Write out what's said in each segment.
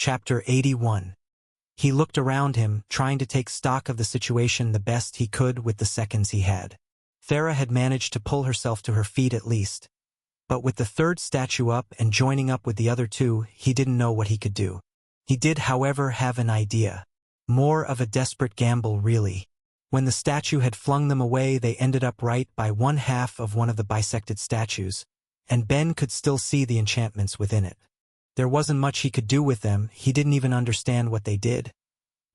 Chapter 81. He looked around him, trying to take stock of the situation the best he could with the seconds he had. Thera had managed to pull herself to her feet at least. But with the third statue up and joining up with the other two, he didn't know what he could do. He did, however, have an idea. More of a desperate gamble, really. When the statue had flung them away, they ended up right by one half of one of the bisected statues, and Ben could still see the enchantments within it. There wasn't much he could do with them, he didn't even understand what they did.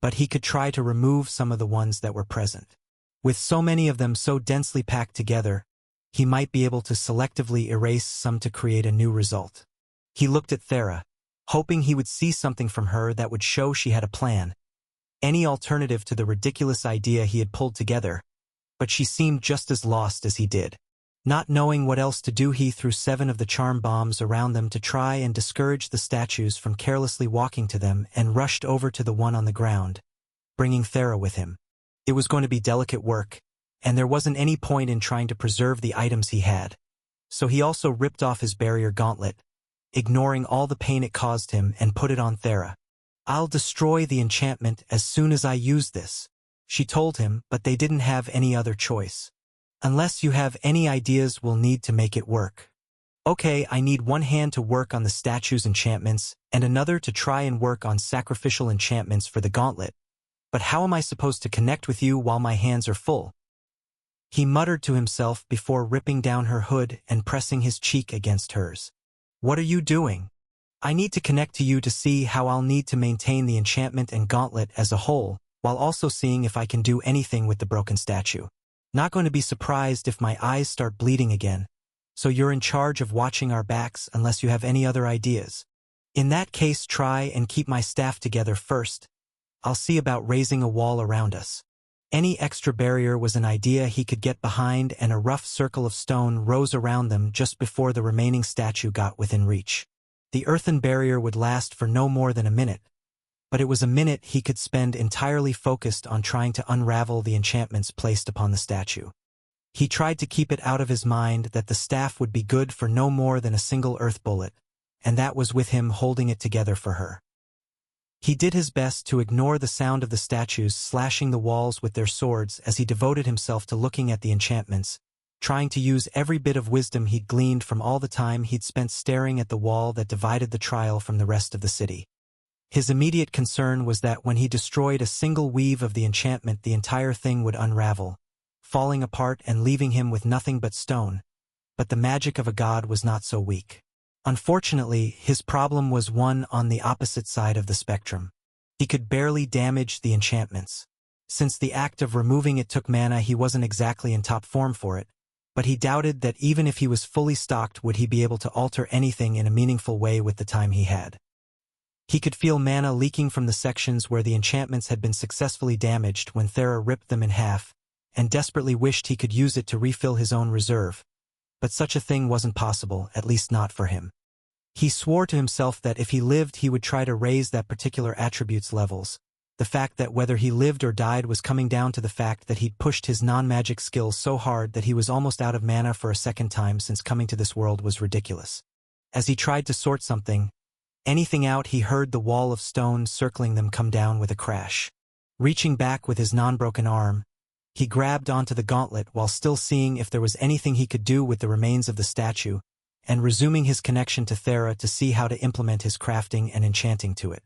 But he could try to remove some of the ones that were present. With so many of them so densely packed together, he might be able to selectively erase some to create a new result. He looked at Thera, hoping he would see something from her that would show she had a plan. Any alternative to the ridiculous idea he had pulled together, but she seemed just as lost as he did. Not knowing what else to do, he threw 7 of the charm bombs around them to try and discourage the statues from carelessly walking to them, and rushed over to the one on the ground, bringing Thera with him. It was going to be delicate work, and there wasn't any point in trying to preserve the items he had. So he also ripped off his barrier gauntlet, ignoring all the pain it caused him, and put it on Thera. "I'll destroy the enchantment as soon as I use this," she told him, but they didn't have any other choice. "Unless you have any ideas, we'll need to make it work." "Okay, I need one hand to work on the statue's enchantments, and another to try and work on sacrificial enchantments for the gauntlet. But how am I supposed to connect with you while my hands are full?" He muttered to himself before ripping down her hood and pressing his cheek against hers. "What are you doing? I need to connect to you to see how I'll need to maintain the enchantment and gauntlet as a whole, while also seeing if I can do anything with the broken statue. Not going to be surprised if my eyes start bleeding again, so you're in charge of watching our backs unless you have any other ideas. In that case, try and keep my staff together first. I'll see about raising a wall around us." Any extra barrier was an idea he could get behind, and a rough circle of stone rose around them just before the remaining statue got within reach. The earthen barrier would last for no more than a minute, but it was a minute he could spend entirely focused on trying to unravel the enchantments placed upon the statue. He tried to keep it out of his mind that the staff would be good for no more than a single earth bullet, and that was with him holding it together for her. He did his best to ignore the sound of the statues slashing the walls with their swords as he devoted himself to looking at the enchantments, trying to use every bit of wisdom he'd gleaned from all the time he'd spent staring at the wall that divided the trial from the rest of the city. His immediate concern was that when he destroyed a single weave of the enchantment, the entire thing would unravel, falling apart and leaving him with nothing but stone. But the magic of a god was not so weak. Unfortunately, his problem was one on the opposite side of the spectrum. He could barely damage the enchantments. Since the act of removing it took mana, he wasn't exactly in top form for it, but he doubted that even if he was fully stocked would he be able to alter anything in a meaningful way with the time he had. He could feel mana leaking from the sections where the enchantments had been successfully damaged when Thera ripped them in half, and desperately wished he could use it to refill his own reserve. But such a thing wasn't possible, at least not for him. He swore to himself that if he lived he would try to raise that particular attribute's levels. The fact that whether he lived or died was coming down to the fact that he'd pushed his non-magic skills so hard that he was almost out of mana for a second time since coming to this world was ridiculous. As he tried to sort anything out, he heard the wall of stone circling them come down with a crash. Reaching back with his non-broken arm, he grabbed onto the gauntlet while still seeing if there was anything he could do with the remains of the statue, and resuming his connection to Thera to see how to implement his crafting and enchanting to it.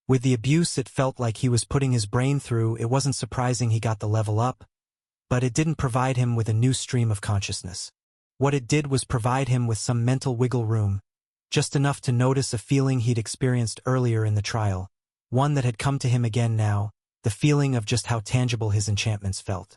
With the abuse it felt like he was putting his brain through, it wasn't surprising he got the level up, but it didn't provide him with a new stream of consciousness. What it did was provide him with some mental wiggle room, just enough to notice a feeling he'd experienced earlier in the trial, one that had come to him again now, the feeling of just how tangible his enchantments felt.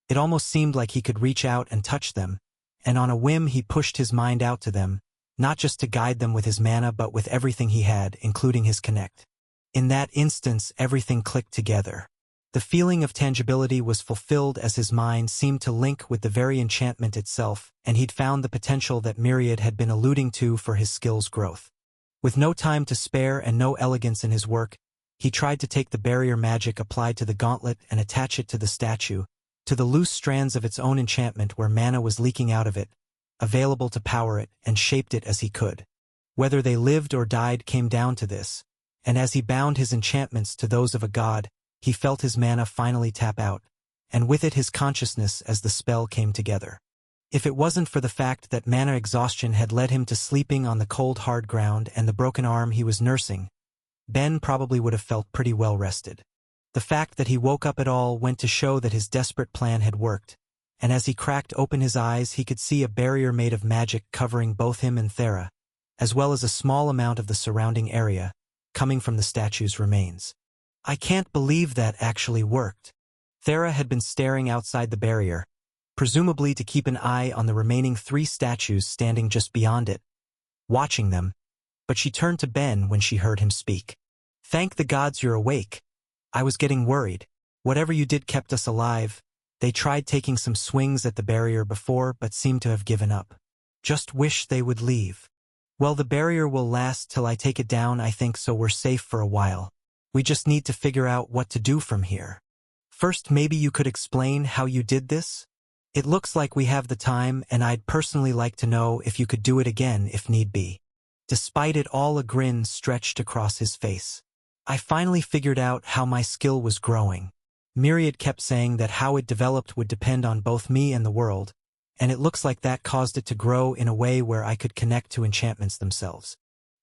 It almost seemed like he could reach out and touch them, and on a whim he pushed his mind out to them, not just to guide them with his mana but with everything he had, including his connect. In that instance, everything clicked together. The feeling of tangibility was fulfilled as his mind seemed to link with the very enchantment itself, and he'd found the potential that Myriad had been alluding to for his skill's growth. With no time to spare and no elegance in his work, he tried to take the barrier magic applied to the gauntlet and attach it to the statue, to the loose strands of its own enchantment where mana was leaking out of it, available to power it, and shaped it as he could. Whether they lived or died came down to this, and as he bound his enchantments to those of a god, he felt his mana finally tap out, and with it his consciousness as the spell came together. If it wasn't for the fact that mana exhaustion had led him to sleeping on the cold hard ground and the broken arm he was nursing, Ben probably would have felt pretty well rested. The fact that he woke up at all went to show that his desperate plan had worked, and as he cracked open his eyes he could see a barrier made of magic covering both him and Thera, as well as a small amount of the surrounding area, coming from the statue's remains. I can't believe that actually worked. Thera had been staring outside the barrier, presumably to keep an eye on the remaining 3 statues standing just beyond it, watching them, but she turned to Ben when she heard him speak. "Thank the gods you're awake. I was getting worried. Whatever you did kept us alive. They tried taking some swings at the barrier before but seemed to have given up. Just wish they would leave. Well, the barrier will last till I take it down, I think, so we're safe for a while. We just need to figure out what to do from here. First, maybe you could explain how you did this? It looks like we have the time, and I'd personally like to know if you could do it again if need be." Despite it all, a grin stretched across his face. "I finally figured out how my skill was growing. Myriad kept saying that how it developed would depend on both me and the world, and it looks like that caused it to grow in a way where I could connect to enchantments themselves.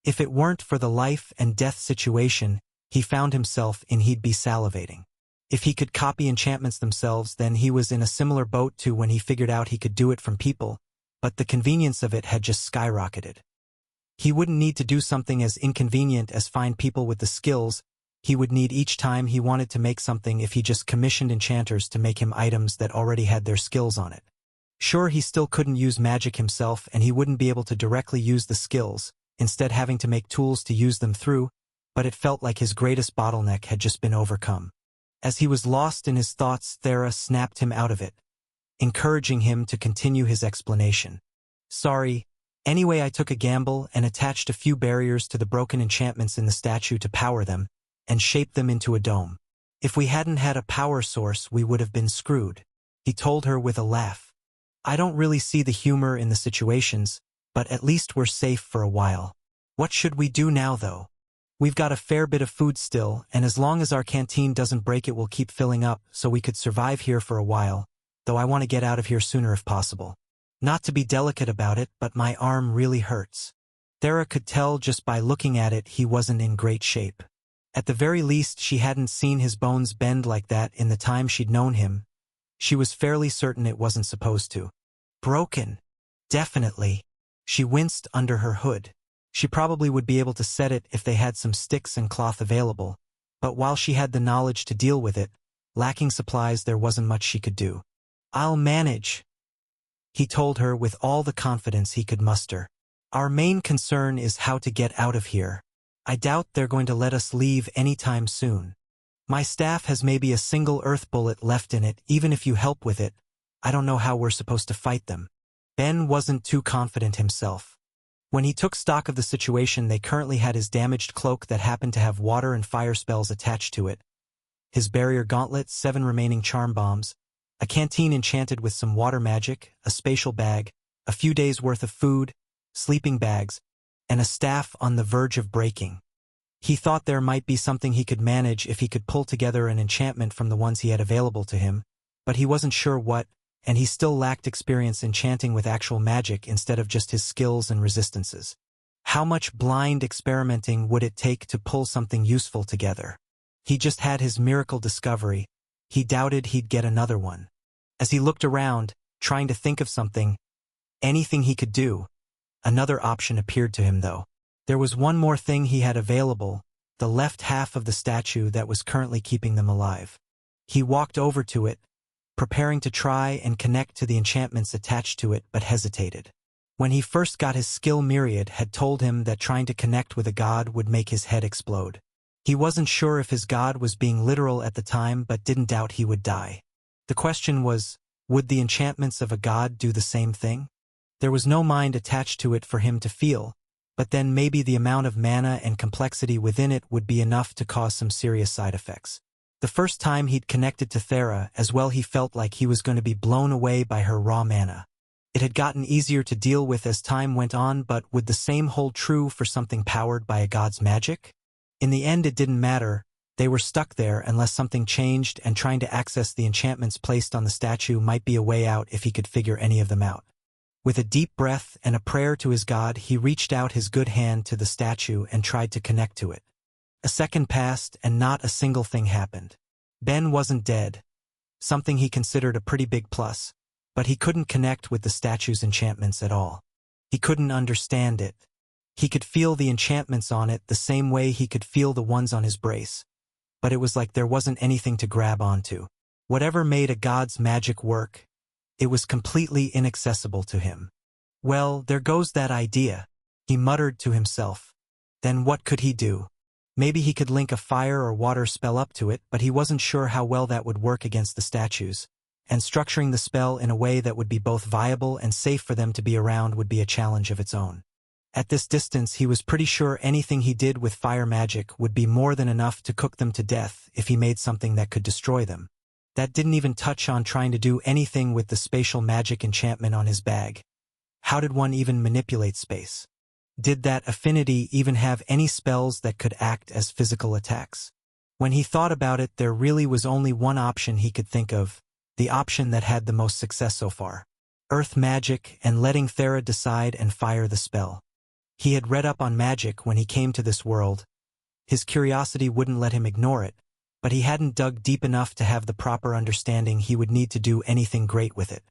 If it weren't for the life and death situation he found himself in, he'd be salivating. If he could copy enchantments themselves, then he was in a similar boat to when he figured out he could do it from people, but the convenience of it had just skyrocketed. He wouldn't need to do something as inconvenient as find people with the skills he would need each time he wanted to make something if he just commissioned enchanters to make him items that already had their skills on it. Sure, he still couldn't use magic himself and he wouldn't be able to directly use the skills, instead having to make tools to use them through, but it felt like his greatest bottleneck had just been overcome. As he was lost in his thoughts, Thera snapped him out of it, encouraging him to continue his explanation. "Sorry. Anyway, I took a gamble and attached a few barriers to the broken enchantments in the statue to power them, and shaped them into a dome. If we hadn't had a power source, we would have been screwed," he told her with a laugh. "I don't really see the humor in the situations, but at least we're safe for a while. What should we do now, though? We've got a fair bit of food still, and as long as our canteen doesn't break it will keep filling up, so we could survive here for a while, though I want to get out of here sooner if possible. Not to be delicate about it, but my arm really hurts." Thera could tell just by looking at it he wasn't in great shape. At the very least, she hadn't seen his bones bend like that in the time she'd known him. She was fairly certain it wasn't supposed to. Broken. Definitely. She winced under her hood. She probably would be able to set it if they had some sticks and cloth available, but while she had the knowledge to deal with it, lacking supplies, there wasn't much she could do. "I'll manage," he told her with all the confidence he could muster. "Our main concern is how to get out of here. I doubt they're going to let us leave anytime soon. My staff has maybe a single earth bullet left in it. Even if you help with it, I don't know how we're supposed to fight them." Ben wasn't too confident himself. When he took stock of the situation, they currently had his damaged cloak that happened to have water and fire spells attached to it, his barrier gauntlet, 7 remaining charm bombs, a canteen enchanted with some water magic, a spatial bag, a few days' worth of food, sleeping bags, and a staff on the verge of breaking. He thought there might be something he could manage if he could pull together an enchantment from the ones he had available to him, but he wasn't sure what, and he still lacked experience enchanting with actual magic instead of just his skills and resistances. How much blind experimenting would it take to pull something useful together? He just had his miracle discovery. He doubted he'd get another one. As he looked around, trying to think of something, anything he could do, another option appeared to him, though. There was one more thing he had available, the left half of the statue that was currently keeping them alive. He walked over to it, preparing to try and connect to the enchantments attached to it, but hesitated. When he first got his skill, Myriad had told him that trying to connect with a god would make his head explode. He wasn't sure if his god was being literal at the time, but didn't doubt he would die. The question was, would the enchantments of a god do the same thing? There was no mind attached to it for him to feel, but then maybe the amount of mana and complexity within it would be enough to cause some serious side effects. The first time he'd connected to Thera as well, he felt like he was going to be blown away by her raw mana. It had gotten easier to deal with as time went on, but would the same hold true for something powered by a god's magic? In the end it didn't matter, they were stuck there unless something changed, and trying to access the enchantments placed on the statue might be a way out if he could figure any of them out. With a deep breath and a prayer to his god, he reached out his good hand to the statue and tried to connect to it. A second passed and not a single thing happened. Ben wasn't dead, something he considered a pretty big plus, but he couldn't connect with the statue's enchantments at all. He couldn't understand it. He could feel the enchantments on it the same way he could feel the ones on his brace, but it was like there wasn't anything to grab onto. Whatever made a god's magic work, it was completely inaccessible to him. Well, there goes that idea, he muttered to himself. Then what could he do? Maybe he could link a fire or water spell up to it, but he wasn't sure how well that would work against the statues, and structuring the spell in a way that would be both viable and safe for them to be around would be a challenge of its own. At this distance, he was pretty sure anything he did with fire magic would be more than enough to cook them to death if he made something that could destroy them. That didn't even touch on trying to do anything with the spatial magic enchantment on his bag. How did one even manipulate space? Did that affinity even have any spells that could act as physical attacks? When he thought about it, there really was only one option he could think of, the option that had the most success so far. Earth magic, and letting Thera decide and fire the spell. He had read up on magic when he came to this world. His curiosity wouldn't let him ignore it, but he hadn't dug deep enough to have the proper understanding he would need to do anything great with it.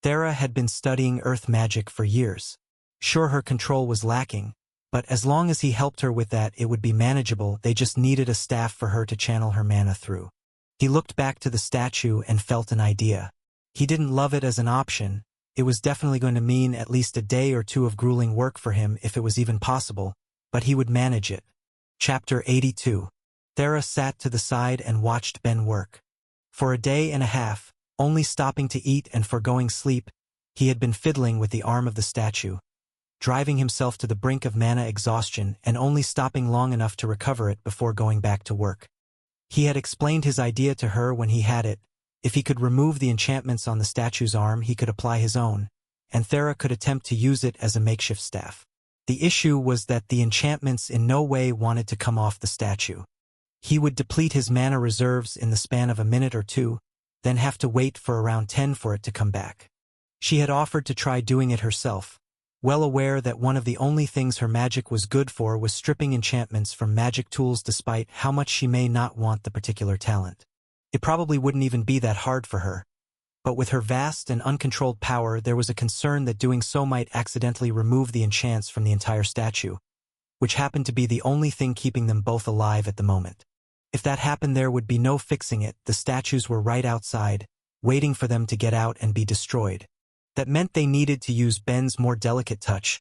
Thera had been studying earth magic for years. Sure, her control was lacking, but as long as he helped her with that, it would be manageable. They just needed a staff for her to channel her mana through. He looked back to the statue and felt an idea. He didn't love it as an option. It was definitely going to mean at least a day or two of grueling work for him if it was even possible, but he would manage it. Chapter 82. Thera sat to the side and watched Ben work. For a day and a half, only stopping to eat and foregoing sleep, he had been fiddling with the arm of the statue, driving himself to the brink of mana exhaustion and only stopping long enough to recover it before going back to work. He had explained his idea to her when he had it. If he could remove the enchantments on the statue's arm, he could apply his own, and Thera could attempt to use it as a makeshift staff. The issue was that the enchantments in no way wanted to come off the statue. He would deplete his mana reserves in the span of a minute or two, then have to wait for around 10 for it to come back. She had offered to try doing it herself, well aware that one of the only things her magic was good for was stripping enchantments from magic tools, despite how much she may not want the particular talent. It probably wouldn't even be that hard for her, but with her vast and uncontrolled power, there was a concern that doing so might accidentally remove the enchants from the entire statue, which happened to be the only thing keeping them both alive at the moment. If that happened, there would be no fixing it. The statues were right outside, waiting for them to get out and be destroyed. That meant they needed to use Ben's more delicate touch.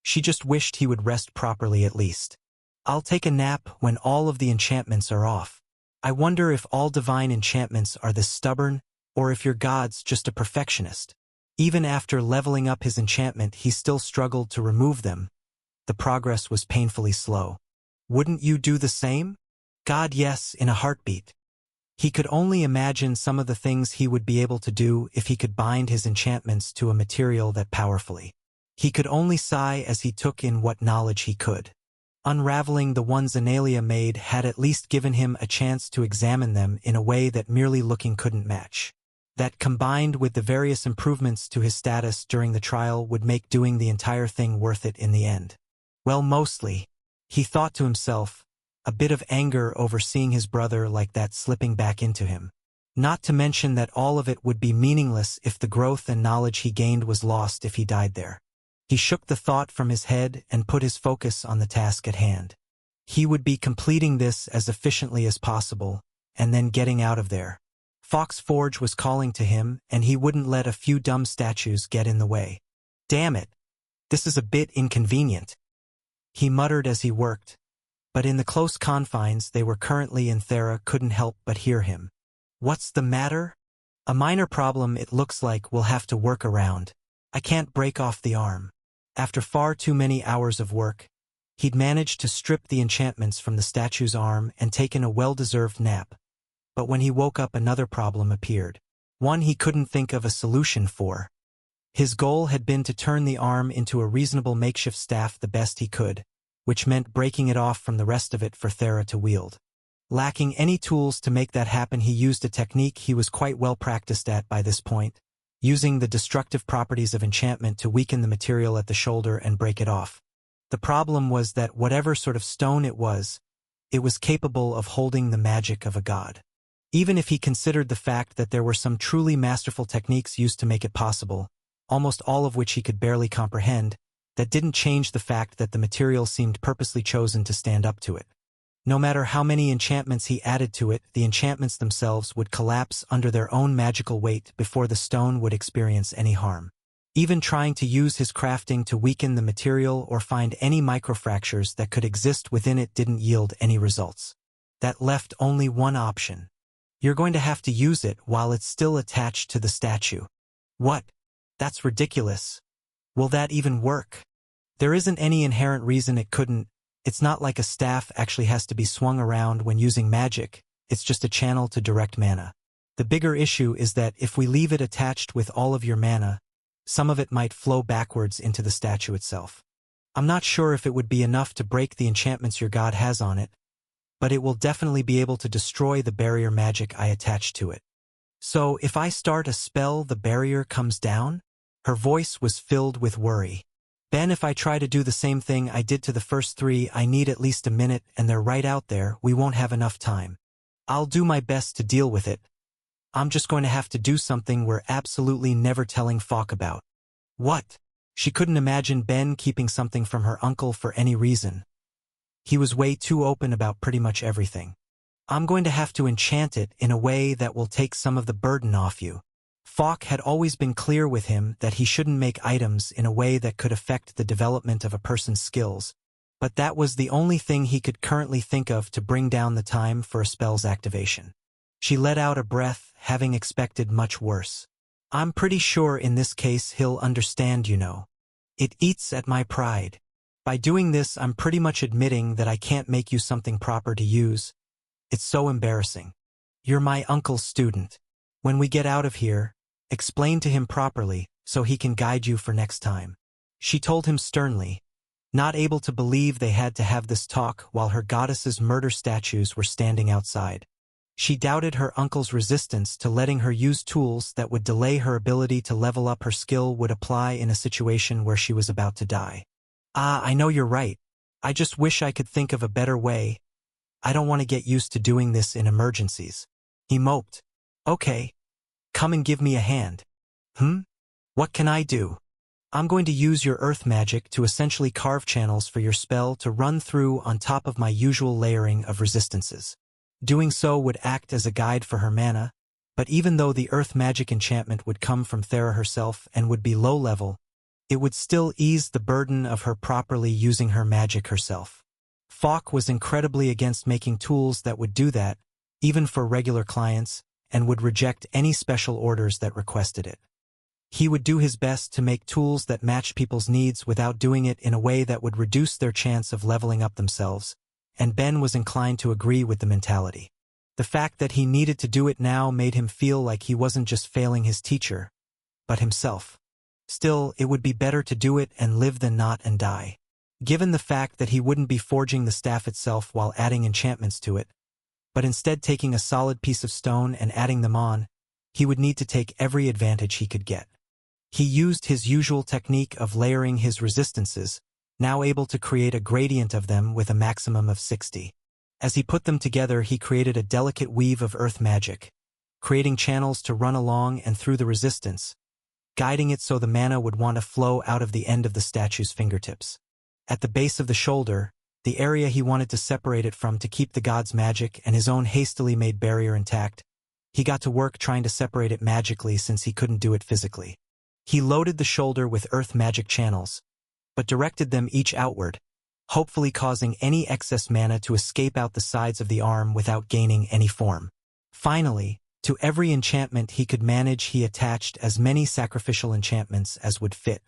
She just wished he would rest properly at least. I'll take a nap when all of the enchantments are off. I wonder if all divine enchantments are this stubborn, or if your god's just a perfectionist. Even after leveling up his enchantment, he still struggled to remove them. The progress was painfully slow. Wouldn't you do the same? God, yes, in a heartbeat. He could only imagine some of the things he would be able to do if he could bind his enchantments to a material that powerfully. He could only sigh as he took in what knowledge he could. Unraveling the ones Analia made had at least given him a chance to examine them in a way that merely looking couldn't match. That, combined with the various improvements to his status during the trial, would make doing the entire thing worth it in the end. Well, mostly, he thought to himself, a bit of anger over seeing his brother like that slipping back into him. Not to mention that all of it would be meaningless if the growth and knowledge he gained was lost if he died there. He shook the thought from his head and put his focus on the task at hand. He would be completing this as efficiently as possible, and then getting out of there. Fox Forge was calling to him, and he wouldn't let a few dumb statues get in the way. Damn it! This is a bit inconvenient, he muttered as he worked, but in the close confines they were currently in, Thera couldn't help but hear him. What's the matter? A minor problem, it looks like. We'll have to work around. I can't break off the arm. After far too many hours of work, he'd managed to strip the enchantments from the statue's arm and taken a well-deserved nap. But when he woke up, another problem appeared. One he couldn't think of a solution for. His goal had been to turn the arm into a reasonable makeshift staff the best he could, which meant breaking it off from the rest of it for Thera to wield. Lacking any tools to make that happen, he used a technique he was quite well practiced at by this point, using the destructive properties of enchantment to weaken the material at the shoulder and break it off. The problem was that whatever sort of stone it was capable of holding the magic of a god. Even if he considered the fact that there were some truly masterful techniques used to make it possible, almost all of which he could barely comprehend, that didn't change the fact that the material seemed purposely chosen to stand up to it. No matter how many enchantments he added to it, the enchantments themselves would collapse under their own magical weight before the stone would experience any harm. Even trying to use his crafting to weaken the material or find any microfractures that could exist within it didn't yield any results. That left only one option. You're going to have to use it while it's still attached to the statue. What? That's ridiculous. Will that even work? There isn't any inherent reason it couldn't. It's not like a staff actually has to be swung around when using magic, it's just a channel to direct mana. The bigger issue is that if we leave it attached with all of your mana, some of it might flow backwards into the statue itself. I'm not sure if it would be enough to break the enchantments your god has on it, but it will definitely be able to destroy the barrier magic I attach to it. So if I start a spell, the barrier comes down? Her voice was filled with worry. Ben, if I try to do the same thing I did to the first three, I need at least a minute and they're right out there, we won't have enough time. I'll do my best to deal with it. I'm just going to have to do something we're absolutely never telling Falk about. What? She couldn't imagine Ben keeping something from her uncle for any reason. He was way too open about pretty much everything. I'm going to have to enchant it in a way that will take some of the burden off you. Falk had always been clear with him that he shouldn't make items in a way that could affect the development of a person's skills, but that was the only thing he could currently think of to bring down the time for a spell's activation. She let out a breath, having expected much worse. I'm pretty sure in this case he'll understand, you know. It eats at my pride. By doing this, I'm pretty much admitting that I can't make you something proper to use. It's so embarrassing. You're my uncle's student. When we get out of here, explain to him properly so he can guide you for next time. She told him sternly, not able to believe they had to have this talk while her goddess's murder statues were standing outside. She doubted her uncle's resistance to letting her use tools that would delay her ability to level up her skill would apply in a situation where she was about to die. I know you're right. I just wish I could think of a better way. I don't want to get used to doing this in emergencies. He moped. Okay. Come and give me a hand. What can I do? I'm going to use your earth magic to essentially carve channels for your spell to run through on top of my usual layering of resistances. Doing so would act as a guide for her mana, but even though the earth magic enchantment would come from Thera herself and would be low level, it would still ease the burden of her properly using her magic herself. Falk was incredibly against making tools that would do that, even for regular clients, and would reject any special orders that requested it. He would do his best to make tools that matched people's needs without doing it in a way that would reduce their chance of leveling up themselves, and Ben was inclined to agree with the mentality. The fact that he needed to do it now made him feel like he wasn't just failing his teacher, but himself. Still, it would be better to do it and live than not and die. Given the fact that he wouldn't be forging the staff itself while adding enchantments to it, but instead taking a solid piece of stone and adding them on, he would need to take every advantage he could get. He used his usual technique of layering his resistances, now able to create a gradient of them with a maximum of 60. As he put them together, he created a delicate weave of earth magic, creating channels to run along and through the resistance, guiding it so the mana would want to flow out of the end of the statue's fingertips. At the base of the shoulder, the area he wanted to separate it from to keep the god's magic and his own hastily made barrier intact, he got to work trying to separate it magically since he couldn't do it physically. He loaded the shoulder with earth magic channels, but directed them each outward, hopefully causing any excess mana to escape out the sides of the arm without gaining any form. Finally, to every enchantment he could manage, he attached as many sacrificial enchantments as would fit.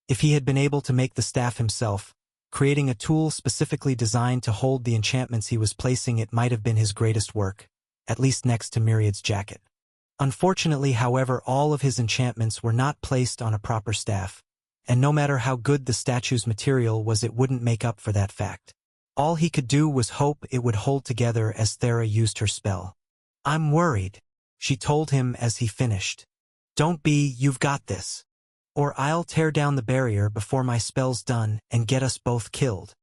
If he had been able to make the staff himself, creating a tool specifically designed to hold the enchantments he was placing, it might have been his greatest work, at least next to Myriad's jacket. Unfortunately, however, all of his enchantments were not placed on a proper staff, and no matter how good the statue's material was, it wouldn't make up for that fact. All he could do was hope it would hold together as Thera used her spell. "I'm worried," she told him as he finished. "Don't be, you've got this. Or I'll tear down the barrier before my spell's done and get us both killed.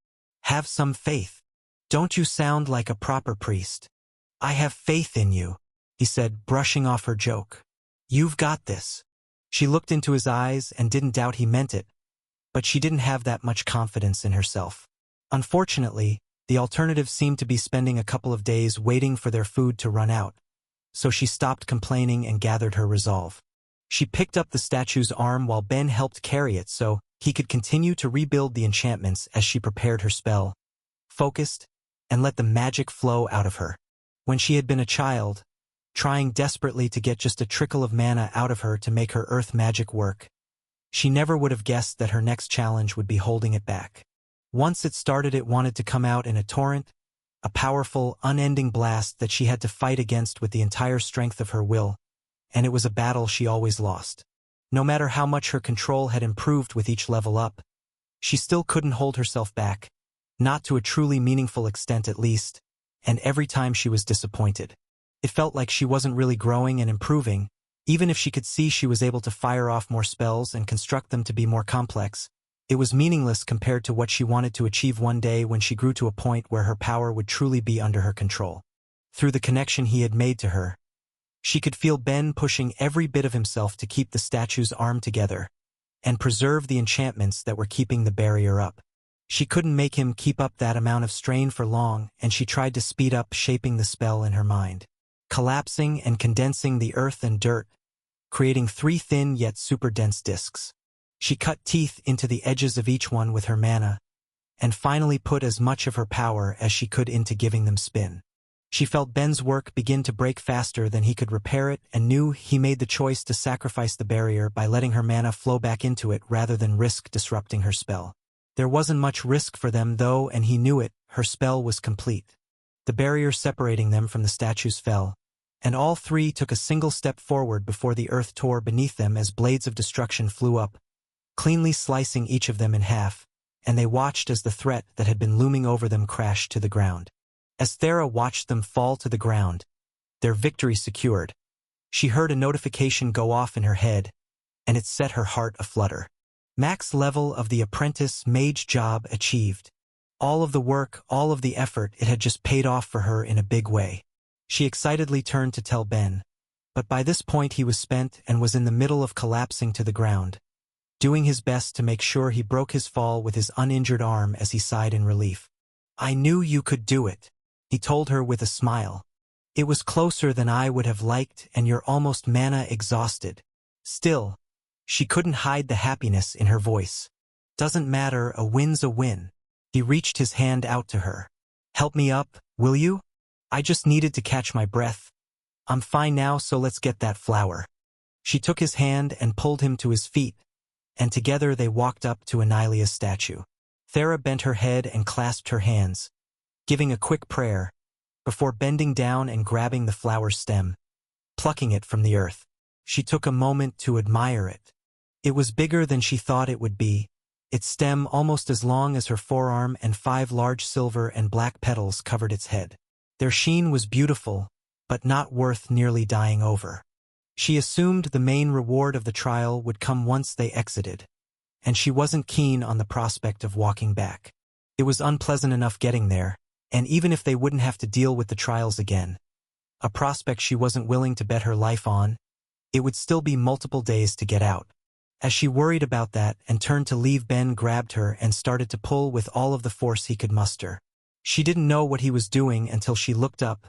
Have some faith. Don't you sound like a proper priest?" "I have faith in you," he said, brushing off her joke. "You've got this." She looked into his eyes and didn't doubt he meant it, but she didn't have that much confidence in herself. Unfortunately, the alternative seemed to be spending a couple of days waiting for their food to run out, so she stopped complaining and gathered her resolve. She picked up the statue's arm while Ben helped carry it so he could continue to rebuild the enchantments as she prepared her spell, focused, and let the magic flow out of her. When she had been a child, trying desperately to get just a trickle of mana out of her to make her earth magic work, she never would have guessed that her next challenge would be holding it back. Once it started, it wanted to come out in a torrent, a powerful, unending blast that she had to fight against with the entire strength of her will, and it was a battle she always lost. No matter how much her control had improved with each level up, she still couldn't hold herself back, not to a truly meaningful extent at least, and every time she was disappointed. It felt like she wasn't really growing and improving, even if she could see she was able to fire off more spells and construct them to be more complex. It was meaningless compared to what she wanted to achieve one day when she grew to a point where her power would truly be under her control. Through the connection he had made to her, she could feel Ben pushing every bit of himself to keep the statue's arm together and preserve the enchantments that were keeping the barrier up. She couldn't make him keep up that amount of strain for long, and she tried to speed up shaping the spell in her mind, collapsing and condensing the earth and dirt, creating 3 thin yet super dense discs. She cut teeth into the edges of each one with her mana, and finally put as much of her power as she could into giving them spin. She felt Ben's work begin to break faster than he could repair it, and knew he made the choice to sacrifice the barrier by letting her mana flow back into it rather than risk disrupting her spell. There wasn't much risk for them though, and he knew it. Her spell was complete. The barrier separating them from the statues fell, and all 3 took a single step forward before the earth tore beneath them as blades of destruction flew up, cleanly slicing each of them in half, and they watched as the threat that had been looming over them crashed to the ground. As Thera watched them fall to the ground, their victory secured, she heard a notification go off in her head, and it set her heart aflutter. Max level of the apprentice mage job achieved. All of the work, all of the effort, it had just paid off for her in a big way. She excitedly turned to tell Ben, but by this point he was spent and was in the middle of collapsing to the ground, doing his best to make sure he broke his fall with his uninjured arm as he sighed in relief. "I knew you could do it," he told her with a smile. "It was closer than I would have liked, and you're almost mana exhausted." Still, she couldn't hide the happiness in her voice. "Doesn't matter, a win's a win." He reached his hand out to her. "Help me up, will you? I just needed to catch my breath. I'm fine now, so let's get that flower." She took his hand and pulled him to his feet, and together they walked up to Anilia's statue. Thera bent her head and clasped her hands, giving a quick prayer, before bending down and grabbing the flower's stem, plucking it from the earth. She took a moment to admire it. It was bigger than she thought it would be, its stem almost as long as her forearm, and 5 large silver and black petals covered its head. Their sheen was beautiful, but not worth nearly dying over. She assumed the main reward of the trial would come once they exited, and she wasn't keen on the prospect of walking back. It was unpleasant enough getting there, and even if they wouldn't have to deal with the trials again, a prospect she wasn't willing to bet her life on, it would still be multiple days to get out. As she worried about that and turned to leave, Ben grabbed her and started to pull with all of the force he could muster. She didn't know what he was doing until she looked up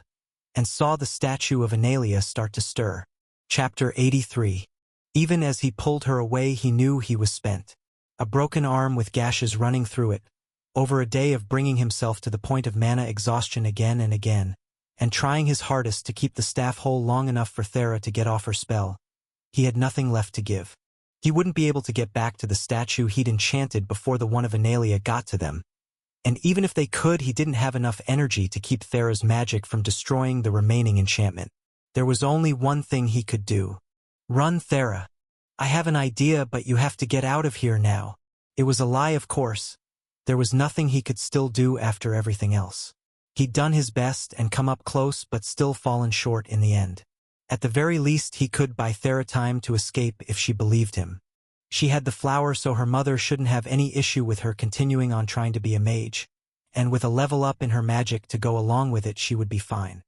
and saw the statue of Analia start to stir. Chapter 83. Even as he pulled her away, he knew he was spent. A broken arm with gashes running through it, over a day of bringing himself to the point of mana exhaustion again and again, and trying his hardest to keep the staff whole long enough for Thera to get off her spell. He had nothing left to give. He wouldn't be able to get back to the statue he'd enchanted before the one of Analia got to them. And even if they could, he didn't have enough energy to keep Thera's magic from destroying the remaining enchantment. There was only one thing he could do. Run, Thera. I have an idea, but you have to get out of here now. It was a lie, of course. There was nothing he could still do after everything else. He'd done his best and come up close but still fallen short in the end. At the very least he could buy Thera time to escape if she believed him. She had the flower, so her mother shouldn't have any issue with her continuing on trying to be a mage, and with a level up in her magic to go along with it she would be fine.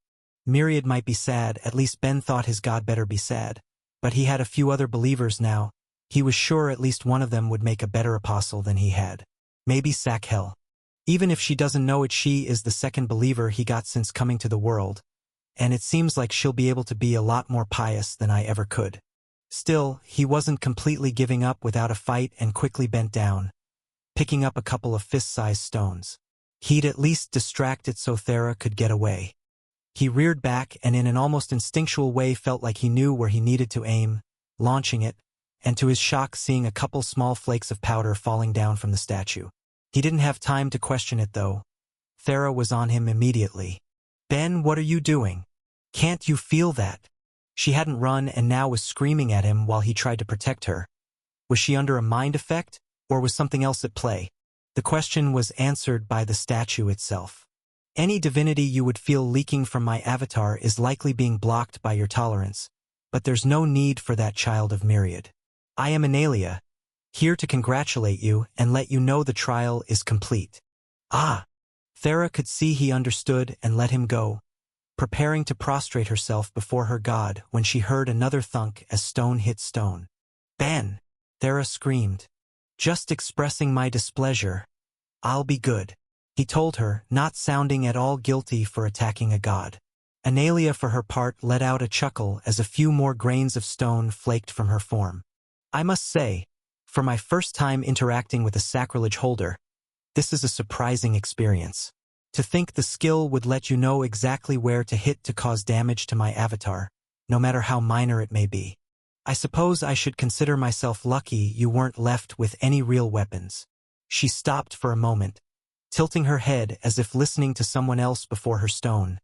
Myriad might be sad, at least Ben thought his god better be sad, but he had a few other believers now. He was sure at least one of them would make a better apostle than he had. Maybe Sakhel. Even if she doesn't know it, she is the second believer he got since coming to the world, and it seems like she'll be able to be a lot more pious than I ever could. Still, he wasn't completely giving up without a fight and quickly bent down, picking up a couple of fist-sized stones. He'd at least distract it so Thera could get away. He reared back and in an almost instinctual way felt like he knew where he needed to aim, launching it, and to his shock seeing a couple small flakes of powder falling down from the statue. He didn't have time to question it though. Thera was on him immediately. Ben, what are you doing? Can't you feel that? She hadn't run and now was screaming at him while he tried to protect her. Was she under a mind effect, or was something else at play? The question was answered by the statue itself. Any divinity you would feel leaking from my avatar is likely being blocked by your tolerance, but there's no need for that, child of Myriad. I am Analia, here to congratulate you and let you know the trial is complete. Ah! Thera could see he understood and let him go, preparing to prostrate herself before her god when she heard another thunk as stone hit stone. Ben! Thera screamed. Just expressing my displeasure. I'll be good, he told her, not sounding at all guilty for attacking a god. Analia, for her part, let out a chuckle as a few more grains of stone flaked from her form. I must say, for my first time interacting with a sacrilege holder, this is a surprising experience. To think the skill would let you know exactly where to hit to cause damage to my avatar, no matter how minor it may be. I suppose I should consider myself lucky you weren't left with any real weapons. She stopped for a moment, tilting her head as if listening to someone else before her stone.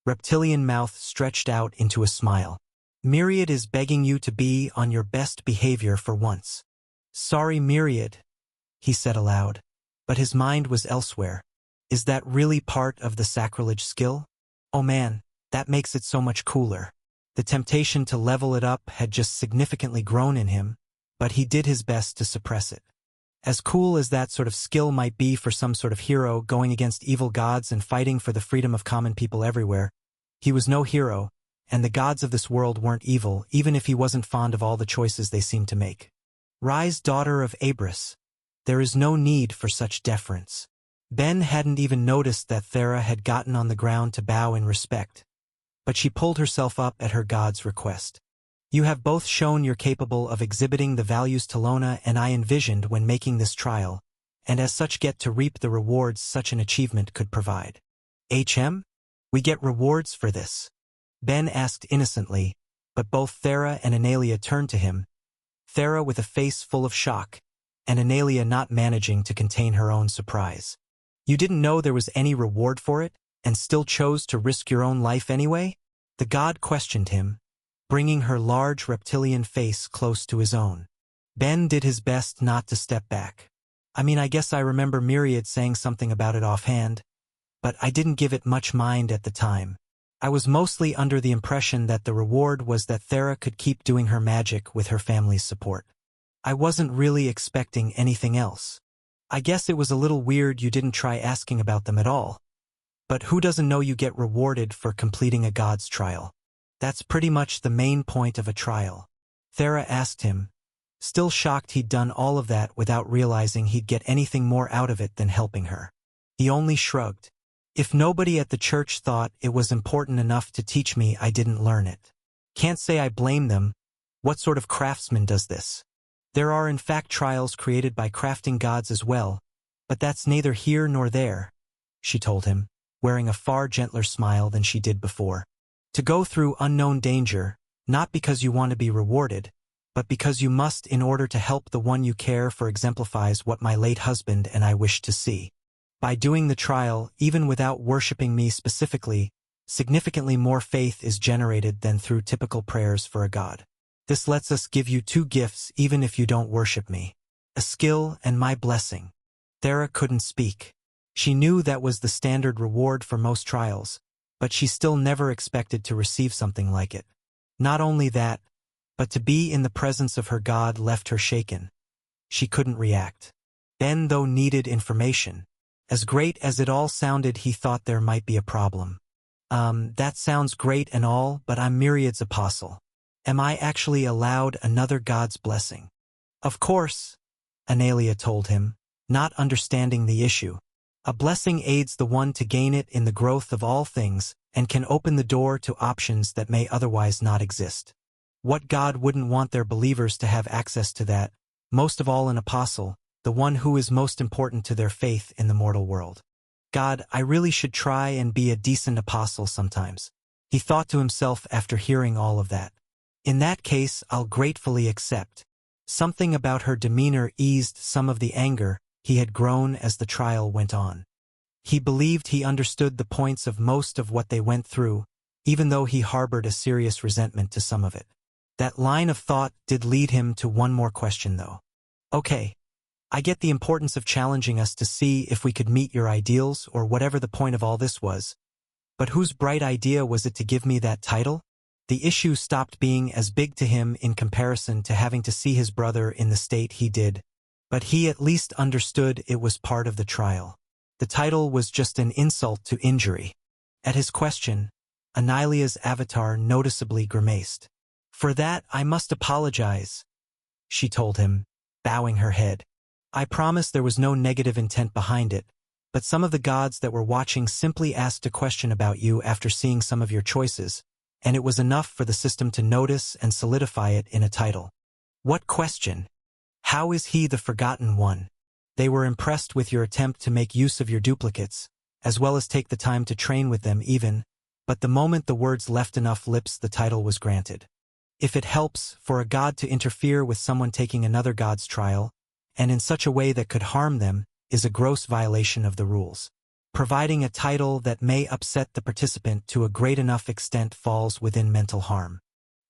Reptilian mouth stretched out into a smile. Myriad is begging you to be on your best behavior for once. Sorry, Myriad, he said aloud, but his mind was elsewhere. Is that really part of the sacrilege skill? Oh man, that makes it so much cooler. The temptation to level it up had just significantly grown in him, but he did his best to suppress it. As cool as that sort of skill might be for some sort of hero going against evil gods and fighting for the freedom of common people everywhere, he was no hero, and the gods of this world weren't evil, even if he wasn't fond of all the choices they seemed to make. Rise, daughter of Abris. There is no need for such deference. Ben hadn't even noticed that Thera had gotten on the ground to bow in respect, but she pulled herself up at her god's request. You have both shown you're capable of exhibiting the values Talona and I envisioned when making this trial, and as such get to reap the rewards such an achievement could provide. We get rewards for this? Ben asked innocently, but both Thera and Analia turned to him, Thera with a face full of shock, and Analia not managing to contain her own surprise. You didn't know there was any reward for it, and still chose to risk your own life anyway? The god questioned him, bringing her large reptilian face close to his own. Ben did his best not to step back. I guess I remember Myriad saying something about it offhand, but I didn't give it much mind at the time. I was mostly under the impression that the reward was that Thera could keep doing her magic with her family's support. I wasn't really expecting anything else. I guess it was a little weird you didn't try asking about them at all. But who doesn't know you get rewarded for completing a god's trial? That's pretty much the main point of a trial. Thera asked him, still shocked he'd done all of that without realizing he'd get anything more out of it than helping her. He only shrugged. If nobody at the church thought it was important enough to teach me, I didn't learn it. Can't say I blame them. What sort of craftsman does this? There are in fact trials created by crafting gods as well, but that's neither here nor there, she told him, wearing a far gentler smile than she did before. To go through unknown danger, not because you want to be rewarded, but because you must in order to help the one you care for, exemplifies what my late husband and I wished to see. By doing the trial, even without worshipping me specifically, significantly more faith is generated than through typical prayers for a god. This lets us give you 2 gifts even if you don't worship me. A skill and my blessing. Thera couldn't speak. She knew that was the standard reward for most trials, but she still never expected to receive something like it. Not only that, but to be in the presence of her god left her shaken. She couldn't react. Ben, though, needed information. As great as it all sounded, he thought there might be a problem. That sounds great and all, but I'm Myriad's apostle. Am I actually allowed another god's blessing? Of course, Analia told him, not understanding the issue. A blessing aids the one to gain it in the growth of all things, and can open the door to options that may otherwise not exist. What god wouldn't want their believers to have access to that, most of all an apostle, the one who is most important to their faith in the mortal world? God, I really should try and be a decent apostle sometimes, he thought to himself after hearing all of that. In that case, I'll gratefully accept. Something about her demeanor eased some of the anger he had grown as the trial went on. He believed he understood the points of most of what they went through, even though he harbored a serious resentment to some of it. That line of thought did lead him to one more question, though. Okay, I get the importance of challenging us to see if we could meet your ideals or whatever the point of all this was. But whose bright idea was it to give me that title? The issue stopped being as big to him in comparison to having to see his brother in the state he did. But he at least understood it was part of the trial. The title was just an insult to injury. At his question, Anilia's avatar noticeably grimaced. For that, I must apologize, she told him, bowing her head. I promise there was no negative intent behind it, but some of the gods that were watching simply asked a question about you after seeing some of your choices, and it was enough for the system to notice and solidify it in a title. What question? How is he the forgotten one? They were impressed with your attempt to make use of your duplicates, as well as take the time to train with them even, but the moment the words left enough lips the title was granted. If it helps, for a god to interfere with someone taking another god's trial, and in such a way that could harm them, is a gross violation of the rules. Providing a title that may upset the participant to a great enough extent falls within mental harm.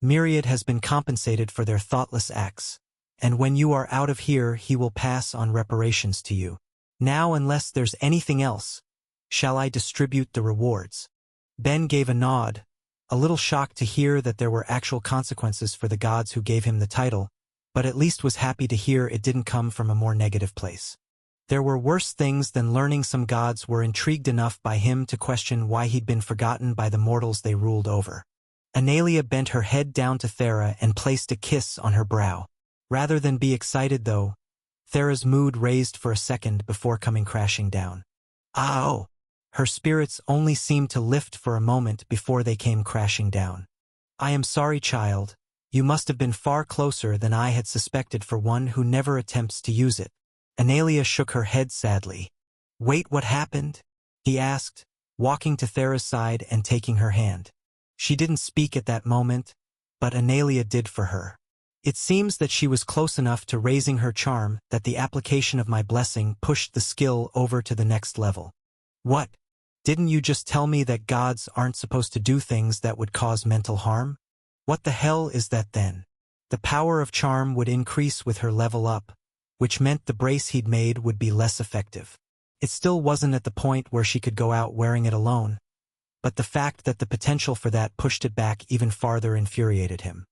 Myriad has been compensated for their thoughtless acts, and when you are out of here he will pass on reparations to you. Now, unless there's anything else, shall I distribute the rewards? Ben gave a nod, a little shocked to hear that there were actual consequences for the gods who gave him the title, but at least was happy to hear it didn't come from a more negative place. There were worse things than learning some gods were intrigued enough by him to question why he'd been forgotten by the mortals they ruled over. Analia bent her head down to Thera and placed a kiss on her brow. Rather than be excited, though, Thera's mood raised for a second before coming crashing down. Oh! Her spirits only seemed to lift for a moment before they came crashing down. I am sorry, child. You must have been far closer than I had suspected for one who never attempts to use it. Analia shook her head sadly. Wait, what happened? He asked, walking to Thera's side and taking her hand. She didn't speak at that moment, but Analia did for her. It seems that she was close enough to raising her charm that the application of my blessing pushed the skill over to the next level. What? Didn't you just tell me that gods aren't supposed to do things that would cause mental harm? What the hell is that then? The power of charm would increase with her level up, which meant the brace he'd made would be less effective. It still wasn't at the point where she could go out wearing it alone, but the fact that the potential for that pushed it back even farther infuriated him.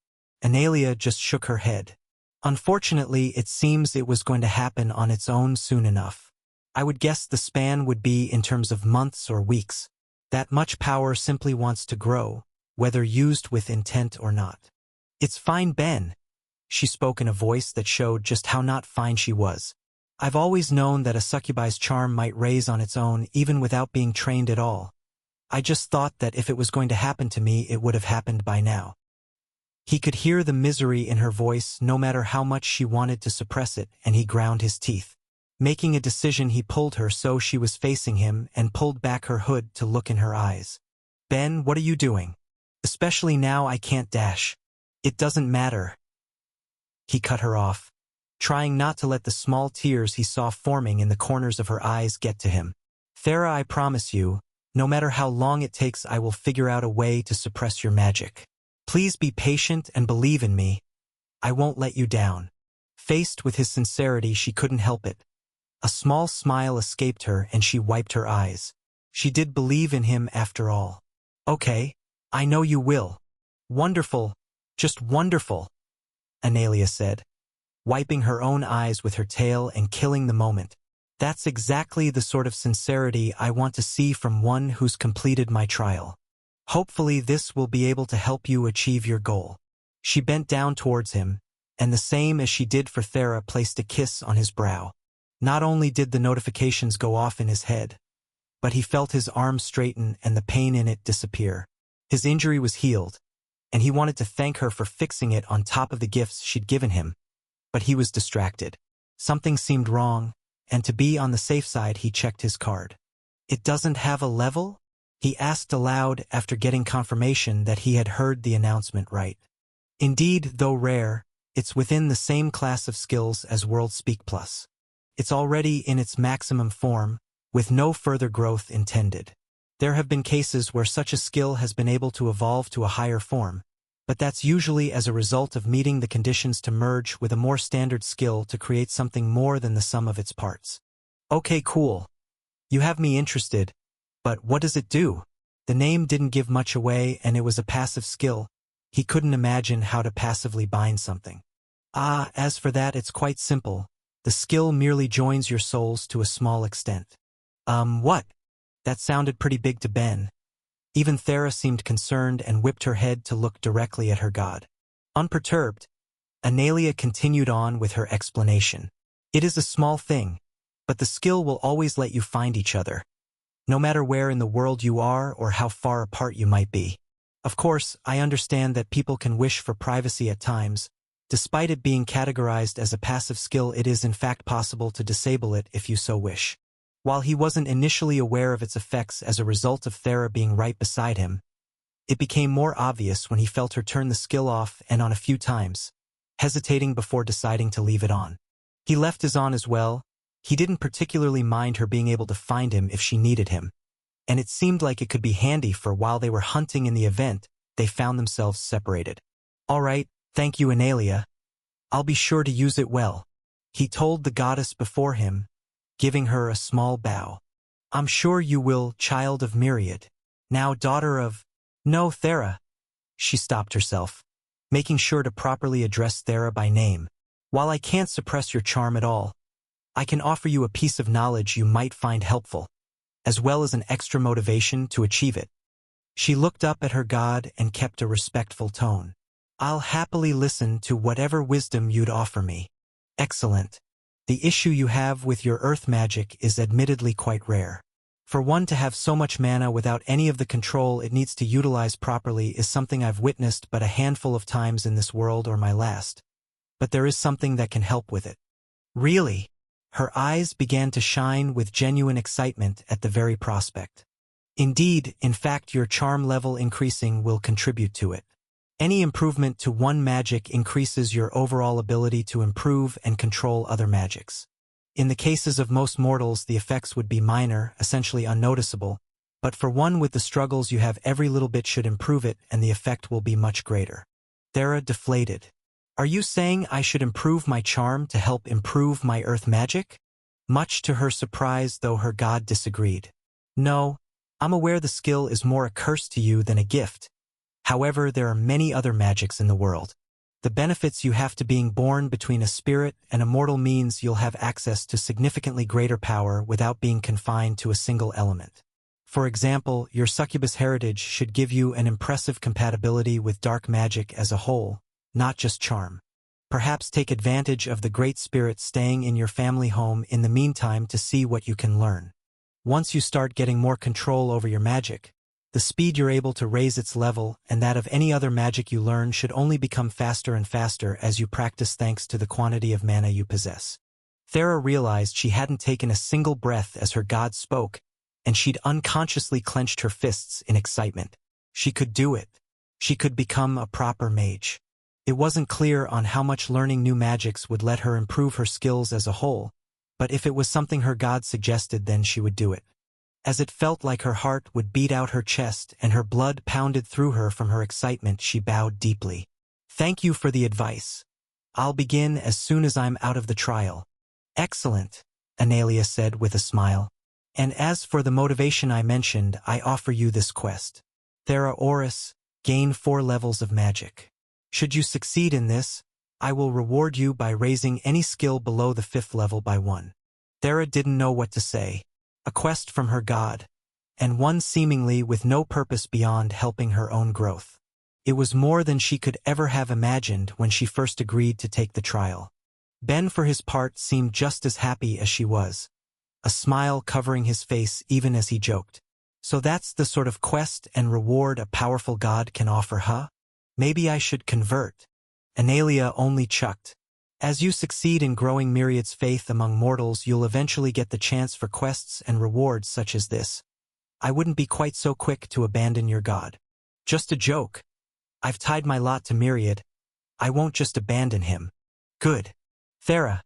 Analia just shook her head. Unfortunately, it seems it was going to happen on its own soon enough. I would guess the span would be in terms of months or weeks. That much power simply wants to grow, whether used with intent or not. It's fine, Ben. She spoke in a voice that showed just how not fine she was. I've always known that a succubi's charm might raise on its own even without being trained at all. I just thought that if it was going to happen to me, it would have happened by now. He could hear the misery in her voice no matter how much she wanted to suppress it, and he ground his teeth. Making a decision, he pulled her so she was facing him and pulled back her hood to look in her eyes. Ben, what are you doing? Especially now I can't dash. It doesn't matter. He cut her off, trying not to let the small tears he saw forming in the corners of her eyes get to him. Thera, I promise you, no matter how long it takes, I will figure out a way to suppress your magic. Please be patient and believe in me. I won't let you down." Faced with his sincerity, she couldn't help it. A small smile escaped her and she wiped her eyes. She did believe in him after all. "Okay, I know you will." "Wonderful, just wonderful," Analia said, wiping her own eyes with her tail and killing the moment. "That's exactly the sort of sincerity I want to see from one who's completed my trial. Hopefully this will be able to help you achieve your goal." She bent down towards him, and the same as she did for Thera, placed a kiss on his brow. Not only did the notifications go off in his head, but he felt his arm straighten and the pain in it disappear. His injury was healed, and he wanted to thank her for fixing it on top of the gifts she'd given him. But he was distracted. Something seemed wrong, and to be on the safe side he checked his card. "It doesn't have a level?" he asked aloud after getting confirmation that he had heard the announcement right. "Indeed, though rare, it's within the same class of skills as World Speak Plus. It's already in its maximum form, with no further growth intended. There have been cases where such a skill has been able to evolve to a higher form, but that's usually as a result of meeting the conditions to merge with a more standard skill to create something more than the sum of its parts." "Okay, cool. You have me interested, but what does it do?" The name didn't give much away, and it was a passive skill. He couldn't imagine how to passively bind something. As for that, it's quite simple. The skill merely joins your souls to a small extent." What? That sounded pretty big to Ben. Even Thera seemed concerned and whipped her head to look directly at her god. Unperturbed, Analia continued on with her explanation. "It is a small thing, but the skill will always let you find each other, no matter where in the world you are or how far apart you might be. Of course, I understand that people can wish for privacy at times. Despite it being categorized as a passive skill, it is in fact possible to disable it if you so wish." While he wasn't initially aware of its effects as a result of Thera being right beside him, it became more obvious when he felt her turn the skill off and on a few times, hesitating before deciding to leave it on. He left his on as well. He didn't particularly mind her being able to find him if she needed him, and it seemed like it could be handy for while they were hunting in the event they found themselves separated. "All right, thank you, Analia. I'll be sure to use it well," he told the goddess before him, giving her a small bow. "I'm sure you will, child of Myriad. Now daughter of—" "No, Thera." She stopped herself, making sure to properly address Thera by name. "While I can't suppress your charm at all, I can offer you a piece of knowledge you might find helpful, as well as an extra motivation to achieve it." She looked up at her god and kept a respectful tone. "I'll happily listen to whatever wisdom you'd offer me." "Excellent. The issue you have with your earth magic is admittedly quite rare. For one to have so much mana without any of the control it needs to utilize properly is something I've witnessed but a handful of times in this world or my last. But there is something that can help with it." "Really?" Her eyes began to shine with genuine excitement at the very prospect. "Indeed, in fact, your charm level increasing will contribute to it. Any improvement to one magic increases your overall ability to improve and control other magics. In the cases of most mortals, the effects would be minor, essentially unnoticeable, but for one with the struggles you have, every little bit should improve it and the effect will be much greater." Thera deflated. "Are you saying I should improve my charm to help improve my earth magic?" Much to her surprise, though, her god disagreed. "No, I'm aware the skill is more a curse to you than a gift. However, there are many other magics in the world. The benefits you have to being born between a spirit and a mortal means you'll have access to significantly greater power without being confined to a single element. For example, your succubus heritage should give you an impressive compatibility with dark magic as a whole, not just charm. Perhaps take advantage of the great spirit staying in your family home in the meantime to see what you can learn. Once you start getting more control over your magic, the speed you're able to raise its level and that of any other magic you learn should only become faster and faster as you practice thanks to the quantity of mana you possess." Thera realized she hadn't taken a single breath as her god spoke, and she'd unconsciously clenched her fists in excitement. She could do it. She could become a proper mage. It wasn't clear on how much learning new magics would let her improve her skills as a whole, but if it was something her god suggested, then she would do it. As it felt like her heart would beat out her chest and her blood pounded through her from her excitement, she bowed deeply. "Thank you for the advice. I'll begin as soon as I'm out of the trial. Excellent, Analia said with a smile. And as for the motivation I mentioned, I offer you this quest. Thera Oris, gain 4 levels of magic. Should you succeed in this, I will reward you by raising any skill below the 5th level by 1. Thera didn't know what to say. A quest from her god, and one seemingly with no purpose beyond helping her own growth. It was more than she could ever have imagined when she first agreed to take the trial. Ben, for his part, seemed just as happy as she was, a smile covering his face even as he joked. So that's the sort of quest and reward a powerful god can offer, huh? Maybe I should convert. Analia only chucked. As you succeed in growing Myriad's faith among mortals, you'll eventually get the chance for quests and rewards such as this. I wouldn't be quite so quick to abandon your god. Just a joke. I've tied my lot to Myriad. I won't just abandon him. Good. Thera,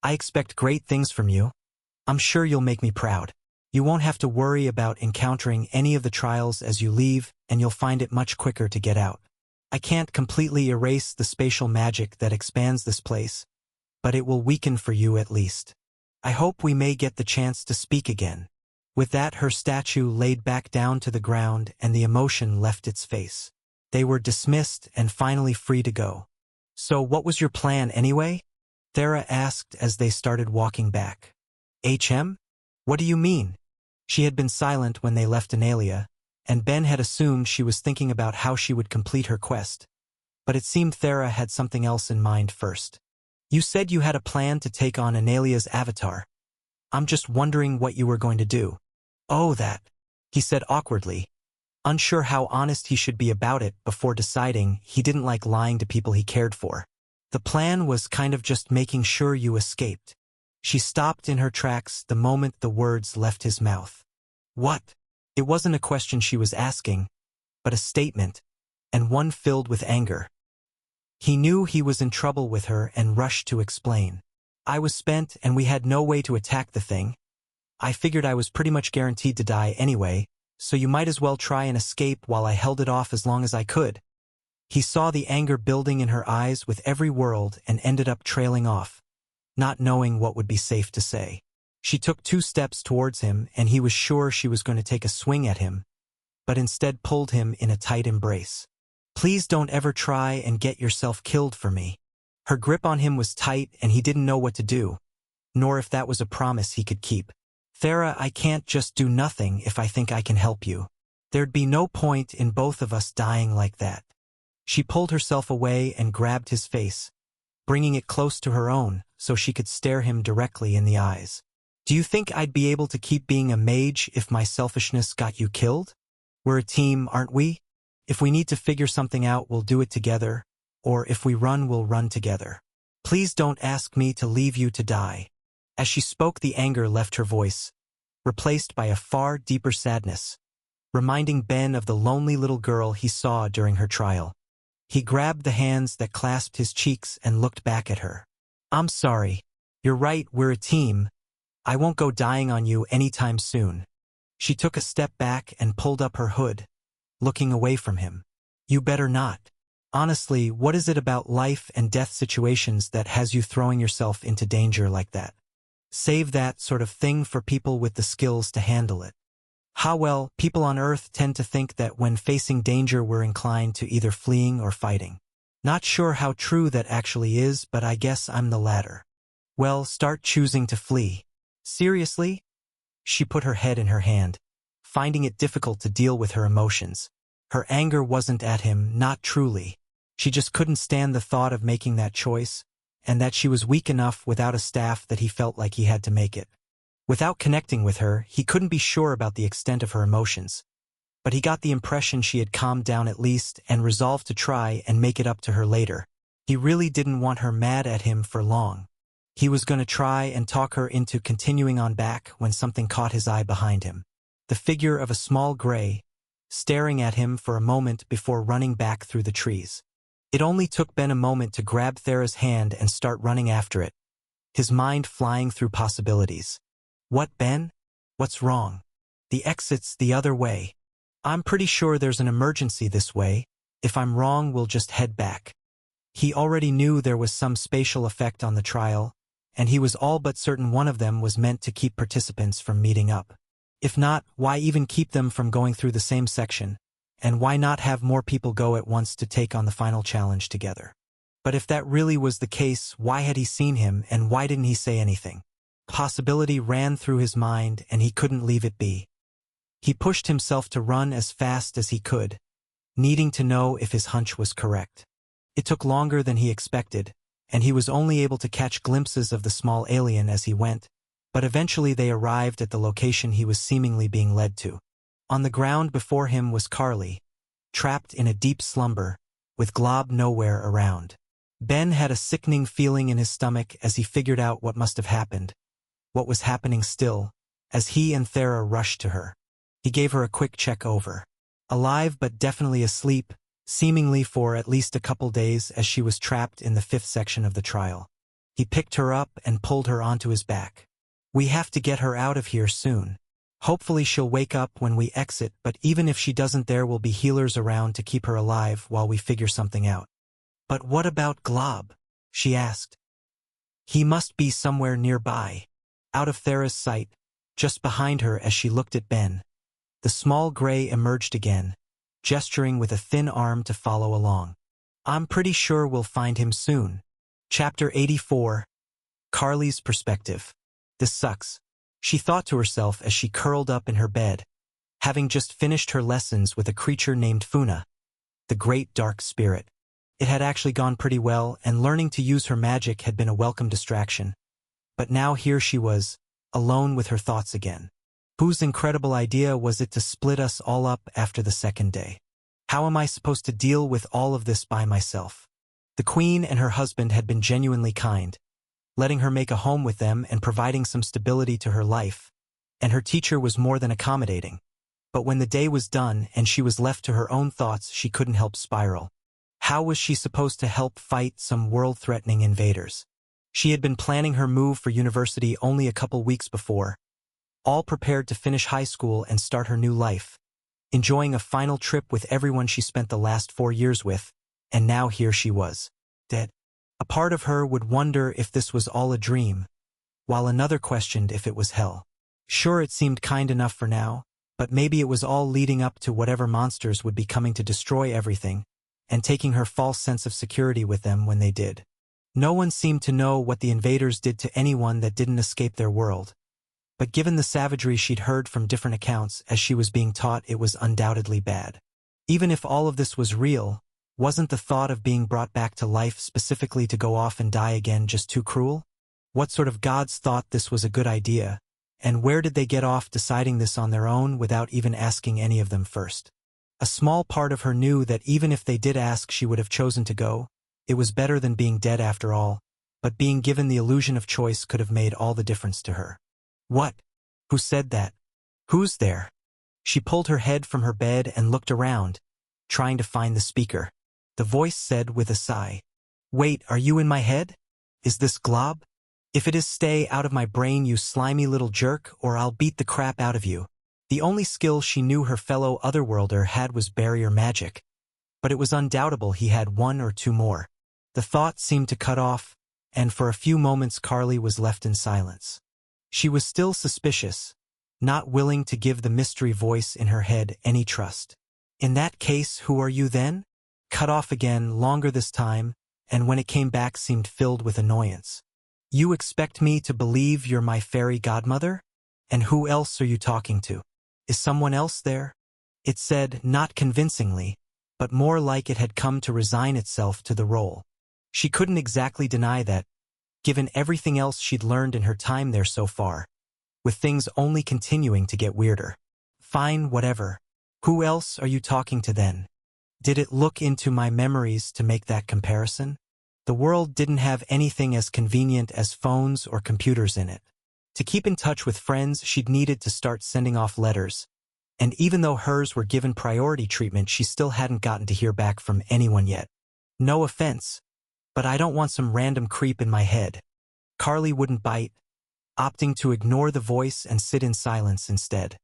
I expect great things from you. I'm sure you'll make me proud. You won't have to worry about encountering any of the trials as you leave, and you'll find it much quicker to get out. I can't completely erase the spatial magic that expands this place, but it will weaken for you at least. I hope we may get the chance to speak again. With that, her statue laid back down to the ground and the emotion left its face. They were dismissed and finally free to go. So what was your plan anyway? Thera asked as they started walking back. HM? What do you mean? She had been silent when they left Analia, and Ben had assumed she was thinking about how she would complete her quest. But it seemed Thera had something else in mind first. You said you had a plan to take on Analia's avatar. I'm just wondering what you were going to do. Oh, that, he said awkwardly, unsure how honest he should be about it before deciding he didn't like lying to people he cared for. The plan was kind of just making sure you escaped. She stopped in her tracks the moment the words left his mouth. What? It wasn't a question she was asking, but a statement, and one filled with anger. He knew he was in trouble with her and rushed to explain. I was spent and we had no way to attack the thing. I figured I was pretty much guaranteed to die anyway, so you might as well try and escape while I held it off as long as I could. He saw the anger building in her eyes with every word and ended up trailing off, not knowing what would be safe to say. She took 2 steps towards him and he was sure she was going to take a swing at him, but instead pulled him in a tight embrace. Please don't ever try and get yourself killed for me. Her grip on him was tight and he didn't know what to do, nor if that was a promise he could keep. Thera, I can't just do nothing if I think I can help you. There'd be no point in both of us dying like that. She pulled herself away and grabbed his face, bringing it close to her own so she could stare him directly in the eyes. Do you think I'd be able to keep being a mage if my selfishness got you killed? We're a team, aren't we? If we need to figure something out, we'll do it together, or if we run, we'll run together. Please don't ask me to leave you to die. As she spoke, the anger left her voice, replaced by a far deeper sadness, reminding Ben of the lonely little girl he saw during her trial. He grabbed the hands that clasped his cheeks and looked back at her. I'm sorry. You're right, we're a team. I won't go dying on you anytime soon. She took a step back and pulled up her hood, looking away from him. You better not. Honestly, what is it about life and death situations that has you throwing yourself into danger like that? Save that sort of thing for people with the skills to handle it. Well, people on Earth tend to think that when facing danger we're inclined to either fleeing or fighting. Not sure how true that actually is, but I guess I'm the latter. Well, start choosing to flee. Seriously? She put her head in her hand, finding it difficult to deal with her emotions. Her anger wasn't at him, not truly. She just couldn't stand the thought of making that choice, and that she was weak enough without a staff that he felt like he had to make it. Without connecting with her, he couldn't be sure about the extent of her emotions. But he got the impression she had calmed down at least and resolved to try and make it up to her later. He really didn't want her mad at him for long. He was going to try and talk her into continuing on back when something caught his eye behind him. The figure of a small gray, staring at him for a moment before running back through the trees. It only took Ben a moment to grab Thera's hand and start running after it, his mind flying through possibilities. What, Ben? What's wrong? The exit's the other way. I'm pretty sure there's an emergency this way. If I'm wrong, we'll just head back. He already knew there was some spatial effect on the trial, and he was all but certain one of them was meant to keep participants from meeting up. If not, why even keep them from going through the same section? And why not have more people go at once to take on the final challenge together? But if that really was the case, why had he seen him, and why didn't he say anything? Possibility ran through his mind, and he couldn't leave it be. He pushed himself to run as fast as he could, needing to know if his hunch was correct. It took longer than he expected, and he was only able to catch glimpses of the small alien as he went, but eventually they arrived at the location he was seemingly being led to. On the ground before him was Carly, trapped in a deep slumber, with Glob nowhere around. Ben had a sickening feeling in his stomach as he figured out what must have happened, what was happening still, as he and Thera rushed to her. He gave her a quick check over. Alive but definitely asleep, seemingly for at least a couple days as she was trapped in the 5th section of the trial. He picked her up and pulled her onto his back. We have to get her out of here soon. Hopefully she'll wake up when we exit, but even if she doesn't, there will be healers around to keep her alive while we figure something out. But what about Glob? She asked. He must be somewhere nearby. Out of Thera's sight, just behind her as she looked at Ben. The small gray emerged again, gesturing with a thin arm to follow along. I'm pretty sure we'll find him soon. Chapter 84. Carly's Perspective. This sucks, she thought to herself as she curled up in her bed, having just finished her lessons with a creature named Funa, the great dark spirit. It had actually gone pretty well, and learning to use her magic had been a welcome distraction. But now here she was, alone with her thoughts again. Whose incredible idea was it to split us all up after the 2nd day? How am I supposed to deal with all of this by myself? The Queen and her husband had been genuinely kind, letting her make a home with them and providing some stability to her life, and her teacher was more than accommodating. But when the day was done and she was left to her own thoughts, she couldn't help spiral. How was she supposed to help fight some world-threatening invaders? She had been planning her move for university only a couple weeks before, all prepared to finish high school and start her new life, enjoying a final trip with everyone she spent the last 4 years with, and now here she was, dead. A part of her would wonder if this was all a dream, while another questioned if it was hell. Sure, it seemed kind enough for now, but maybe it was all leading up to whatever monsters would be coming to destroy everything, and taking her false sense of security with them when they did. No one seemed to know what the invaders did to anyone that didn't escape their world. But given the savagery she'd heard from different accounts as she was being taught, it was undoubtedly bad. Even if all of this was real, wasn't the thought of being brought back to life specifically to go off and die again just too cruel? What sort of gods thought this was a good idea, and where did they get off deciding this on their own without even asking any of them first? A small part of her knew that even if they did ask, she would have chosen to go. It was better than being dead after all, but being given the illusion of choice could have made all the difference to her. What? Who said that? Who's there? She pulled her head from her bed and looked around, trying to find the speaker. The voice said with a sigh, "Wait, are you in my head? Is this Glob? If it is, stay out of my brain, you slimy little jerk, or I'll beat the crap out of you." The only skill she knew her fellow Otherworlder had was barrier magic, but it was undoubtable he had 1 or 2 more. The thought seemed to cut off, and for a few moments Carly was left in silence. She was still suspicious, not willing to give the mystery voice in her head any trust. In that case, who are you then? Cut off again, longer this time, and when it came back seemed filled with annoyance. You expect me to believe you're my fairy godmother? And who else are you talking to? Is someone else there? It said, not convincingly, but more like it had come to resign itself to the role. She couldn't exactly deny that, given everything else she'd learned in her time there so far, with things only continuing to get weirder. Fine, whatever. Who else are you talking to then? Did it look into my memories to make that comparison? The world didn't have anything as convenient as phones or computers in it. To keep in touch with friends, she'd needed to start sending off letters, and even though hers were given priority treatment, she still hadn't gotten to hear back from anyone yet. No offense, but I don't want some random creep in my head. Carly wouldn't bite, opting to ignore the voice and sit in silence instead.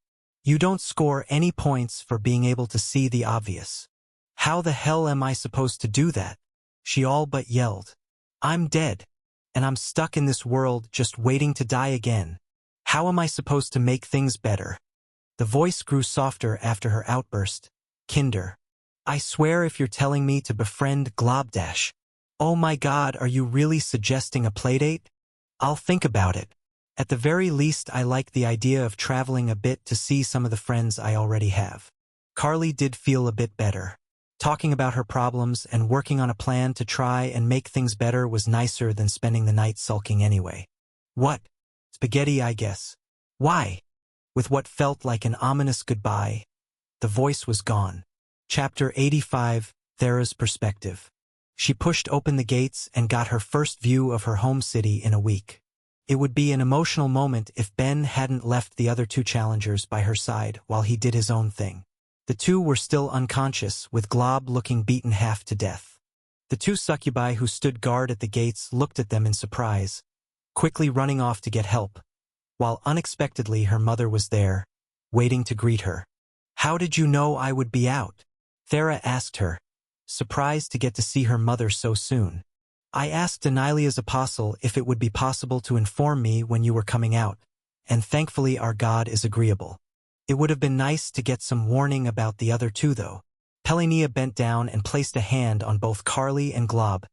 You don't score any points for being able to see the obvious. How the hell am I supposed to do that? She all but yelled. I'm dead. And I'm stuck in this world just waiting to die again. How am I supposed to make things better? The voice grew softer after her outburst. Kinder. I swear if you're telling me to befriend Globdash. Oh my god, are you really suggesting a playdate? I'll think about it. At the very least, I like the idea of traveling a bit to see some of the friends I already have. Carly did feel a bit better. Talking about her problems and working on a plan to try and make things better was nicer than spending the night sulking anyway. What? Spaghetti, I guess. Why? With what felt like an ominous goodbye, the voice was gone. Chapter 85, Thera's Perspective. She pushed open the gates and got her first view of her home city in a week. It would be an emotional moment if Ben hadn't left the other two challengers by her side while he did his own thing. The two were still unconscious, with Glob looking beaten half to death. The two succubi who stood guard at the gates looked at them in surprise, quickly running off to get help, while unexpectedly her mother was there, waiting to greet her. How did you know I would be out? Thera asked her, surprised to get to see her mother so soon. I asked Anilia's apostle if it would be possible to inform me when you were coming out, and thankfully our God is agreeable. It would have been nice to get some warning about the other two though. Pelania bent down and placed a hand on both Carly and Glob,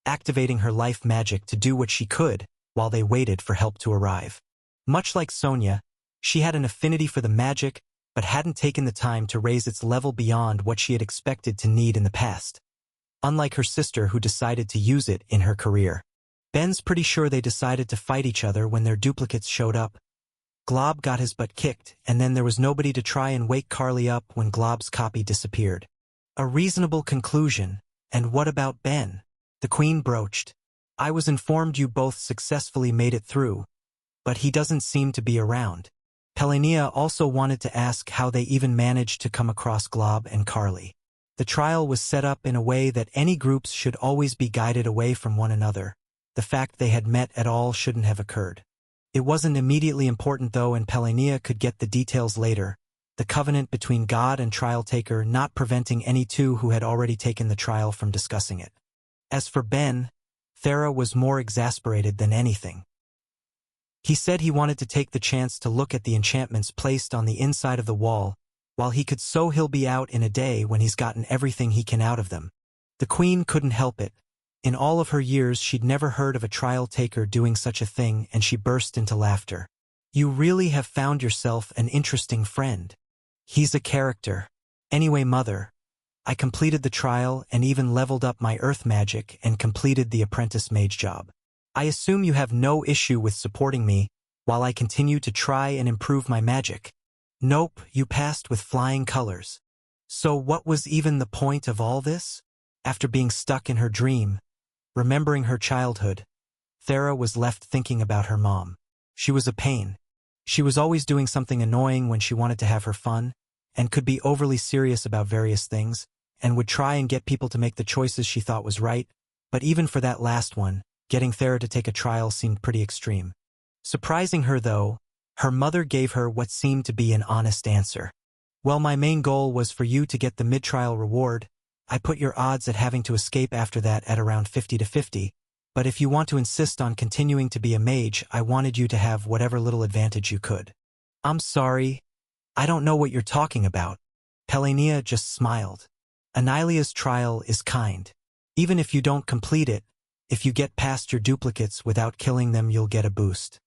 activating her life magic to do what she could while they waited for help to arrive. Much like Sonia, she had an affinity for the magic but hadn't taken the time to raise its level beyond what she had expected to need in the past. Unlike her sister who decided to use it in her career. Ben's pretty sure they decided to fight each other when their duplicates showed up. Glob got his butt kicked, and then there was nobody to try and wake Carly up when Glob's copy disappeared. A reasonable conclusion. And what about Ben? The Queen broached. I was informed you both successfully made it through, but he doesn't seem to be around. Pelania also wanted to ask how they even managed to come across Glob and Carly. The trial was set up in a way that any groups should always be guided away from one another. The fact they had met at all shouldn't have occurred. It wasn't immediately important though, and Pelania could get the details later. The covenant between God and trial taker not preventing any two who had already taken the trial from discussing it. As for Ben, Thera was more exasperated than anything. He said he wanted to take the chance to look at the enchantments placed on the inside of the wall, while he could, so he'll be out in a day when he's gotten everything he can out of them. The Queen couldn't help it. In all of her years she'd never heard of a trial taker doing such a thing, and she burst into laughter. You really have found yourself an interesting friend. He's a character. Anyway, Mother, I completed the trial and even leveled up my earth magic and completed the apprentice mage job. I assume you have no issue with supporting me while I continue to try and improve my magic. Nope, you passed with flying colors. So what was even the point of all this? After being stuck in her dream, remembering her childhood, Thera was left thinking about her mom. She was a pain. She was always doing something annoying when she wanted to have her fun, and could be overly serious about various things, and would try and get people to make the choices she thought was right, but even for that last one, getting Thera to take a trial seemed pretty extreme. Surprising her though, her mother gave her what seemed to be an honest answer. Well, my main goal was for you to get the mid-trial reward. I put your odds at having to escape after that at around 50-50, but if you want to insist on continuing to be a mage, I wanted you to have whatever little advantage you could. I'm sorry. I don't know what you're talking about. Pelania just smiled. Anilia's trial is kind. Even if you don't complete it, if you get past your duplicates without killing them, you'll get a boost.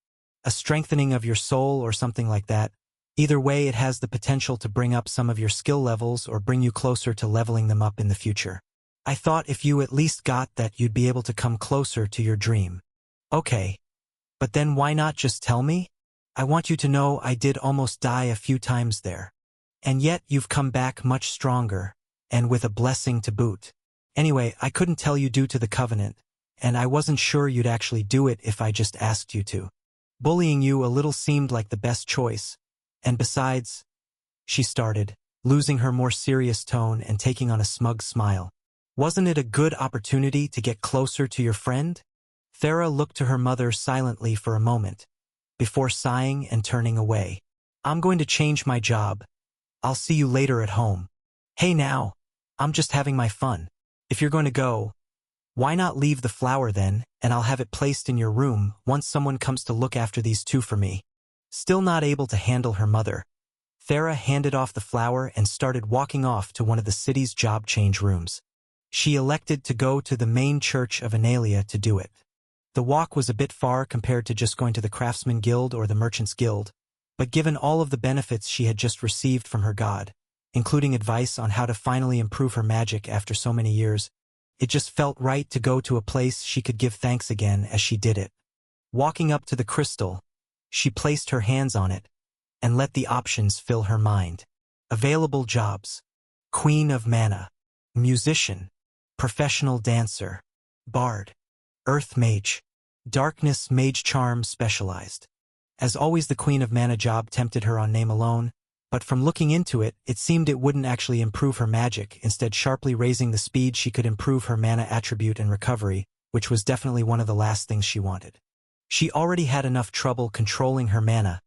A strengthening of your soul or something like that. Either way, it has the potential to bring up some of your skill levels or bring you closer to leveling them up in the future. I thought if you at least got that, you'd be able to come closer to your dream. Okay. But then why not just tell me? I want you to know I did almost die a few times there. And yet you've come back much stronger, and with a blessing to boot. Anyway, I couldn't tell you due to the covenant, and I wasn't sure you'd actually do it if I just asked you to. Bullying you a little seemed like the best choice, and besides, she started, losing her more serious tone and taking on a smug smile. Wasn't it a good opportunity to get closer to your friend? Thera looked to her mother silently for a moment, before sighing and turning away. I'm going to change my job. I'll see you later at home. Hey now, I'm just having my fun. If you're going to go, Why not leave the flower then, and I'll have it placed in your room once someone comes to look after these two for me. Still not able to handle her mother, Thera handed off the flower and started walking off to one of the city's job change rooms. She elected to go to the main church of Analia to do it. The walk was a bit far compared to just going to the Craftsman Guild or the Merchants Guild, but given all of the benefits she had just received from her god, including advice on how to finally improve her magic after so many years, it just felt right to go to a place she could give thanks again as she did it. Walking up to the crystal, she placed her hands on it and let the options fill her mind. Available jobs: Queen of Mana, Musician, Professional Dancer, Bard, Earth Mage, Darkness Mage Charm Specialized. As always, the Queen of Mana job tempted her on name alone, but from looking into it, it seemed it wouldn't actually improve her magic, instead sharply raising the speed she could improve her mana attribute and recovery, which was definitely one of the last things she wanted. She already had enough trouble controlling her mana.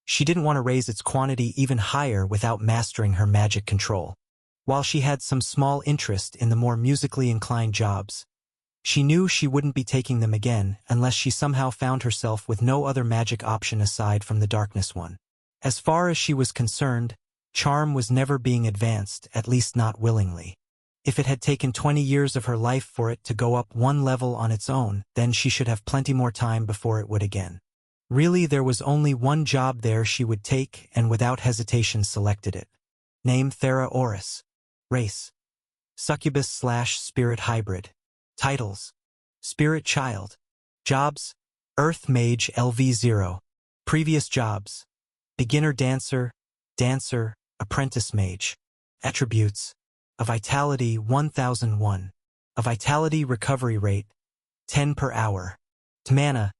She didn't want to raise its quantity even higher without mastering her magic control. While she had some small interest in the more musically inclined jobs, she knew she wouldn't be taking them again unless she somehow found herself with no other magic option aside from the darkness one. As far as she was concerned, charm was never being advanced, at least not willingly. If it had taken 20 years of her life for it to go up one level on its own, then she should have plenty more time before it would again. Really, there was only one job there she would take, and without hesitation selected it. Name: Thera Oris. Race: Succubus/Spirit Hybrid. Titles: Spirit Child. Jobs: Earth Mage LV0. Previous jobs: Beginner Dancer, Dancer, Apprentice Mage. Attributes: a Vitality 1001. A Vitality recovery rate 10 per hour. Mana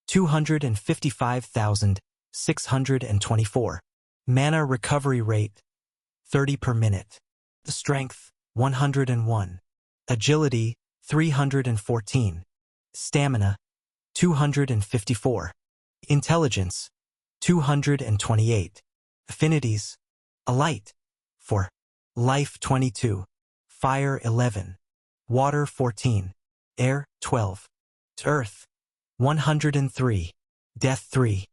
255,624. Mana recovery rate 30 per minute. Strength 101. Agility 314. Stamina 254. Intelligence 228. Affinities: a light 4. Life 22. Fire 11. Water 14. Air 12. Earth 103. Death 3.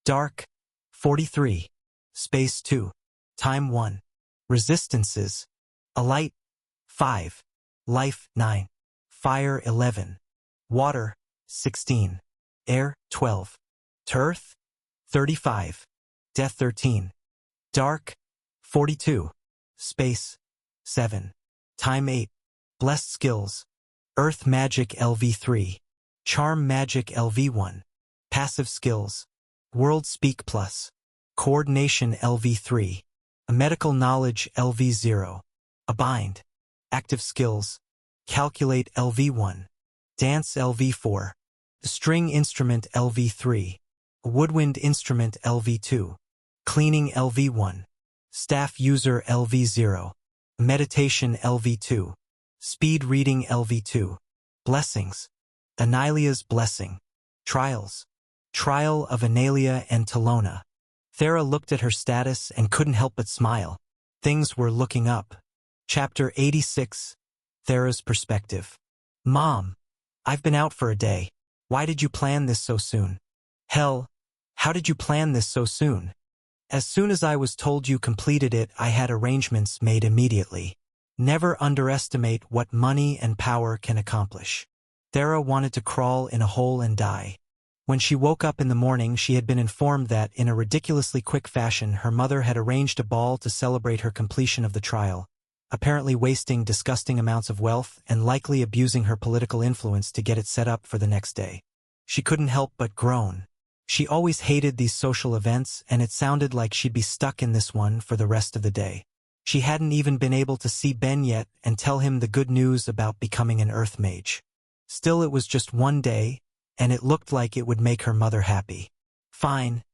Dark 43. Space 2. Time 1. Resistances: a light 5. Life 9. Fire 11. Water 16. Air 12. Earth 35. Death 13. Dark 42. Space 7. Time 8. Blessed skills: Earth Magic LV3. Charm Magic LV1. Passive skills: World Speak Plus. Coordination LV3. Medical Knowledge LV0. A Bind. Active skills: Calculate LV1. Dance LV4. String Instrument LV3. Woodwind Instrument LV2. Cleaning LV1. Staff User LV0. Meditation LV2. Speed Reading LV2. Blessings: Anilia's Blessing. Trials: Trial of Analia and Talona. Thera looked at her status and couldn't help but smile. Things were looking up. Chapter 86. Thera's Perspective. Mom, I've been out for a day. Why did you plan this so soon? Hell, how did you plan this so soon? As soon as I was told you completed it, I had arrangements made immediately. Never underestimate what money and power can accomplish. Thera wanted to crawl in a hole and die. When she woke up in the morning, she had been informed that, in a ridiculously quick fashion, her mother had arranged a ball to celebrate her completion of the trial, apparently wasting disgusting amounts of wealth and likely abusing her political influence to get it set up for the next day. She couldn't help but groan. She always hated these social events, and it sounded like she'd be stuck in this one for the rest of the day. She hadn't even been able to see Ben yet and tell him the good news about becoming an Earth Mage. Still, it was just one day, and it looked like it would make her mother happy. Fine.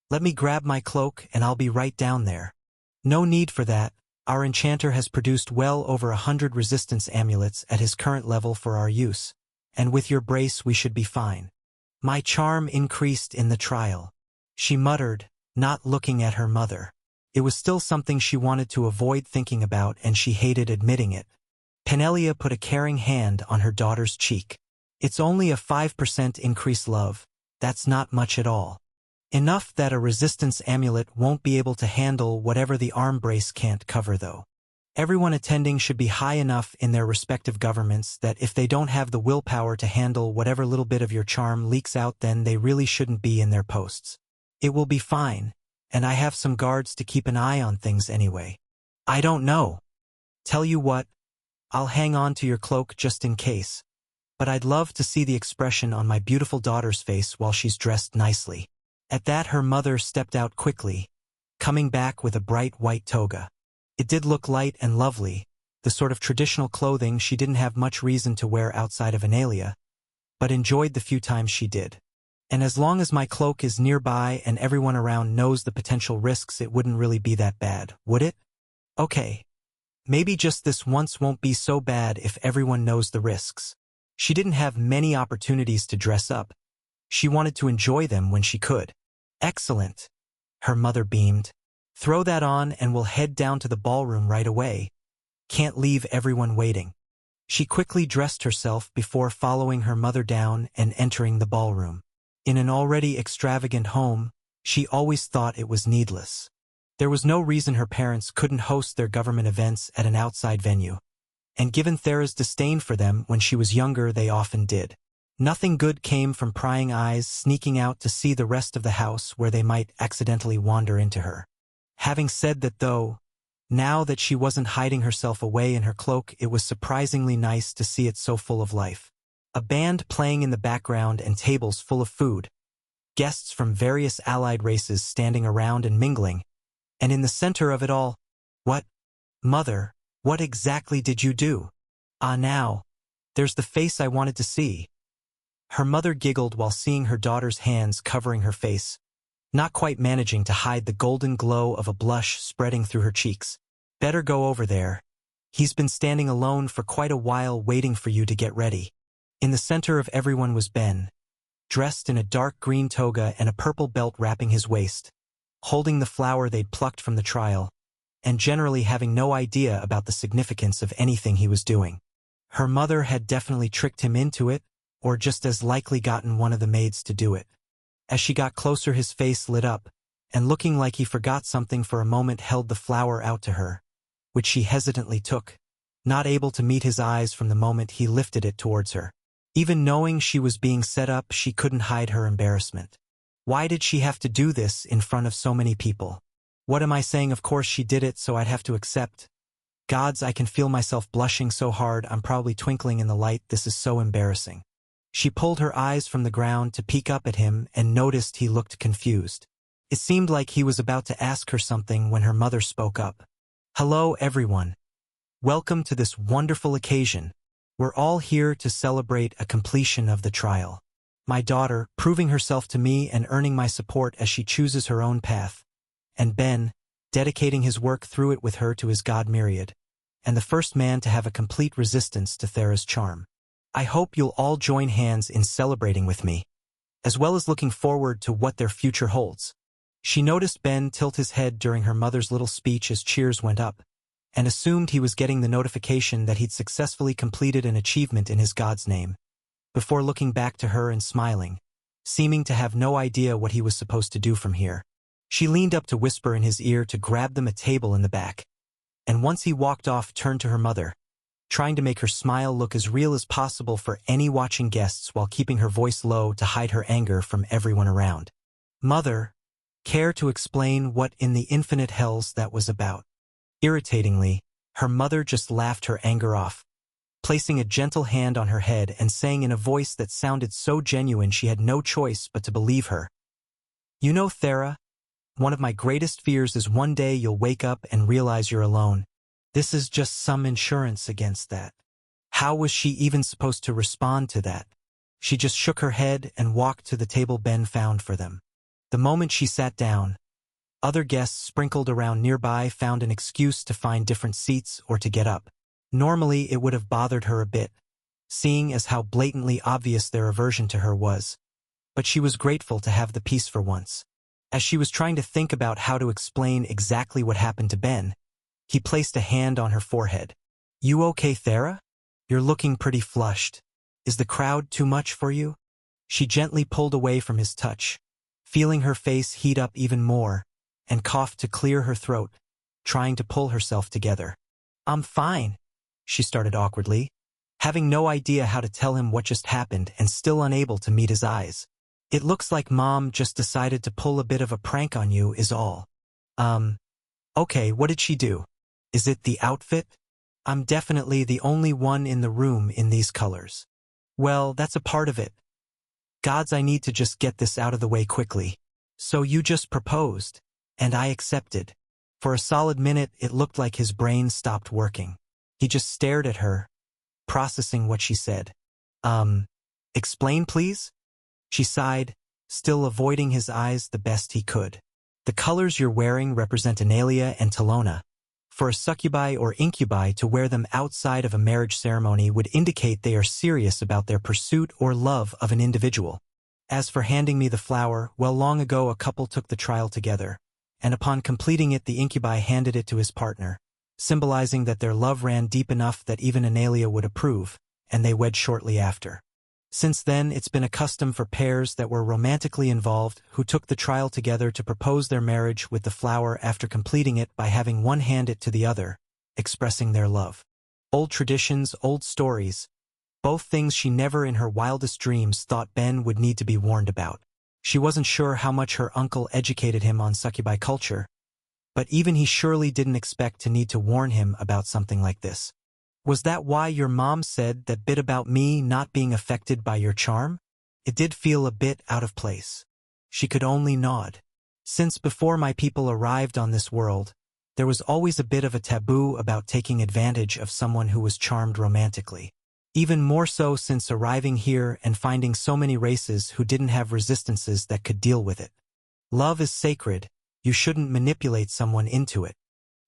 Let me grab my cloak and I'll be right down there. No need for that. Our enchanter has produced well over 100 resistance amulets at his current level for our use, and with your brace we should be fine. My charm increased in the trial, she muttered, not looking at her mother. It was still something she wanted to avoid thinking about, and she hated admitting it. Penelia put a caring hand on her daughter's cheek. It's only a 5% increase, love. That's not much at all. Enough that a resistance amulet won't be able to handle whatever the arm brace can't cover, though. Everyone attending should be high enough in their respective governments that if they don't have the willpower to handle whatever little bit of your charm leaks out, then they really shouldn't be in their posts. It will be fine, and I have some guards to keep an eye on things anyway. I don't know. Tell you what, I'll hang on to your cloak just in case. But I'd love to see the expression on my beautiful daughter's face while she's dressed nicely. At that, her mother stepped out quickly, coming back with a bright white toga. It did look light and lovely, the sort of traditional clothing she didn't have much reason to wear outside of Analia, but enjoyed the few times she did. And as long as my cloak is nearby and everyone around knows the potential risks, it wouldn't really be that bad, would it? Okay. Maybe just this once won't be so bad if everyone knows the risks. She didn't have many opportunities to dress up. She wanted to enjoy them when she could. Excellent. Her mother beamed. Throw that on and we'll head down to the ballroom right away. Can't leave everyone waiting. She quickly dressed herself before following her mother down and entering the ballroom. In an already extravagant home, she always thought it was needless. There was no reason her parents couldn't host their government events at an outside venue. And given Thera's disdain for them when she was younger, they often did. Nothing good came from prying eyes sneaking out to see the rest of the house where they might accidentally wander into her. Having said that, though, now that she wasn't hiding herself away in her cloak, it was surprisingly nice to see it so full of life. A band playing in the background and tables full of food, guests from various allied races standing around and mingling, and in the center of it all, what? Mother, what exactly did you do? Ah, now, there's the face I wanted to see. Her mother giggled while seeing her daughter's hands covering her face, not quite managing to hide the golden glow of a blush spreading through her cheeks. Better go over there. He's been standing alone for quite a while waiting for you to get ready. In the center of everyone was Ben, dressed in a dark green toga and a purple belt wrapping his waist, holding the flower they'd plucked from the trial, and generally having no idea about the significance of anything he was doing. Her mother had definitely tricked him into it, or just as likely gotten one of the maids to do it. As she got closer, his face lit up, and looking like he forgot something for a moment held the flower out to her, which she hesitantly took, not able to meet his eyes from the moment he lifted it towards her. Even knowing she was being set up, she couldn't hide her embarrassment. Why did she have to do this in front of so many people? What am I saying? Of course she did it, so I'd have to accept. Gods, I can feel myself blushing so hard I'm probably twinkling in the light. This is so embarrassing. She pulled her eyes from the ground to peek up at him and noticed he looked confused. It seemed like he was about to ask her something when her mother spoke up. Hello, everyone. Welcome to this wonderful occasion. We're all here to celebrate a completion of the trial. My daughter, proving herself to me and earning my support as she chooses her own path. And Ben, dedicating his work through it with her to his god Myriad. And the first man to have a complete resistance to Thera's charm. I hope you'll all join hands in celebrating with me, as well as looking forward to what their future holds. She noticed Ben tilt his head during her mother's little speech as cheers went up, and assumed he was getting the notification that he'd successfully completed an achievement in his god's name, before looking back to her and smiling, seeming to have no idea what he was supposed to do from here. She leaned up to whisper in his ear to grab them a table in the back, and once he walked off, turned to her mother, trying to make her smile look as real as possible for any watching guests while keeping her voice low to hide her anger from everyone around. Mother, care to explain what in the infinite hells that was about? Irritatingly, her mother just laughed her anger off, placing a gentle hand on her head and saying in a voice that sounded so genuine she had no choice but to believe her. You know, Thera, one of my greatest fears is one day you'll wake up and realize you're alone. This is just some insurance against that. How was she even supposed to respond to that? She just shook her head and walked to the table Ben found for them. The moment she sat down, other guests sprinkled around nearby found an excuse to find different seats or to get up. Normally it would have bothered her a bit, seeing as how blatantly obvious their aversion to her was. But she was grateful to have the peace for once. As she was trying to think about how to explain exactly what happened to Ben, he placed a hand on her forehead. You okay, Thera? You're looking pretty flushed. Is the crowd too much for you? She gently pulled away from his touch, feeling her face heat up even more, and coughed to clear her throat, trying to pull herself together. I'm fine, she started awkwardly, having no idea how to tell him what just happened and still unable to meet his eyes. It looks like Mom just decided to pull a bit of a prank on you is all. Okay, what did she do? Is it the outfit? I'm definitely the only one in the room in these colors. Well, that's a part of it. Gods, I need to just get this out of the way quickly. So you just proposed, and I accepted. For a solid minute, it looked like his brain stopped working. He just stared at her, processing what she said. Explain, please? She sighed, still avoiding his eyes the best he could. The colors you're wearing represent Analia and Talona. For a succubi or incubi to wear them outside of a marriage ceremony would indicate they are serious about their pursuit or love of an individual. As for handing me the flower, well, long ago a couple took the trial together, and upon completing it the incubi handed it to his partner, symbolizing that their love ran deep enough that even Analia would approve, and they wed shortly after. Since then, it's been a custom for pairs that were romantically involved who took the trial together to propose their marriage with the flower after completing it by having one hand it to the other, expressing their love. Old traditions, old stories, both things she never in her wildest dreams thought Ben would need to be warned about. She wasn't sure how much her uncle educated him on succubi culture, but even he surely didn't expect to need to warn him about something like this. Was that why your mom said that bit about me not being affected by your charm? It did feel a bit out of place. She could only nod. Since before my people arrived on this world, there was always a bit of a taboo about taking advantage of someone who was charmed romantically. Even more so since arriving here and finding so many races who didn't have resistances that could deal with it. Love is sacred. You shouldn't manipulate someone into it.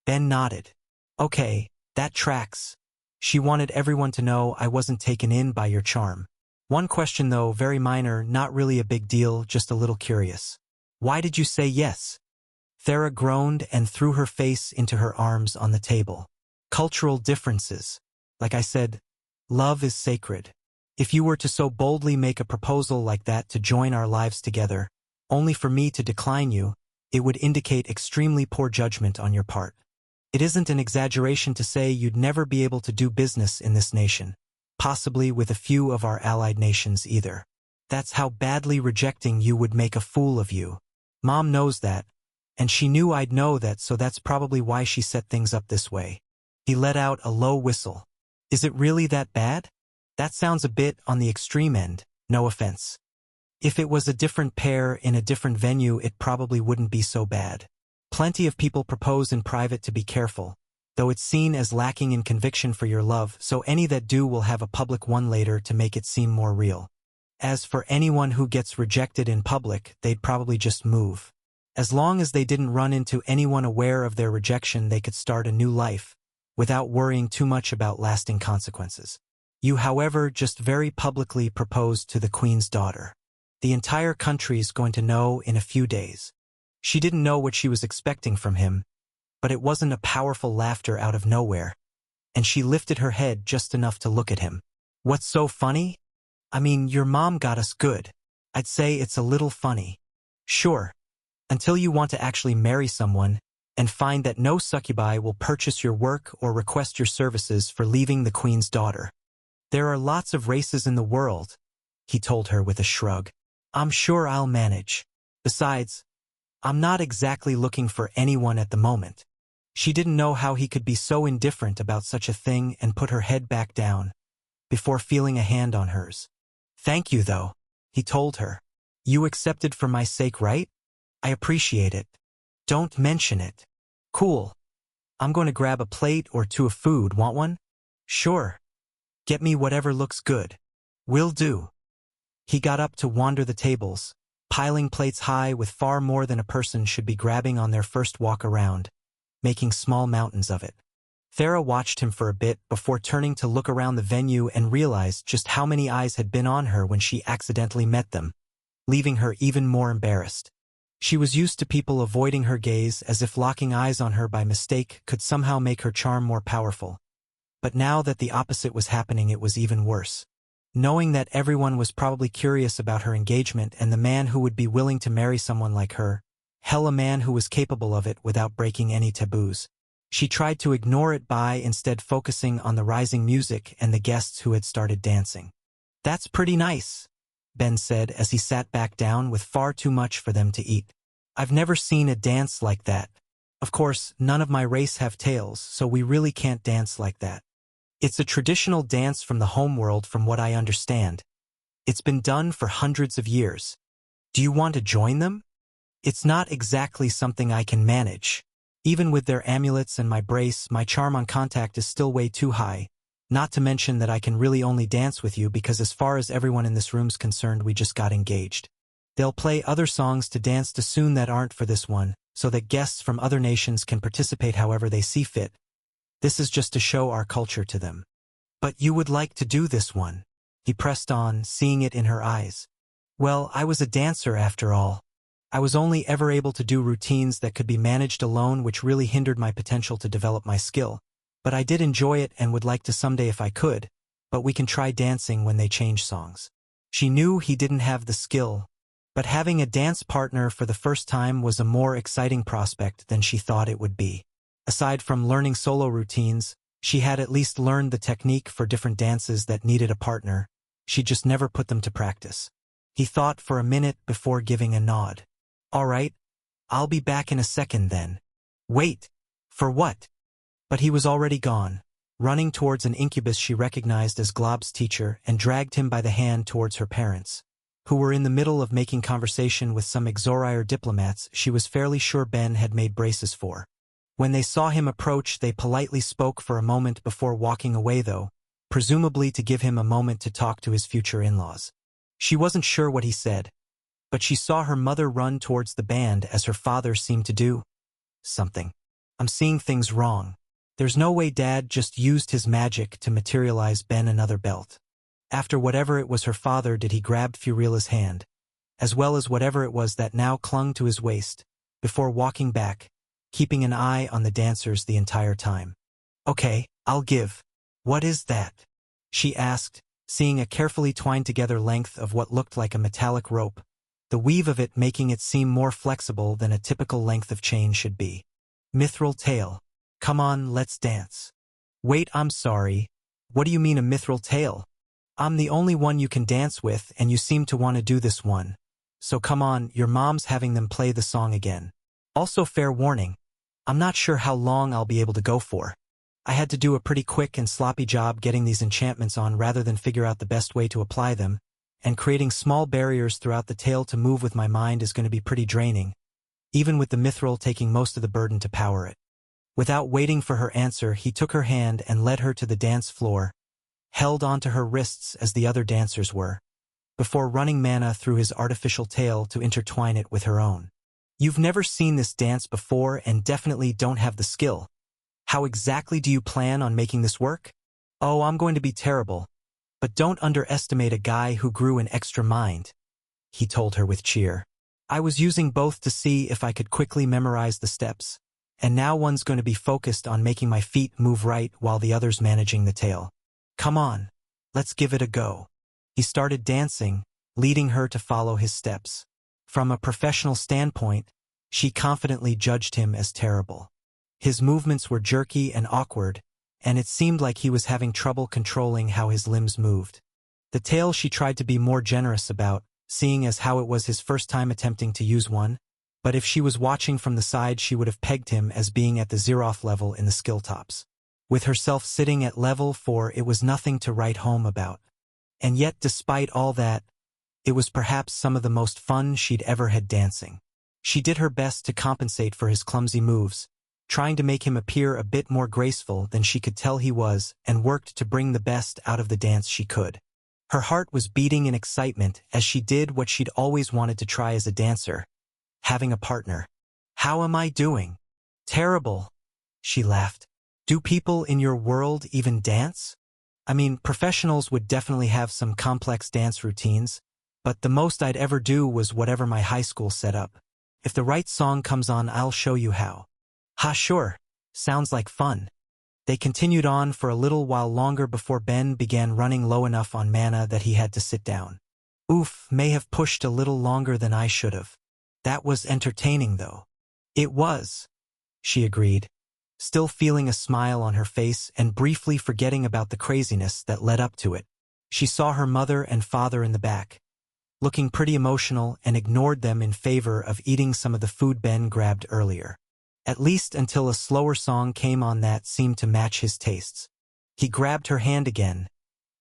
Ben nodded. Okay, that tracks. She wanted everyone to know I wasn't taken in by your charm. One question though, very minor, not really a big deal, just a little curious. Why did you say yes? Thera groaned and threw her face into her arms on the table. Cultural differences. Like I said, love is sacred. If you were to so boldly make a proposal like that to join our lives together, only for me to decline you, it would indicate extremely poor judgment on your part. It isn't an exaggeration to say you'd never be able to do business in this nation, possibly with a few of our allied nations either. That's how badly rejecting you would make a fool of you. Mom knows that, and she knew I'd know that, so that's probably why she set things up this way. He let out a low whistle. Is it really that bad? That sounds a bit on the extreme end, no offense. If it was a different pair in a different venue, it probably wouldn't be so bad. Plenty of people propose in private to be careful, though it's seen as lacking in conviction for your love, so any that do will have a public one later to make it seem more real. As for anyone who gets rejected in public, they'd probably just move. As long as they didn't run into anyone aware of their rejection, they could start a new life, without worrying too much about lasting consequences. You, however, just very publicly proposed to the Queen's daughter. The entire country's going to know in a few days. She didn't know what she was expecting from him, but it wasn't a powerful laughter out of nowhere, and she lifted her head just enough to look at him. What's so funny? I mean, your mom got us good. I'd say it's a little funny. Sure. Until you want to actually marry someone and find that no succubi will purchase your work or request your services for leaving the Queen's daughter. There are lots of races in the world, he told her with a shrug. I'm sure I'll manage. Besides, I'm not exactly looking for anyone at the moment. She didn't know how he could be so indifferent about such a thing and put her head back down, before feeling a hand on hers. Thank you, though, he told her. You accepted for my sake, right? I appreciate it. Don't mention it. Cool. I'm going to grab a plate or two of food. Want one? Sure. Get me whatever looks good. Will do. He got up to wander the tables, piling plates high with far more than a person should be grabbing on their first walk around, making small mountains of it. Thera watched him for a bit before turning to look around the venue and realized just how many eyes had been on her when she accidentally met them, leaving her even more embarrassed. She was used to people avoiding her gaze as if locking eyes on her by mistake could somehow make her charm more powerful. But now that the opposite was happening, it was even worse. Knowing that everyone was probably curious about her engagement and the man who would be willing to marry someone like her, hell, a man who was capable of it without breaking any taboos. She tried to ignore it by instead focusing on the rising music and the guests who had started dancing. "That's pretty nice," Ben said as he sat back down with far too much for them to eat. "I've never seen a dance like that. Of course, none of my race have tails, so we really can't dance like that. It's a traditional dance from the homeworld from what I understand. It's been done for hundreds of years. Do you want to join them? It's not exactly something I can manage. Even with their amulets and my brace, my charm on contact is still way too high. Not to mention that I can really only dance with you because as far as everyone in this room's concerned, we just got engaged. They'll play other songs to dance to soon that aren't for this one, so that guests from other nations can participate however they see fit. This is just to show our culture to them." "But you would like to do this one?" he pressed on, seeing it in her eyes. "Well, I was a dancer after all. I was only ever able to do routines that could be managed alone, which really hindered my potential to develop my skill. But I did enjoy it and would like to someday if I could, but we can try dancing when they change songs." She knew he didn't have the skill, but having a dance partner for the first time was a more exciting prospect than she thought it would be. Aside from learning solo routines, she had at least learned the technique for different dances that needed a partner. She just never put them to practice. He thought for a minute before giving a nod. "All right, I'll be back in a second then." "Wait, for what?" But he was already gone, running towards an incubus she recognized as Glob's teacher, and dragged him by the hand towards her parents, who were in the middle of making conversation with some Exorir diplomats she was fairly sure Ben had made braces for. When they saw him approach, they politely spoke for a moment before walking away though, presumably to give him a moment to talk to his future in-laws. She wasn't sure what he said, but she saw her mother run towards the band as her father seemed to do something. "I'm seeing things wrong. There's no way Dad just used his magic to materialize Ben another belt." After whatever it was her father did, he grabbed Furila's hand, as well as whatever it was that now clung to his waist, before walking back, keeping an eye on the dancers the entire time. "Okay, I'll give." "What is that?" she asked, seeing a carefully twined together length of what looked like a metallic rope, the weave of it making it seem more flexible than a typical length of chain should be. "Mithril tail. Come on, let's dance." "Wait, I'm sorry. What do you mean a mithril tail? I'm the only one you can dance with and you seem to want to do this one. So come on, your mom's having them play the song again. Also, fair warning, I'm not sure how long I'll be able to go for. I had to do a pretty quick and sloppy job getting these enchantments on rather than figure out the best way to apply them, and creating small barriers throughout the tail to move with my mind is going to be pretty draining, even with the mithril taking most of the burden to power it." Without waiting for her answer, he took her hand and led her to the dance floor, held onto her wrists as the other dancers were, before running mana through his artificial tail to intertwine it with her own. "You've never seen this dance before and definitely don't have the skill. How exactly do you plan on making this work?" "Oh, I'm going to be terrible. But don't underestimate a guy who grew an extra mind," he told her with cheer. "I was using both to see if I could quickly memorize the steps, and now one's going to be focused on making my feet move right while the other's managing the tail. Come on, let's give it a go." He started dancing, leading her to follow his steps. From a professional standpoint, she confidently judged him as terrible. His movements were jerky and awkward, and it seemed like he was having trouble controlling how his limbs moved. The tail she tried to be more generous about, seeing as how it was his first time attempting to use one, but if she was watching from the side she would have pegged him as being at the Zeroth level in the skill tops. With herself sitting at level 4, it was nothing to write home about. And yet despite all that, it was perhaps some of the most fun she'd ever had dancing. She did her best to compensate for his clumsy moves, trying to make him appear a bit more graceful than she could tell he was, and worked to bring the best out of the dance she could. Her heart was beating in excitement as she did what she'd always wanted to try as a dancer: having a partner. "How am I doing?" "Terrible," she laughed. "Do people in your world even dance? I mean, professionals would definitely have some complex dance routines, but the most I'd ever do was whatever my high school set up. If the right song comes on, I'll show you how." "Ha, sure. Sounds like fun." They continued on for a little while longer before Ben began running low enough on mana that he had to sit down. Oof, may have pushed a little longer than I should have. That was entertaining though. It was, she agreed, still feeling a smile on her face and briefly forgetting about the craziness that led up to it. She saw her mother and father in the back, looking pretty emotional, and ignored them in favor of eating some of the food Ben grabbed earlier. At least until a slower song came on that seemed to match his tastes. He grabbed her hand again,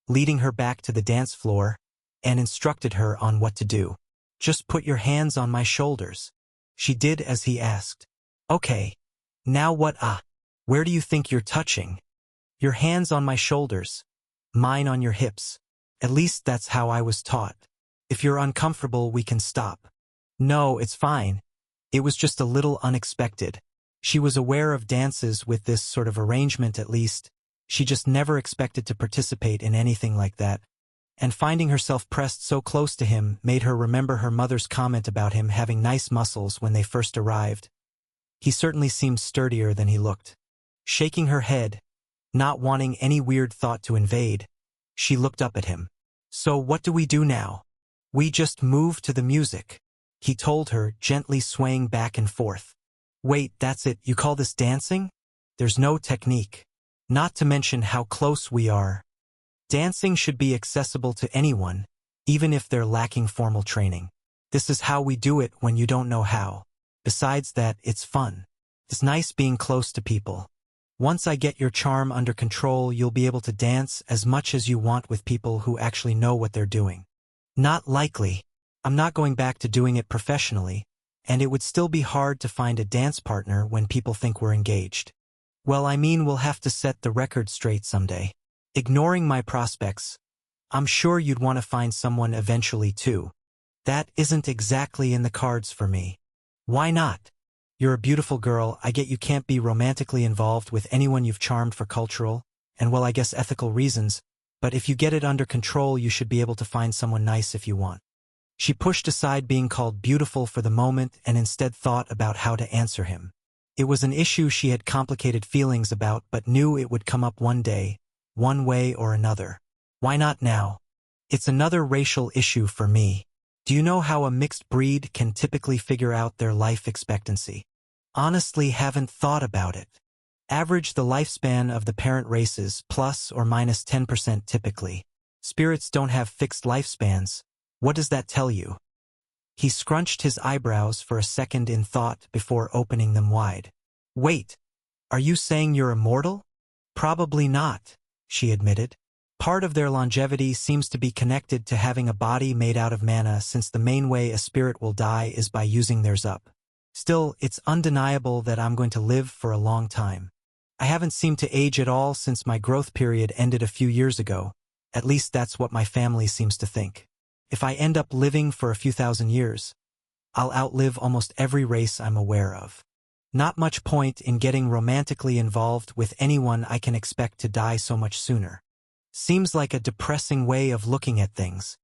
leading her back to the dance floor, and instructed her on what to do. Just put your hands on my shoulders. She did as he asked. Okay. Now what? Where do you think you're touching? Your hands on my shoulders. Mine on your hips. At least that's how I was taught. If you're uncomfortable, we can stop. No, it's fine. It was just a little unexpected. She was aware of dances with this sort of arrangement at least. She just never expected to participate in anything like that. And finding herself pressed so close to him made her remember her mother's comment about him having nice muscles when they first arrived. He certainly seemed sturdier than he looked. Shaking her head, not wanting any weird thought to invade, she looked up at him. So what do we do now? We just move to the music, he told her, gently swaying back and forth. Wait, that's it, you call this dancing? There's no technique. Not to mention how close we are. Dancing should be accessible to anyone, even if they're lacking formal training. This is how we do it when you don't know how. Besides that, it's fun. It's nice being close to people. Once I get your charm under control, you'll be able to dance as much as you want with people who actually know what they're doing. Not likely. I'm not going back to doing it professionally, and it would still be hard to find a dance partner when people think we're engaged. Well, I mean, we'll have to set the record straight someday. Ignoring my prospects, I'm sure you'd want to find someone eventually too. That isn't exactly in the cards for me. Why not? You're a beautiful girl. I get you can't be romantically involved with anyone you've charmed for cultural, and well, I guess ethical reasons, but if you get it under control, you should be able to find someone nice if you want. She pushed aside being called beautiful for the moment and instead thought about how to answer him. It was an issue she had complicated feelings about but knew it would come up one day, one way or another. Why not now? It's another racial issue for me. Do you know how a mixed breed can typically figure out their life expectancy? Honestly, haven't thought about it. Average the lifespan of the parent races, plus or minus 10% typically. Spirits don't have fixed lifespans. What does that tell you? He scrunched his eyebrows for a second in thought before opening them wide. Wait, are you saying you're immortal? Probably not, she admitted. Part of their longevity seems to be connected to having a body made out of mana, since the main way a spirit will die is by using theirs up. Still, it's undeniable that I'm going to live for a long time. I haven't seemed to age at all since my growth period ended a few years ago. At least that's what my family seems to think. If I end up living for a few thousand years, I'll outlive almost every race I'm aware of. Not much point in getting romantically involved with anyone I can expect to die so much sooner. Seems like a depressing way of looking at things.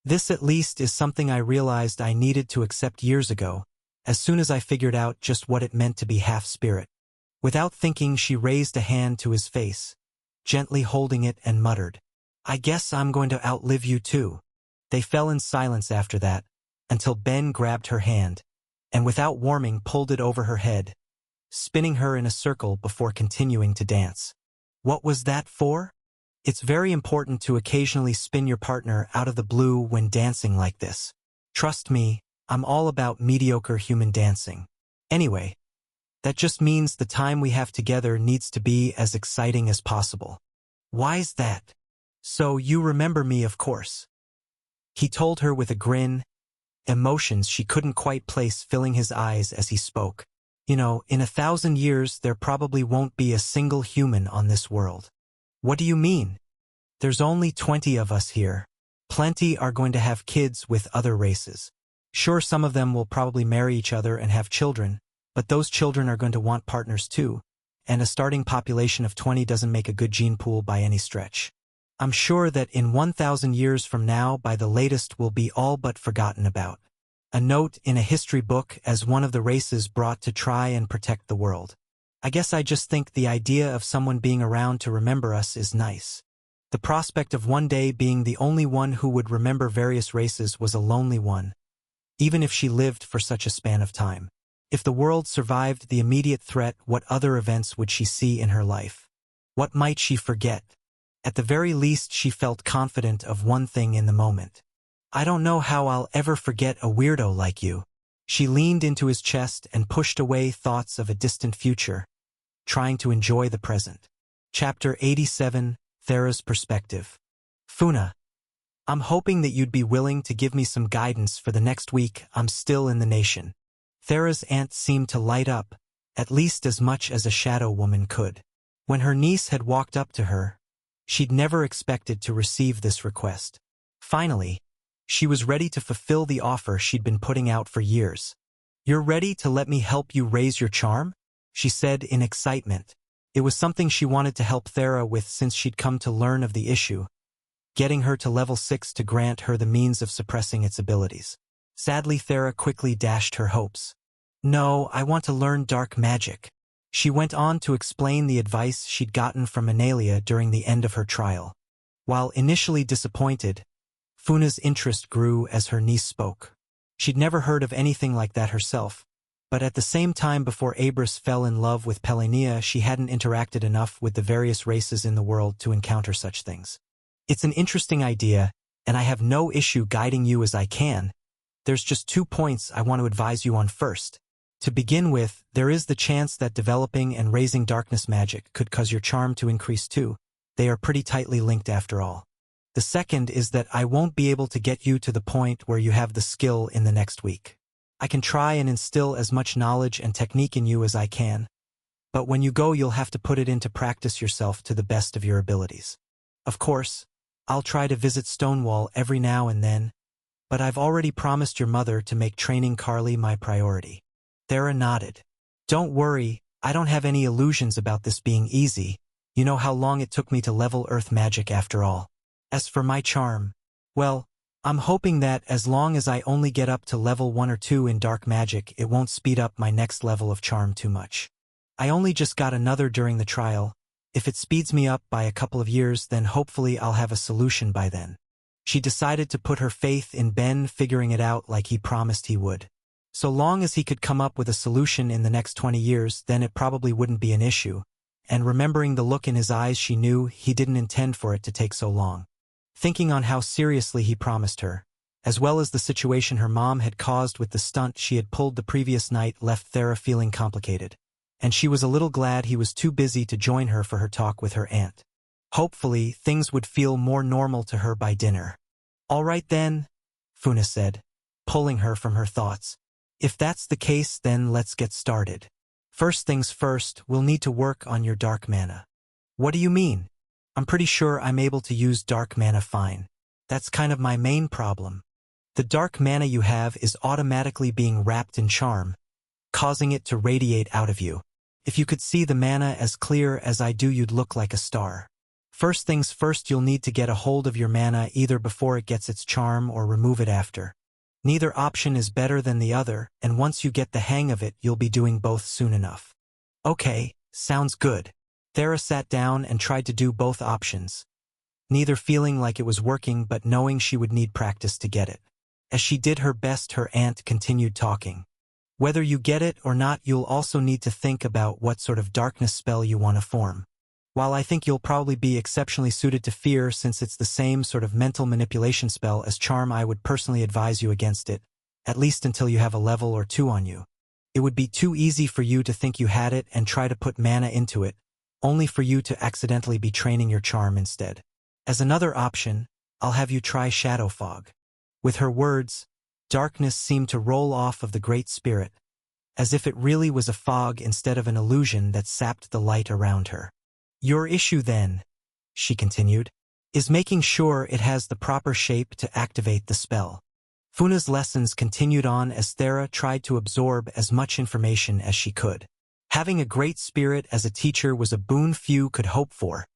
This at least is something I realized I needed to accept years ago, as soon as I figured out just what it meant to be half-spirit. Without thinking, she raised a hand to his face, gently holding it, and muttered, I guess I'm going to outlive you too. They fell in silence after that, until Ben grabbed her hand, and without warning pulled it over her head, spinning her in a circle before continuing to dance. What was that for? It's very important to occasionally spin your partner out of the blue when dancing like this. Trust me, I'm all about mediocre human dancing. Anyway, that just means the time we have together needs to be as exciting as possible. Why's that? So you remember me, of course. He told her with a grin, emotions she couldn't quite place filling his eyes as he spoke. You know, in 1,000 years there probably won't be a single human on this world. What do you mean? There's only 20 of us here. Plenty are going to have kids with other races. Sure, some of them will probably marry each other and have children, but those children are going to want partners too, and a starting population of 20 doesn't make a good gene pool by any stretch. I'm sure that in 1,000 years from now, by the latest, we'll be all but forgotten about. A note in a history book as one of the races brought to try and protect the world. I guess I just think the idea of someone being around to remember us is nice. The prospect of one day being the only one who would remember various races was a lonely one, even if she lived for such a span of time. If the world survived the immediate threat, what other events would she see in her life? What might she forget? At the very least, she felt confident of one thing in the moment. I don't know how I'll ever forget a weirdo like you. She leaned into his chest and pushed away thoughts of a distant future, trying to enjoy the present. Chapter 87, Thera's Perspective. Funa, I'm hoping that you'd be willing to give me some guidance for the next week. I'm still in the nation. Thera's aunt seemed to light up, at least as much as a shadow woman could. When her niece had walked up to her, she'd never expected to receive this request. Finally, she was ready to fulfill the offer she'd been putting out for years. You're ready to let me help you raise your charm? She said in excitement. It was something she wanted to help Thera with since she'd come to learn of the issue, getting her to level 6 to grant her the means of suppressing its abilities. Sadly, Thera quickly dashed her hopes. No, I want to learn dark magic. She went on to explain the advice she'd gotten from Analia during the end of her trial. While initially disappointed, Funa's interest grew as her niece spoke. She'd never heard of anything like that herself, but at the same time before Abris fell in love with Pelania, she hadn't interacted enough with the various races in the world to encounter such things. It's an interesting idea, and I have no issue guiding you as I can. There's just 2 points I want to advise you on first. To begin with, there is the chance that developing and raising darkness magic could cause your charm to increase too. They are pretty tightly linked after all. The second is that I won't be able to get you to the point where you have the skill in the next week. I can try and instill as much knowledge and technique in you as I can, but when you go you'll have to put it into practice yourself to the best of your abilities. Of course, I'll try to visit Stonewall every now and then, but I've already promised your mother to make training Carly my priority. Thera nodded. Don't worry, I don't have any illusions about this being easy. You know how long it took me to level earth magic after all. As for my charm, well, I'm hoping that as long as I only get up to level 1 or 2 in dark magic, it won't speed up my next level of charm too much. I only just got another during the trial. If it speeds me up by a couple of years, then hopefully I'll have a solution by then. She decided to put her faith in Ben figuring it out like he promised he would. So long as he could come up with a solution in the next 20 years, then it probably wouldn't be an issue. And remembering the look in his eyes, she knew he didn't intend for it to take so long. Thinking on how seriously he promised her, as well as the situation her mom had caused with the stunt she had pulled the previous night, left Thera feeling complicated. And she was a little glad he was too busy to join her for her talk with her aunt. Hopefully, things would feel more normal to her by dinner. All right then, Funa said, pulling her from her thoughts. If that's the case, then let's get started. First things first, we'll need to work on your dark mana. What do you mean? I'm pretty sure I'm able to use dark mana fine. That's kind of my main problem. The dark mana you have is automatically being wrapped in charm, causing it to radiate out of you. If you could see the mana as clear as I do, you'd look like a star. First things first, you'll need to get a hold of your mana either before it gets its charm or remove it after. Neither option is better than the other, and once you get the hang of it, you'll be doing both soon enough. Okay, sounds good. Thera sat down and tried to do both options, neither feeling like it was working but knowing she would need practice to get it. As she did her best, her aunt continued talking. Whether you get it or not, you'll also need to think about what sort of darkness spell you want to form. While I think you'll probably be exceptionally suited to fear since it's the same sort of mental manipulation spell as charm, I would personally advise you against it, at least until you have a level or 2 on you. It would be too easy for you to think you had it and try to put mana into it, only for you to accidentally be training your charm instead. As another option, I'll have you try Shadow Fog. With her words, darkness seemed to roll off of the Great Spirit, as if it really was a fog instead of an illusion that sapped the light around her. Your issue then, she continued, is making sure it has the proper shape to activate the spell. Funa's lessons continued on as Thera tried to absorb as much information as she could. Having a Great Spirit as a teacher was a boon few could hope for.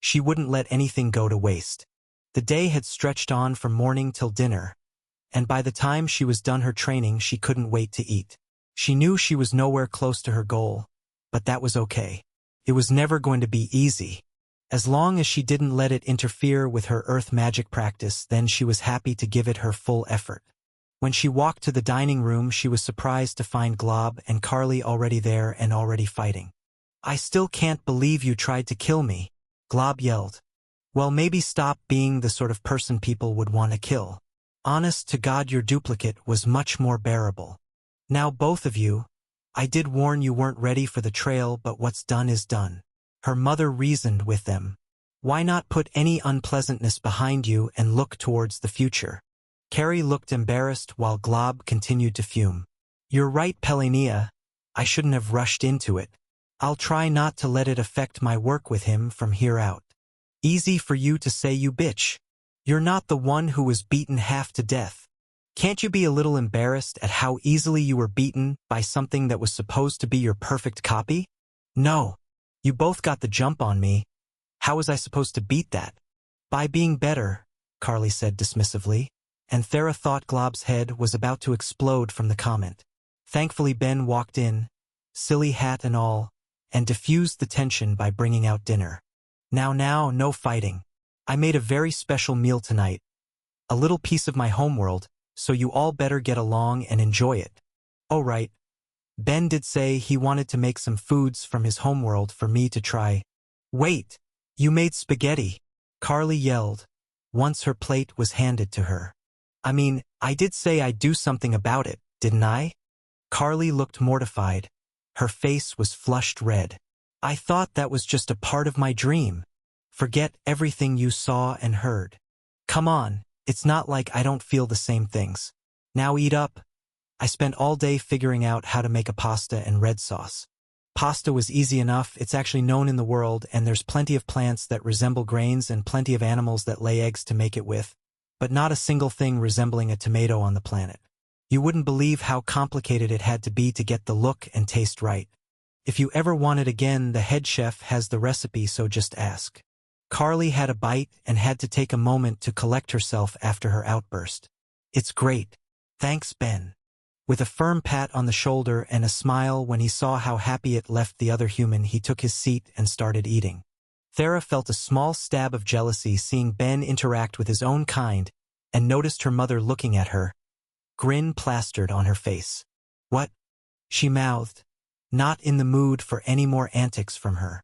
She wouldn't let anything go to waste. The day had stretched on from morning till dinner, and by the time she was done her training, she couldn't wait to eat. She knew she was nowhere close to her goal, but that was okay. It was never going to be easy. As long as she didn't let it interfere with her earth magic practice, then she was happy to give it her full effort. When she walked to the dining room, she was surprised to find Glob and Carly already there and already fighting. "I still can't believe you tried to kill me," Glob yelled. "Well, maybe stop being the sort of person people would want to kill. Honest to God, your duplicate was much more bearable. Now both of you, I did warn you weren't ready for the trail, but what's done is done." Her mother reasoned with them. "Why not put any unpleasantness behind you and look towards the future?" Carrie looked embarrassed while Glob continued to fume. "You're right, Pelenia. I shouldn't have rushed into it. I'll try not to let it affect my work with him from here out." "Easy for you to say, you bitch. You're not the one who was beaten half to death. Can't you be a little embarrassed at how easily you were beaten by something that was supposed to be your perfect copy?" "No. You both got the jump on me. How was I supposed to beat that?" "By being better," Carly said dismissively, and Thera thought Glob's head was about to explode from the comment. Thankfully Ben walked in, silly hat and all, and diffused the tension by bringing out dinner. Now, no fighting. I made a very special meal tonight. A little piece of my homeworld, so you all better get along and enjoy it." "Oh right. Ben did say he wanted to make some foods from his homeworld for me to try." "Wait! You made spaghetti!" Carly yelled, once her plate was handed to her. "I mean, I did say I'd do something about it, didn't I?" Carly looked mortified. Her face was flushed red. "I thought that was just a part of my dream. Forget everything you saw and heard. Come on, it's not like I don't feel the same things. Now eat up." "I spent all day figuring out how to make a pasta and red sauce." "Pasta was easy enough. It's actually known in the world, and there's plenty of plants that resemble grains and plenty of animals that lay eggs to make it with, but not a single thing resembling a tomato on the planet. You wouldn't believe how complicated it had to be to get the look and taste right. If you ever want it again, the head chef has the recipe, so just ask." Carly had a bite and had to take a moment to collect herself after her outburst. "It's great. Thanks, Ben." With a firm pat on the shoulder and a smile when he saw how happy it left the other human, he took his seat and started eating. Thera felt a small stab of jealousy seeing Ben interact with his own kind and noticed her mother looking at her, grin plastered on her face. "What?" she mouthed, not in the mood for any more antics from her.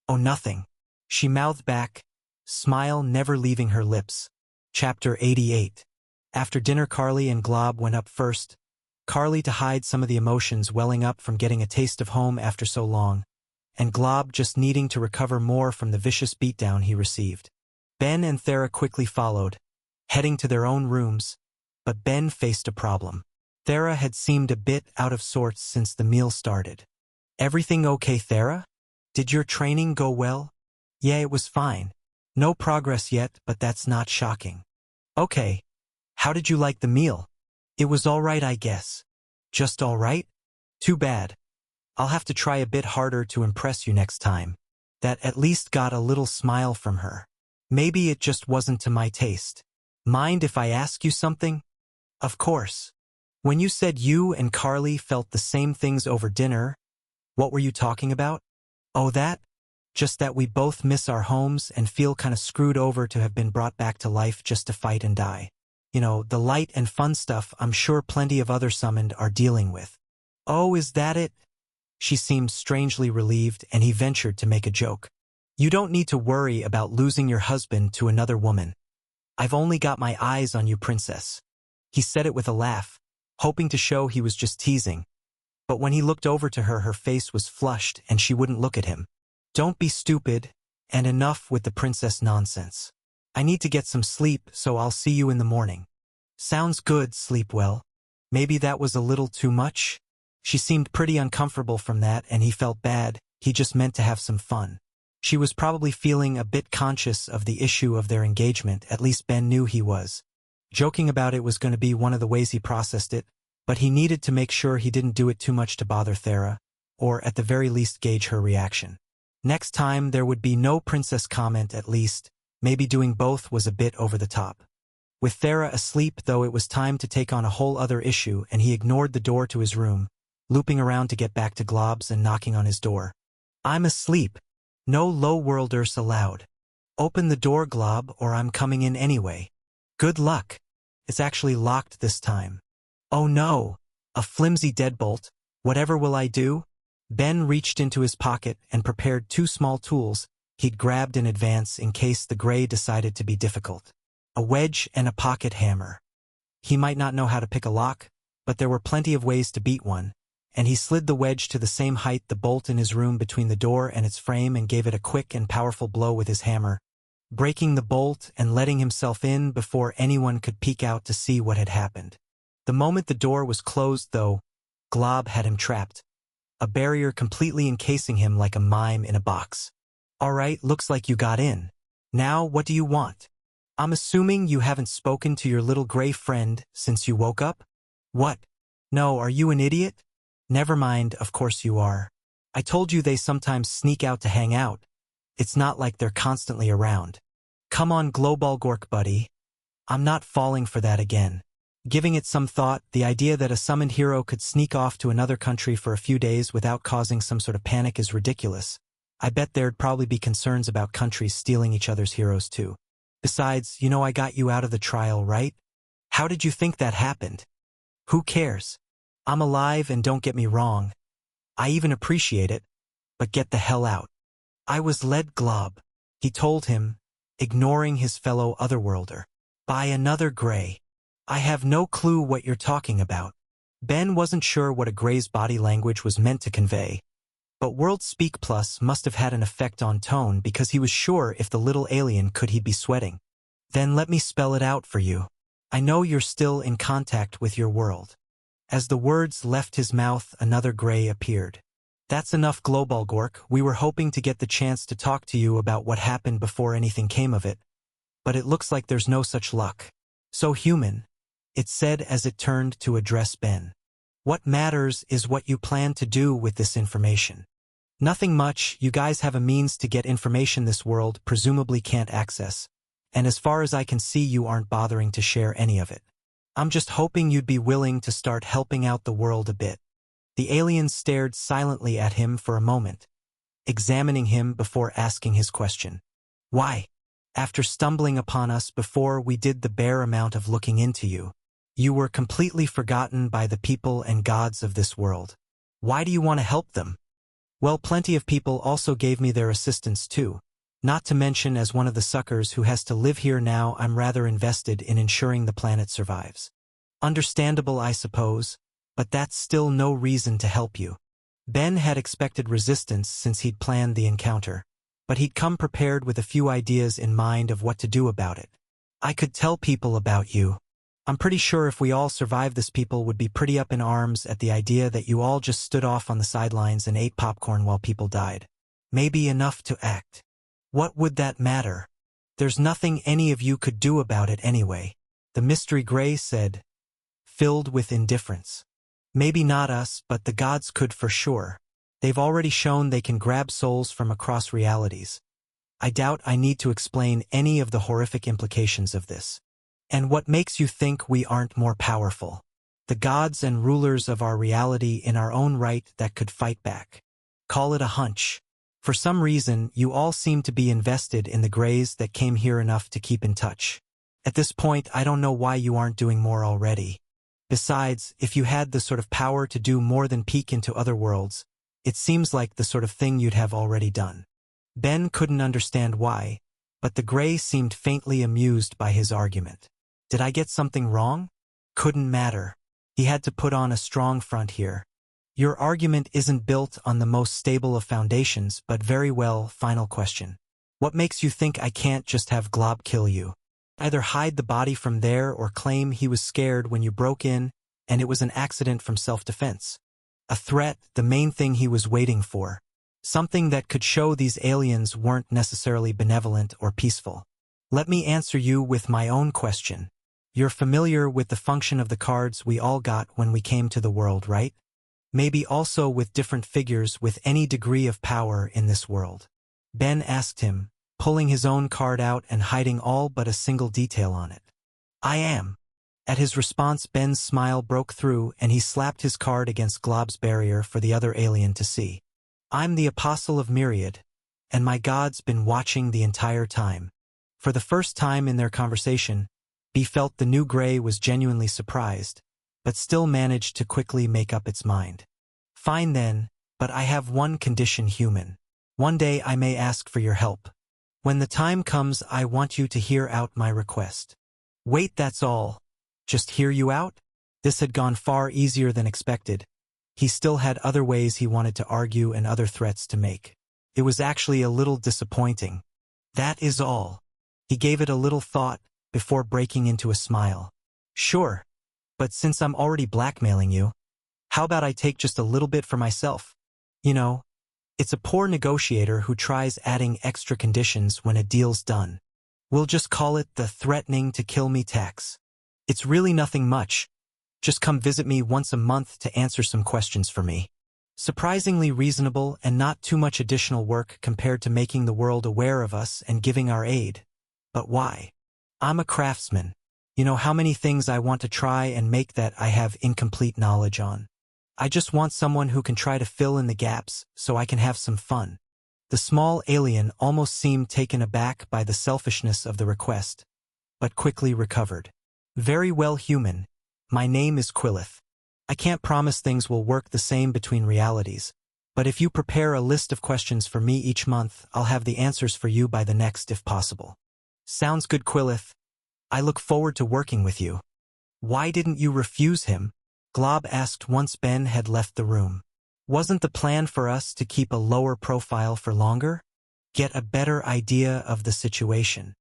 "Oh, nothing," she mouthed back, smile never leaving her lips. Chapter 88. After dinner, Carly and Glob went up first, Carly to hide some of the emotions welling up from getting a taste of home after so long, and Glob just needing to recover more from the vicious beatdown he received. Ben and Thera quickly followed, heading to their own rooms, but Ben faced a problem. Thera had seemed a bit out of sorts since the meal started. "Everything okay, Thera? Did your training go well?" "Yeah, it was fine. No progress yet, but that's not shocking." "Okay. How did you like the meal?" "It was all right, I guess." "Just all right? Too bad. I'll have to try a bit harder to impress you next time." That at least got a little smile from her. "Maybe it just wasn't to my taste. Mind if I ask you something?" "Of course." "When you said you and Carly felt the same things over dinner, what were you talking about?" "Oh, that? Just that we both miss our homes and feel kind of screwed over to have been brought back to life just to fight and die. You know, the light and fun stuff I'm sure plenty of other summoned are dealing with." "Oh, is that it?" She seemed strangely relieved, and he ventured to make a joke. "You don't need to worry about losing your husband to another woman. I've only got my eyes on you, princess." He said it with a laugh, hoping to show he was just teasing. But when he looked over to her, her face was flushed and she wouldn't look at him. "Don't be stupid, and enough with the princess nonsense. I need to get some sleep, so I'll see you in the morning." "Sounds good, sleep well." Maybe that was a little too much? She seemed pretty uncomfortable from that, and he felt bad. He just meant to have some fun. She was probably feeling a bit conscious of the issue of their engagement, at least Ben knew he was. Joking about it was going to be one of the ways he processed it, but he needed to make sure he didn't do it too much to bother Thera, or at the very least gauge her reaction. Next time there would be no princess comment at least. Maybe doing both was a bit over the top. With Thera asleep, though, it was time to take on a whole other issue, and he ignored the door to his room, looping around to get back to Globs and knocking on his door. I'm asleep. No low-worlders allowed. Open the door, Glob, or I'm coming in anyway. Good luck. It's actually locked this time. Oh no! A flimsy deadbolt. Whatever will I do? Ben reached into his pocket and prepared 2 small tools he'd grabbed in advance in case the gray decided to be difficult. A wedge and a pocket hammer. He might not know how to pick a lock, but there were plenty of ways to beat one, and he slid the wedge to the same height the bolt in his room between the door and its frame and gave it a quick and powerful blow with his hammer, breaking the bolt and letting himself in before anyone could peek out to see what had happened. The moment the door was closed, though, Glob had him trapped, a barrier completely encasing him like a mime in a box. All right, looks like you got in. Now, what do you want? I'm assuming you haven't spoken to your little gray friend since you woke up? What? No, are you an idiot? Never mind, of course you are. I told you they sometimes sneak out to hang out. It's not like they're constantly around. Come on, Globalgork, buddy. I'm not falling for that again. Giving it some thought, the idea that a summoned hero could sneak off to another country for a few days without causing some sort of panic is ridiculous. I bet there'd probably be concerns about countries stealing each other's heroes too. Besides, you know I got you out of the trial, right? How did you think that happened? Who cares? I'm alive, and don't get me wrong. I even appreciate it, but get the hell out. I was led, Glob, he told him, ignoring his fellow Otherworlder, by another gray. I have no clue what you're talking about. Ben wasn't sure what a gray's body language was meant to convey, but WorldSpeak Plus must have had an effect on tone because he was sure if the little alien could, he'd be sweating. Then let me spell it out for you. I know you're still in contact with your world. As the words left his mouth, another gray appeared. That's enough, Globalgork. We were hoping to get the chance to talk to you about what happened before anything came of it, but it looks like there's no such luck. So human, it said as it turned to address Ben. What matters is what you plan to do with this information. Nothing much. You guys have a means to get information this world presumably can't access, and as far as I can see, you aren't bothering to share any of it. I'm just hoping you'd be willing to start helping out the world a bit. The alien stared silently at him for a moment, examining him before asking his question. Why? After stumbling upon us before we did the bare amount of looking into you, you were completely forgotten by the people and gods of this world. Why do you want to help them? Well, plenty of people also gave me their assistance too. Not to mention, as one of the suckers who has to live here now, I'm rather invested in ensuring the planet survives. Understandable, I suppose, but that's still no reason to help you. Ben had expected resistance since he'd planned the encounter, but he'd come prepared with a few ideas in mind of what to do about it. I could tell people about you. I'm pretty sure if we all survived this, people would be pretty up in arms at the idea that you all just stood off on the sidelines and ate popcorn while people died. Maybe enough to act. What would that matter? There's nothing any of you could do about it anyway, the Mystery Gray said, filled with indifference. Maybe not us, but the gods could for sure. They've already shown they can grab souls from across realities. I doubt I need to explain any of the horrific implications of this. And what makes you think we aren't more powerful? The gods and rulers of our reality in our own right that could fight back. Call it a hunch. For some reason, you all seem to be invested in the Greys that came here enough to keep in touch. At this point, I don't know why you aren't doing more already. Besides, if you had the sort of power to do more than peek into other worlds, it seems like the sort of thing you'd have already done. Ben couldn't understand why, but the Gray seemed faintly amused by his argument. Did I get something wrong? Couldn't matter. He had to put on a strong front here. Your argument isn't built on the most stable of foundations, but very well. Final question. What makes you think I can't just have Glob kill you? Either hide the body from there or claim he was scared when you broke in and it was an accident from self-defense. A threat, the main thing he was waiting for. Something that could show these aliens weren't necessarily benevolent or peaceful. Let me answer you with my own question. You're familiar with the function of the cards we all got when we came to the world, right? Maybe also with different figures with any degree of power in this world. Ben asked him, pulling his own card out and hiding all but a single detail on it. I am. At his response, Ben's smile broke through and he slapped his card against Glob's barrier for the other alien to see. I'm the Apostle of Myriad, and my god's been watching the entire time. For the first time in their conversation, B felt the new gray was genuinely surprised, but still managed to quickly make up its mind. Fine then, but I have one condition, human. One day I may ask for your help. When the time comes, I want you to hear out my request. Wait, that's all? Just hear you out? This had gone far easier than expected. He still had other ways he wanted to argue and other threats to make. It was actually a little disappointing. That is all. He gave it a little thought before breaking into a smile. Sure, but since I'm already blackmailing you, how about I take just a little bit for myself? You know, it's a poor negotiator who tries adding extra conditions when a deal's done. We'll just call it the threatening to kill me tax. It's really nothing much. Just come visit me once a month to answer some questions for me. Surprisingly reasonable and not too much additional work compared to making the world aware of us and giving our aid. But why? I'm a craftsman. You know how many things I want to try and make that I have incomplete knowledge on. I just want someone who can try to fill in the gaps so I can have some fun. The small alien almost seemed taken aback by the selfishness of the request, but quickly recovered. Very well, human. My name is Quillith. I can't promise things will work the same between realities, but if you prepare a list of questions for me each month, I'll have the answers for you by the next if possible. Sounds good, Quillith. I look forward to working with you. Why didn't you refuse him? Glob asked once Ben had left the room. Wasn't the plan for us to keep a lower profile for longer? Get a better idea of the situation.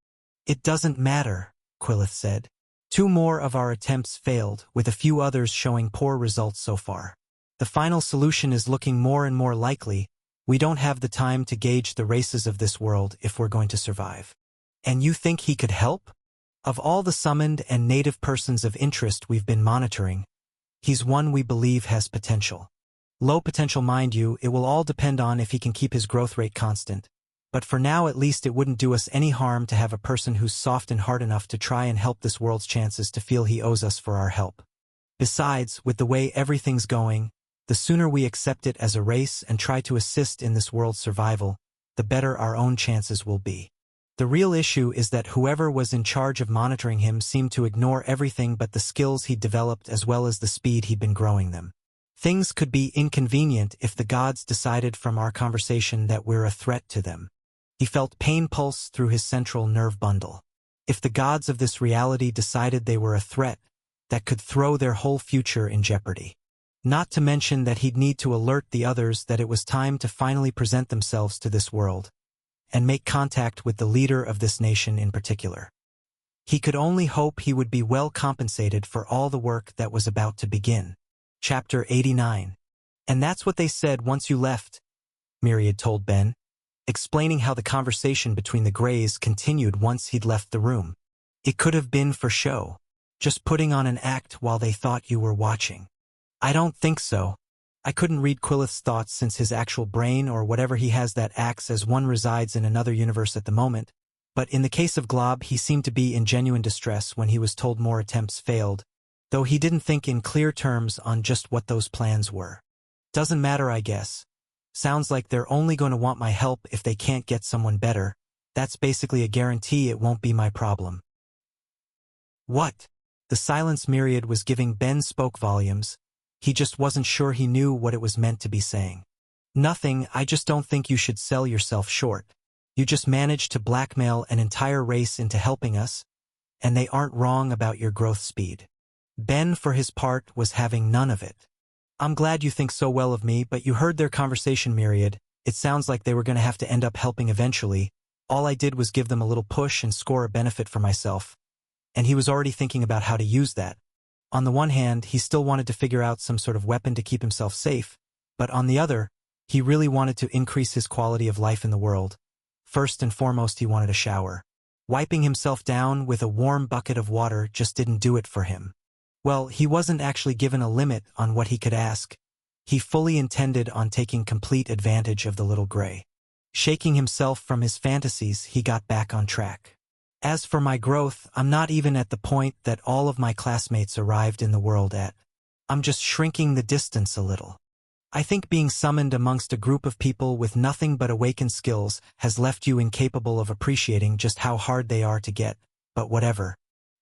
It doesn't matter, Quillith said. 2 more of our attempts failed, with a few others showing poor results so far. The final solution is looking more and more likely. We don't have the time to gauge the races of this world if we're going to survive. And you think he could help? Of all the summoned and native persons of interest we've been monitoring, he's one we believe has potential. Low potential, mind you, it will all depend on if he can keep his growth rate constant. But for now, at least, it wouldn't do us any harm to have a person who's soft and hard enough to try and help this world's chances to feel he owes us for our help. Besides, with the way everything's going, the sooner we accept it as a race and try to assist in this world's survival, the better our own chances will be. The real issue is that whoever was in charge of monitoring him seemed to ignore everything but the skills he'd developed as well as the speed he'd been growing them. Things could be inconvenient if the gods decided from our conversation that we're a threat to them. He felt pain pulse through his central nerve bundle. If the gods of this reality decided they were a threat, that could throw their whole future in jeopardy. Not to mention that he'd need to alert the others that it was time to finally present themselves to this world, and make contact with the leader of this nation in particular. He could only hope he would be well compensated for all the work that was about to begin. Chapter 89. And that's what they said once you left, Myriad told Ben, explaining how the conversation between the Greys continued once he'd left the room. It could have been for show, just putting on an act while they thought you were watching. I don't think so. I couldn't read Quillith's thoughts since his actual brain or whatever he has that acts as one resides in another universe at the moment, but in the case of Glob, he seemed to be in genuine distress when he was told more attempts failed, though he didn't think in clear terms on just what those plans were. Doesn't matter, I guess. Sounds like they're only going to want my help if they can't get someone better. That's basically a guarantee it won't be my problem. What? The silence Myriad was giving Ben spoke volumes. He just wasn't sure he knew what it was meant to be saying. Nothing, I just don't think you should sell yourself short. You just managed to blackmail an entire race into helping us, and they aren't wrong about your growth speed. Ben, for his part, was having none of it. I'm glad you think so well of me, but you heard their conversation, Myriad. It sounds like they were going to have to end up helping eventually. All I did was give them a little push and score a benefit for myself. And he was already thinking about how to use that. On the one hand, he still wanted to figure out some sort of weapon to keep himself safe, but on the other, he really wanted to increase his quality of life in the world. First and foremost, he wanted a shower. Wiping himself down with a warm bucket of water just didn't do it for him. Well, he wasn't actually given a limit on what he could ask. He fully intended on taking complete advantage of the little gray. Shaking himself from his fantasies, he got back on track. As for my growth, I'm not even at the point that all of my classmates arrived in the world at. I'm just shrinking the distance a little. I think being summoned amongst a group of people with nothing but awakened skills has left you incapable of appreciating just how hard they are to get, but whatever.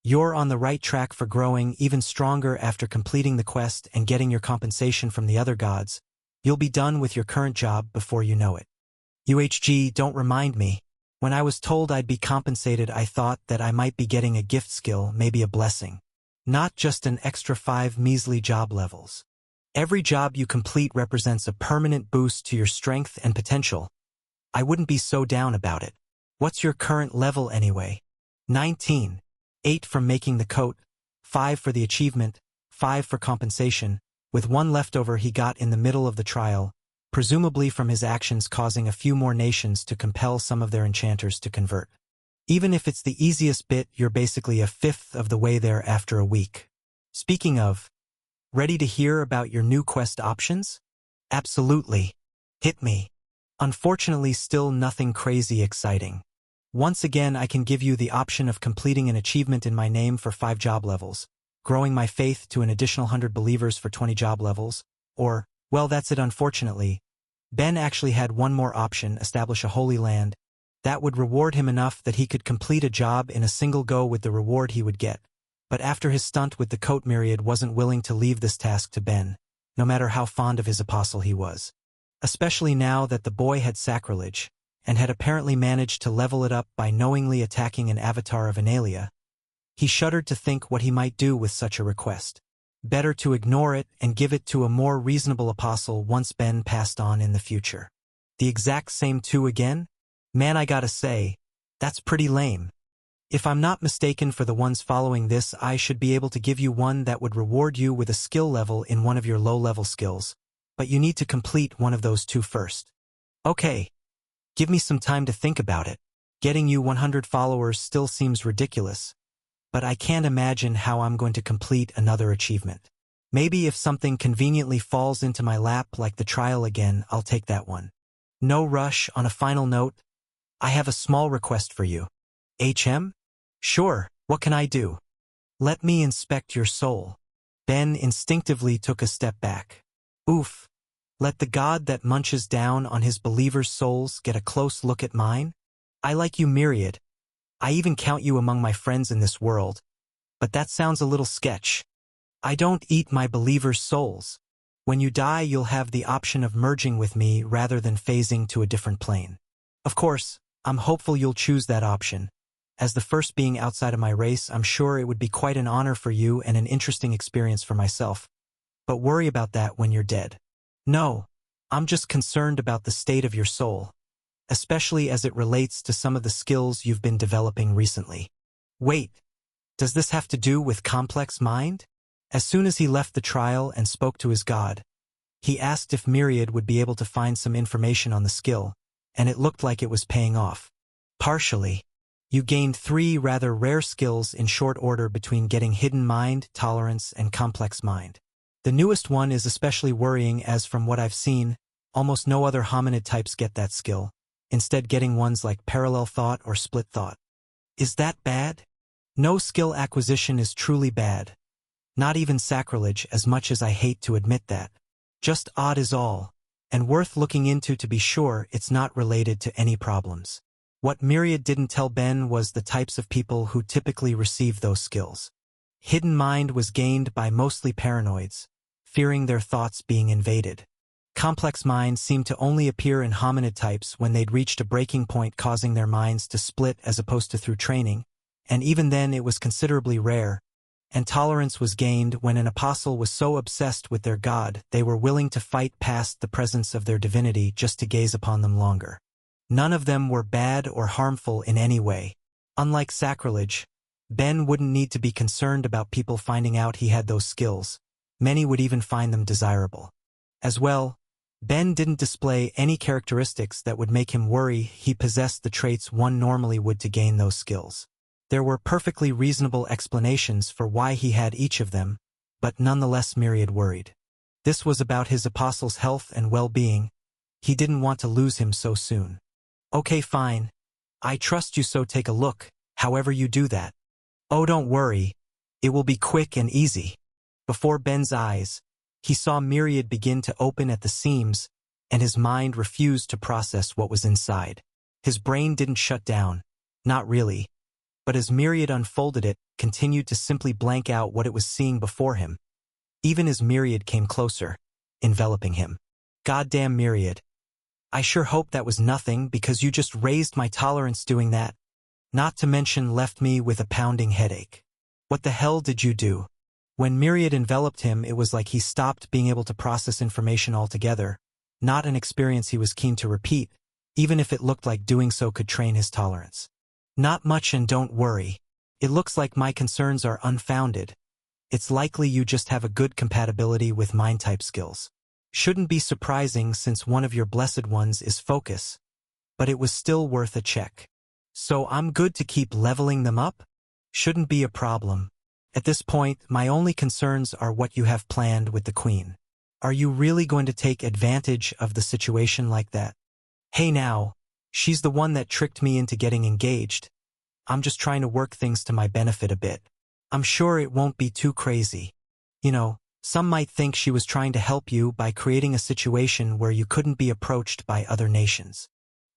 You're on the right track for growing even stronger after completing the quest and getting your compensation from the other gods. You'll be done with your current job before you know it. UHG, don't remind me. When I was told I'd be compensated, I thought that I might be getting a gift skill, maybe a blessing. Not just an extra 5 measly job levels. Every job you complete represents a permanent boost to your strength and potential. I wouldn't be so down about it. What's your current level anyway? 19. 8 from making the coat, 5 for the achievement, 5 for compensation, with 1 leftover he got in the middle of the trial, presumably from his actions causing a few more nations to compel some of their enchanters to convert. Even if it's the easiest bit, you're basically a fifth of the way there after a week. Speaking of, ready to hear about your new quest options? Absolutely. Hit me. Unfortunately, still nothing crazy exciting. Once again, I can give you the option of completing an achievement in my name for 5 job levels, growing my faith to an additional 100 believers for 20 job levels, or, well, that's it unfortunately. Ben actually had one more option, establish a holy land. That would reward him enough that he could complete a job in a single go with the reward he would get. But after his stunt with the coat, Myriad wasn't willing to leave this task to Ben, no matter how fond of his apostle he was. Especially now that the boy had sacrilege, and had apparently managed to level it up by knowingly attacking an avatar of Analia. He shuddered to think what he might do with such a request. Better to ignore it and give it to a more reasonable apostle once Ben passed on in the future. The exact same 2 again? Man, I gotta say, that's pretty lame. If I'm not mistaken, for the ones following this, I should be able to give you one that would reward you with a skill level in one of your low-level skills, but you need to complete one of those 2 first. Okay. Give me some time to think about it. Getting you 100 followers still seems ridiculous, but I can't imagine how I'm going to complete another achievement. Maybe if something conveniently falls into my lap like the trial again, I'll take that one. No rush. On a final note, I have a small request for you. HM? Sure, what can I do? Let me inspect your soul. Ben instinctively took a step back. Oof. Let the god that munches down on his believers' souls get a close look at mine? I like you, Myriad. I even count you among my friends in this world. But that sounds a little sketch. I don't eat my believers' souls. When you die, you'll have the option of merging with me rather than phasing to a different plane. Of course, I'm hopeful you'll choose that option. As the first being outside of my race, I'm sure it would be quite an honor for you and an interesting experience for myself. But worry about that when you're dead. No, I'm just concerned about the state of your soul, especially as it relates to some of the skills you've been developing recently. Wait, does this have to do with complex mind? As soon as he left the trial and spoke to his god, he asked if Myriad would be able to find some information on the skill, and it looked like it was paying off. Partially. You gained 3 rather rare skills in short order between getting Hidden Mind, Tolerance, and Complex Mind. The newest one is especially worrying, as from what I've seen, almost no other hominid types get that skill, instead getting ones like Parallel Thought or Split Thought. Is that bad? No skill acquisition is truly bad. Not even sacrilege, as much as I hate to admit that. Just odd is all, and worth looking into to be sure it's not related to any problems. What Myriad didn't tell Ben was the types of people who typically receive those skills. Hidden Mind was gained by mostly paranoids, fearing their thoughts being invaded. Complex Mind seemed to only appear in hominid types when they'd reached a breaking point causing their minds to split as opposed to through training, and even then it was considerably rare. And Tolerance was gained when an apostle was so obsessed with their god they were willing to fight past the presence of their divinity just to gaze upon them longer. None of them were bad or harmful in any way. Unlike sacrilege, Ben wouldn't need to be concerned about people finding out he had those skills. Many would even find them desirable. As well, Ben didn't display any characteristics that would make him worry he possessed the traits one normally would to gain those skills. There were perfectly reasonable explanations for why he had each of them, but nonetheless Myriad worried. This was about his apostle's health and well-being. He didn't want to lose him so soon. Okay, fine. I trust you, so take a look. however you do that. Oh, don't worry. It will be quick and easy. Before Ben's eyes, he saw Myriad begin to open at the seams, and his mind refused to process what was inside. His brain didn't shut down, not really, but as Myriad unfolded it, continued to simply blank out what it was seeing before him. Even as Myriad came closer, enveloping him. Goddamn Myriad. I sure hope that was nothing because you just raised my tolerance doing that. Not to mention left me with a pounding headache. What the hell did you do? When Myriad enveloped him, it was like he stopped being able to process information altogether, not an experience he was keen to repeat, even if it looked like doing so could train his tolerance. Not much, and don't worry. It looks like my concerns are unfounded. It's likely you just have a good compatibility with mind-type skills. Shouldn't be surprising since one of your blessed ones is focus, but it was still worth a check. So I'm good to keep leveling them up? Shouldn't be a problem. At this point, my only concerns are what you have planned with the Queen. Are you really going to take advantage of the situation like that? Hey now, she's the one that tricked me into getting engaged. I'm just trying to work things to my benefit a bit. I'm sure it won't be too crazy. You know, some might think she was trying to help you by creating a situation where you couldn't be approached by other nations.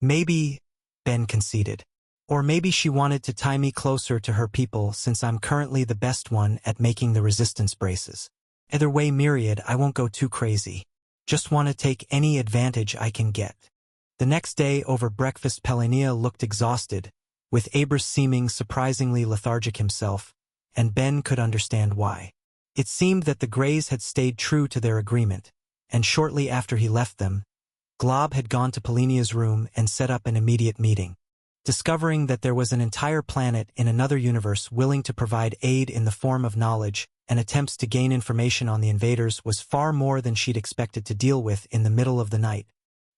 Maybe, Ben conceded. Or maybe she wanted to tie me closer to her people since I'm currently the best one at making the resistance braces. Either way, Myriad, I won't go too crazy. Just want to take any advantage I can get. The next day over breakfast, Pelania looked exhausted, with Abras seeming surprisingly lethargic himself, and Ben could understand why. It seemed that the Greys had stayed true to their agreement, and shortly after he left them, Glob had gone to Pelania's room and set up an immediate meeting. Discovering that there was an entire planet in another universe willing to provide aid in the form of knowledge and attempts to gain information on the invaders was far more than she'd expected to deal with in the middle of the night,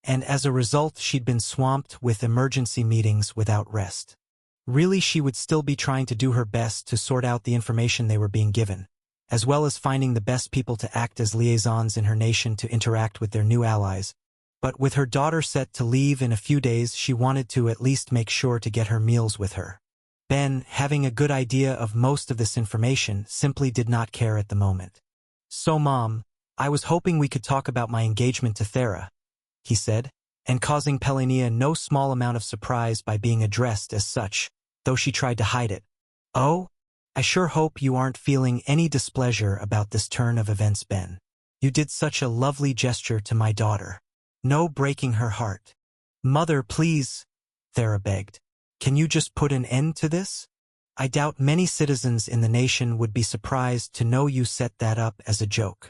and as a result she'd been swamped with emergency meetings without rest. Really, she would still be trying to do her best to sort out the information they were being given, as well as finding the best people to act as liaisons in her nation to interact with their new allies. But with her daughter set to leave in a few days, she wanted to at least make sure to get her meals with her. Ben, having a good idea of most of this information, simply did not care at the moment. So Mom, I was hoping we could talk about my engagement to Thera, he said, and causing Pelania no small amount of surprise by being addressed as such, though she tried to hide it. Oh? I sure hope you aren't feeling any displeasure about this turn of events, Ben. You did such a lovely gesture to my daughter. No breaking her heart. Mother, please, Thera begged. Can you just put an end to this? I doubt many citizens in the nation would be surprised to know you set that up as a joke.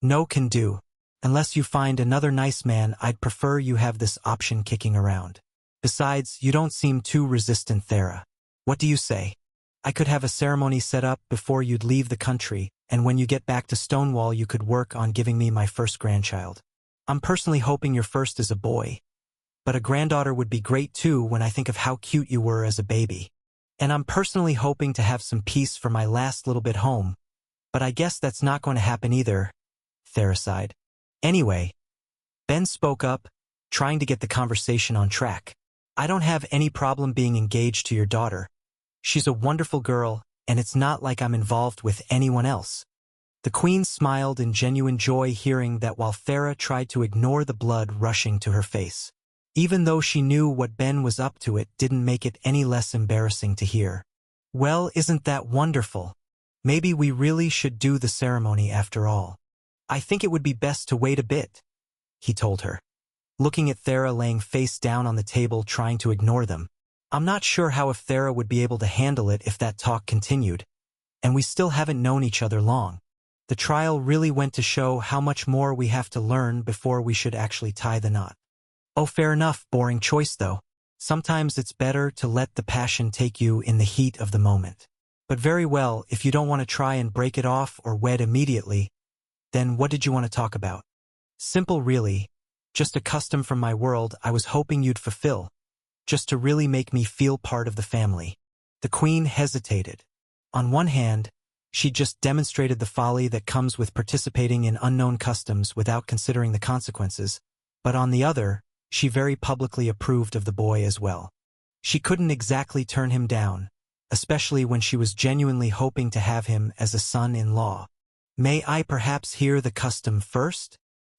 No can do. Unless you find another nice man, I'd prefer you have this option kicking around. Besides, you don't seem too resistant, Thera. What do you say? I could have a ceremony set up before you'd leave the country, and when you get back to Stonewall you could work on giving me my first grandchild. I'm personally hoping your first is a boy. But a granddaughter would be great too when I think of how cute you were as a baby. And I'm personally hoping to have some peace for my last little bit home. But I guess that's not going to happen either, Thera sighed. Anyway, Ben spoke up, trying to get the conversation on track. I don't have any problem being engaged to your daughter. She's a wonderful girl, and it's not like I'm involved with anyone else. The Queen smiled in genuine joy hearing that while Thera tried to ignore the blood rushing to her face. Even though she knew what Ben was up to, it didn't make it any less embarrassing to hear. Well, isn't that wonderful? Maybe we really should do the ceremony after all. I think it would be best to wait a bit, he told her. Looking at Thera laying face down on the table trying to ignore them. I'm not sure how if Thera would be able to handle it if that talk continued. And we still haven't known each other long. The trial really went to show how much more we have to learn before we should actually tie the knot. Oh, fair enough, boring choice though. Sometimes it's better to let the passion take you in the heat of the moment. But very well, if you don't want to try and break it off or wed immediately, then what did you want to talk about? Simple really, just a custom from my world I was hoping you'd fulfill, just to really make me feel part of the family. The Queen hesitated. On one hand, she just demonstrated the folly that comes with participating in unknown customs without considering the consequences, but on the other, she very publicly approved of the boy as well. She couldn't exactly turn him down, especially when she was genuinely hoping to have him as a son-in-law. May I perhaps hear the custom first?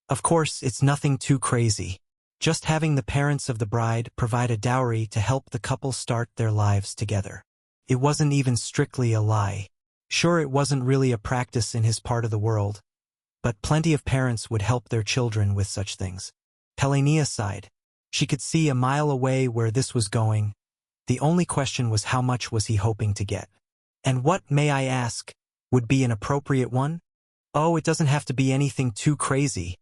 Of course, it's nothing too crazy. Just having the parents of the bride provide a dowry to help the couple start their lives together. It wasn't even strictly a lie. Sure, it wasn't really a practice in his part of the world, but plenty of parents would help their children with such things. Pelania sighed. She could see a mile away where this was going. The only question was how much was he hoping to get. And what, may I ask, would be an appropriate one? Oh, it doesn't have to be anything too crazy,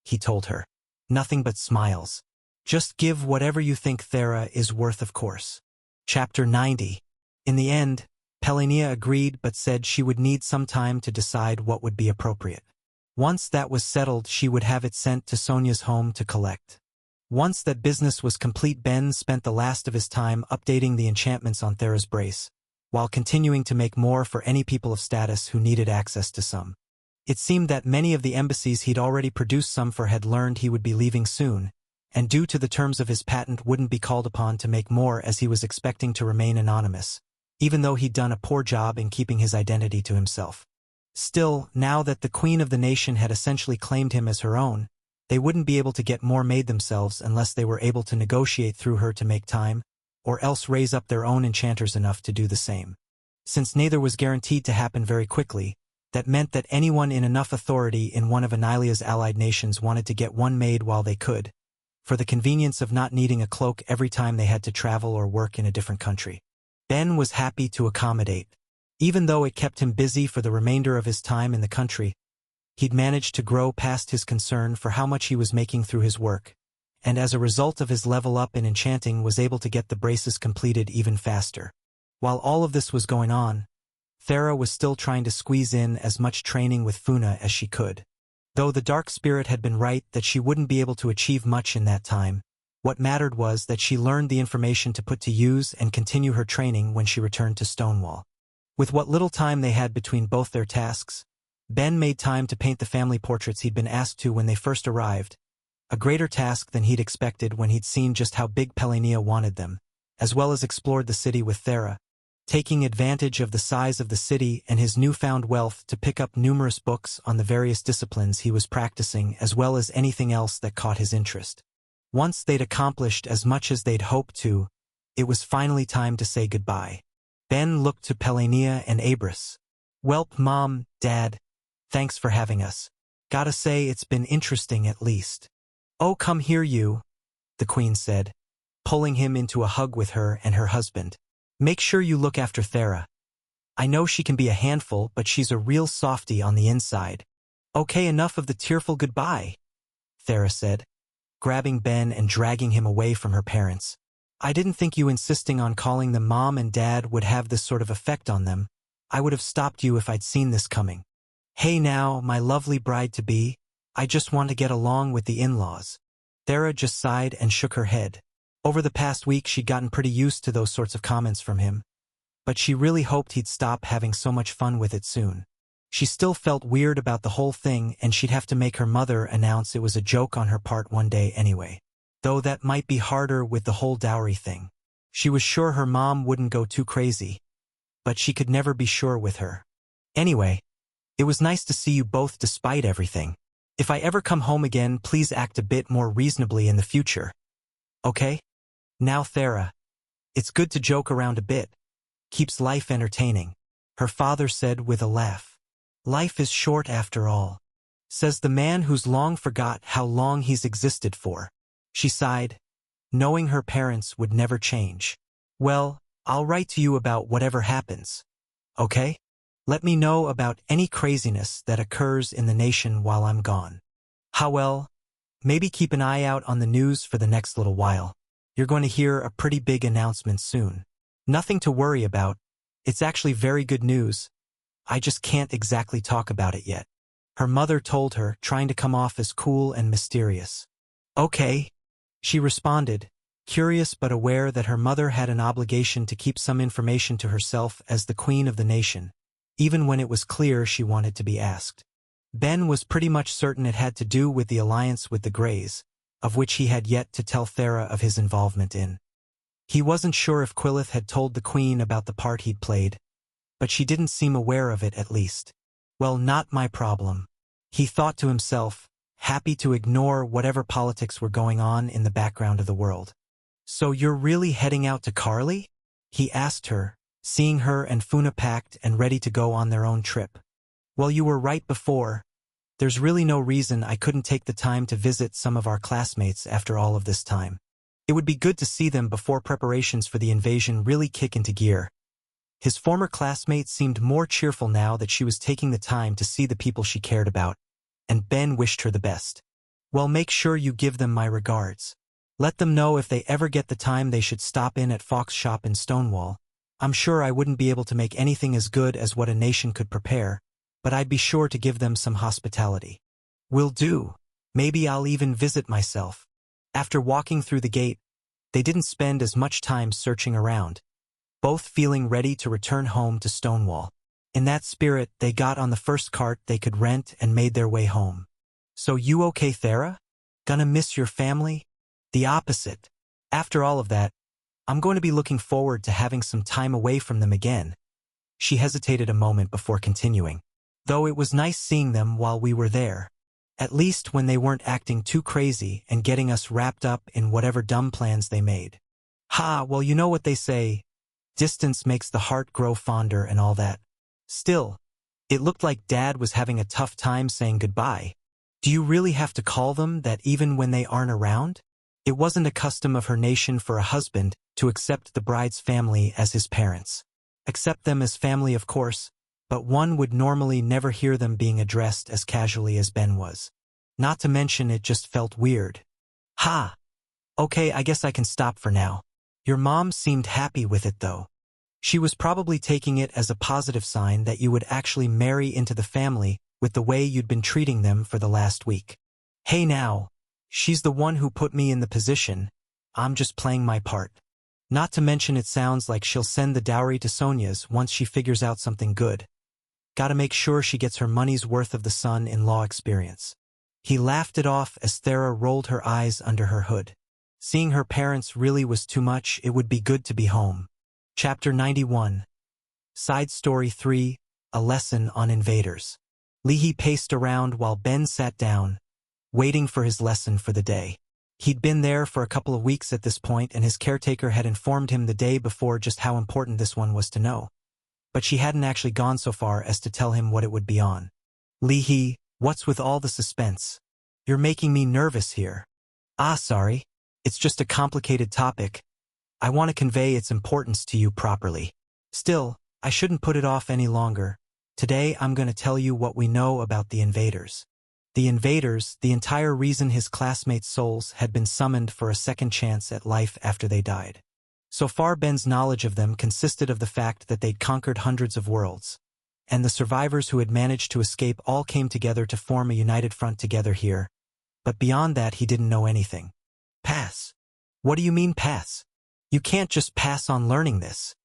he told her. Nothing but smiles. Just give whatever you think Thera is worth, of course. Chapter 90. In the end, Pelania agreed but said she would need some time to decide what would be appropriate. Once that was settled, she would have it sent to Sonia's home to collect. Once that business was complete, Ben spent the last of his time updating the enchantments on Thera's brace, while continuing to make more for any people of status who needed access to some. It seemed that many of the embassies he'd already produced some for had learned he would be leaving soon, and due to the terms of his patent wouldn't be called upon to make more, as he was expecting to remain anonymous, even though he'd done a poor job in keeping his identity to himself. Still, now that the queen of the nation had essentially claimed him as her own, they wouldn't be able to get more made themselves unless they were able to negotiate through her to make time, or else raise up their own enchanters enough to do the same. Since neither was guaranteed to happen very quickly, that meant that anyone in enough authority in one of Anilia's allied nations wanted to get one made while they could, for the convenience of not needing a cloak every time they had to travel or work in a different country. Ben was happy to accommodate. Even though it kept him busy for the remainder of his time in the country, he'd managed to grow past his concern for how much he was making through his work, and as a result of his level up in enchanting was able to get the braces completed even faster. While all of this was going on, Thera was still trying to squeeze in as much training with Funa as she could. Though the Dark Spirit had been right that she wouldn't be able to achieve much in that time, what mattered was that she learned the information to put to use and continue her training when she returned to Stonewall. With what little time they had between both their tasks, Ben made time to paint the family portraits he'd been asked to when they first arrived, a greater task than he'd expected when he'd seen just how big Pelania wanted them, as well as explored the city with Thera, taking advantage of the size of the city and his newfound wealth to pick up numerous books on the various disciplines he was practicing, as well as anything else that caught his interest. Once they'd accomplished as much as they'd hoped to, it was finally time to say goodbye. Ben looked to Pelania and Abris. "Welp, Mom, Dad, thanks for having us. Gotta say it's been interesting at least." "Oh, come here you," the Queen said, pulling him into a hug with her and her husband. "Make sure you look after Thera. I know she can be a handful, but she's a real softie on the inside." "Okay, enough of the tearful goodbye," Thera said, grabbing Ben and dragging him away from her parents. "I didn't think you insisting on calling them Mom and Dad would have this sort of effect on them. I would have stopped you if I'd seen this coming. Hey now, my lovely bride-to-be, I just want to get along with the in-laws." Thera just sighed and shook her head. Over the past week she'd gotten pretty used to those sorts of comments from him, but she really hoped he'd stop having so much fun with it soon. She still felt weird about the whole thing, and she'd have to make her mother announce it was a joke on her part one day anyway. Though that might be harder with the whole dowry thing. She was sure her mom wouldn't go too crazy, but she could never be sure with her. "Anyway, it was nice to see you both despite everything. If I ever come home again, please act a bit more reasonably in the future. Okay? Now Thera, it's good to joke around a bit. Keeps life entertaining," her father said with a laugh. "Life is short after all," says the man who's long forgot how long he's existed for. She sighed, knowing her parents would never change. "Well, I'll write to you about whatever happens. Okay? Let me know about any craziness that occurs in the nation while I'm gone. How well, maybe keep an eye out on the news for the next little while. You're going to hear a pretty big announcement soon. Nothing to worry about. It's actually very good news. I just can't exactly talk about it yet," her mother told her, trying to come off as cool and mysterious. "Okay," she responded, curious but aware that her mother had an obligation to keep some information to herself as the queen of the nation, even when it was clear she wanted to be asked. Ben was pretty much certain it had to do with the alliance with the Greys, of which he had yet to tell Thera of his involvement in. He wasn't sure if Quilith had told the queen about the part he'd played, but she didn't seem aware of it at least. Well, not my problem. He thought to himself, happy to ignore whatever politics were going on in the background of the world. So you're really heading out to Carly? He asked her, seeing her and Funa packed and ready to go on their own trip. Well, you were right before. There's really no reason I couldn't take the time to visit some of our classmates after all of this time. It would be good to see them before preparations for the invasion really kick into gear. His former classmate seemed more cheerful now that she was taking the time to see the people she cared about, and Ben wished her the best. Well, make sure you give them my regards. Let them know if they ever get the time they should stop in at Fox Shop in Stonewall. I'm sure I wouldn't be able to make anything as good as what a nation could prepare, but I'd be sure to give them some hospitality. Will do. Maybe I'll even visit myself. After walking through the gate, they didn't spend as much time searching around, both feeling ready to return home to Stonewall. In that spirit, they got on the first cart they could rent and made their way home. So you okay, Thera? Gonna miss your family? The opposite. After all of that, I'm going to be looking forward to having some time away from them again. She hesitated a moment before continuing. Though it was nice seeing them while we were there. At least when they weren't acting too crazy and getting us wrapped up in whatever dumb plans they made. Ha, well, you know what they say. Distance makes the heart grow fonder and all that. Still, it looked like Dad was having a tough time saying goodbye. Do you really have to call them that even when they aren't around? It wasn't a custom of her nation for a husband to accept the bride's family as his parents. Accept them as family, of course, but one would normally never hear them being addressed as casually as Ben was. Not to mention it just felt weird. Ha! Okay, I guess I can stop for now. Your mom seemed happy with it though. She was probably taking it as a positive sign that you would actually marry into the family with the way you'd been treating them for the last week. Hey now, she's the one who put me in the position. I'm just playing my part. Not to mention it sounds like she'll send the dowry to Sonia's once she figures out something good. Gotta make sure she gets her money's worth of the son-in-law experience. He laughed it off as Thera rolled her eyes under her hood. Seeing her parents really was too much. It would be good to be home. Chapter 91. Side Story 3, A Lesson on Invaders. Leahy paced around while Ben sat down, waiting for his lesson for the day. He'd been there for a couple of weeks at this point, and his caretaker had informed him the day before just how important this one was to know. But she hadn't actually gone so far as to tell him what it would be on. Leahy, what's with all the suspense? You're making me nervous here. Sorry. It's just a complicated topic. I want to convey its importance to you properly. Still, I shouldn't put it off any longer. Today I'm going to tell you what we know about the invaders. The invaders, the entire reason his classmates' souls had been summoned for a second chance at life after they died. So far Ben's knowledge of them consisted of the fact that they'd conquered hundreds of worlds, and the survivors who had managed to escape all came together to form a united front together here. But beyond that he didn't know anything. Pass. What do you mean pass? You can't just pass on learning this.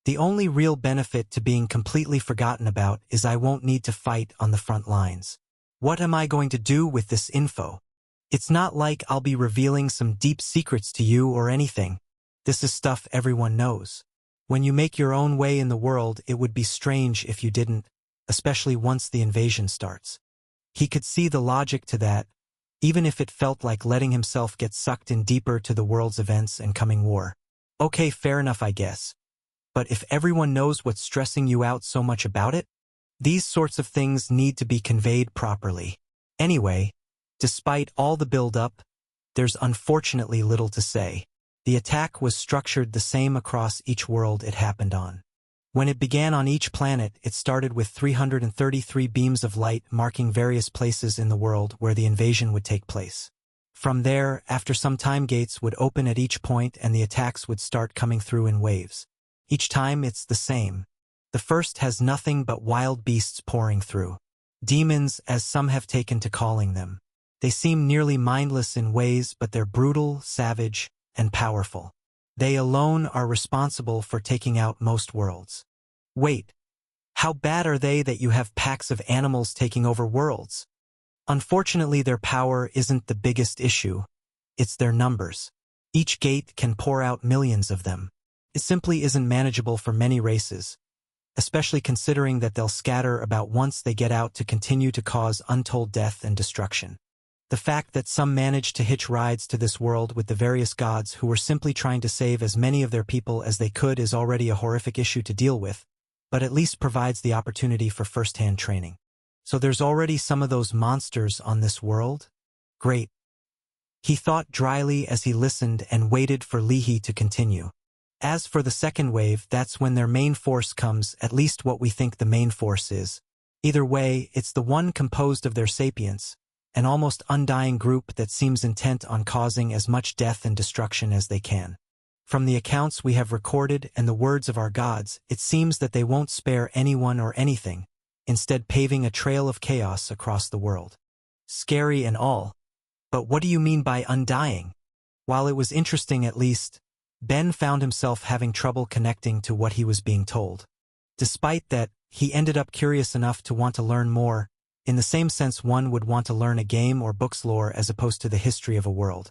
The only real benefit to being completely forgotten about is I won't need to fight on the front lines. What am I going to do with this info? It's not like I'll be revealing some deep secrets to you or anything. This is stuff everyone knows. When you make your own way in the world, it would be strange if you didn't, especially once the invasion starts. He could see the logic to that, even if it felt like letting himself get sucked in deeper to the world's events and coming war. Okay, fair enough, I guess. But if everyone knows what's stressing you out so much about it, these sorts of things need to be conveyed properly. Anyway, despite all the build-up, there's unfortunately little to say. The attack was structured the same across each world it happened on. When it began on each planet, it started with 333 beams of light marking various places in the world where the invasion would take place. From there, after some time, gates would open at each point and the attacks would start coming through in waves. Each time it's the same. The first has nothing but wild beasts pouring through. Demons, as some have taken to calling them. They seem nearly mindless in ways, but they're brutal, savage, and powerful. They alone are responsible for taking out most worlds. Wait, how bad are they that you have packs of animals taking over worlds? Unfortunately, their power isn't the biggest issue. It's their numbers. Each gate can pour out millions of them. It simply isn't manageable for many races, especially considering that they'll scatter about once they get out to continue to cause untold death and destruction. The fact that some managed to hitch rides to this world with the various gods who were simply trying to save as many of their people as they could is already a horrific issue to deal with, but at least provides the opportunity for first-hand training. So there's already some of those monsters on this world? Great. He thought dryly as he listened and waited for Lihi to continue. As for the second wave, that's when their main force comes, at least what we think the main force is. Either way, it's the one composed of their sapients, an almost undying group that seems intent on causing as much death and destruction as they can. From the accounts we have recorded and the words of our gods, it seems that they won't spare anyone or anything, instead paving a trail of chaos across the world. Scary and all. But what do you mean by undying? While it was interesting at least, Ben found himself having trouble connecting to what he was being told. Despite that, he ended up curious enough to want to learn more, in the same sense one would want to learn a game or book's lore as opposed to the history of a world.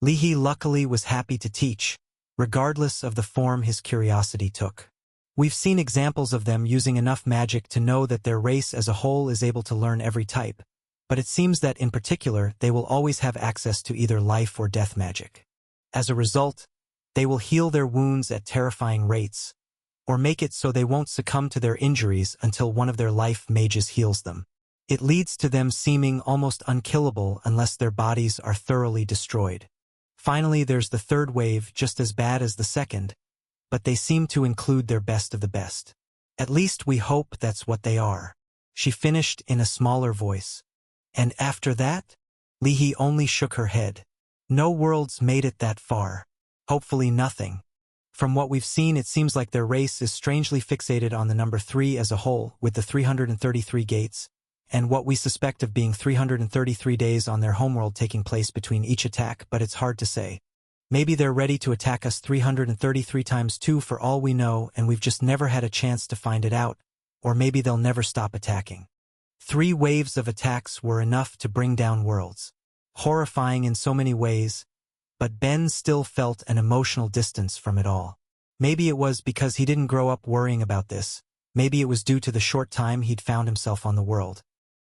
Lihi luckily was happy to teach, regardless of the form his curiosity took. We've seen examples of them using enough magic to know that their race as a whole is able to learn every type, but it seems that in particular they will always have access to either life or death magic. As a result, they will heal their wounds at terrifying rates, or make it so they won't succumb to their injuries until one of their life mages heals them. It leads to them seeming almost unkillable unless their bodies are thoroughly destroyed. Finally, there's the third wave, just as bad as the second, but they seem to include their best of the best. At least we hope that's what they are. She finished in a smaller voice. And after that? Lihi only shook her head. No worlds made it that far. Hopefully nothing. From what we've seen, it seems like their race is strangely fixated on the number 3 as a whole, with the 333 gates, and what we suspect of being 333 days on their homeworld taking place between each attack, but it's hard to say. Maybe they're ready to attack us 333 times 2 for all we know, and we've just never had a chance to find it out, or maybe they'll never stop attacking. 3 waves of attacks were enough to bring down worlds. Horrifying in so many ways, but Ben still felt an emotional distance from it all. Maybe it was because he didn't grow up worrying about this. Maybe it was due to the short time he'd found himself on the world.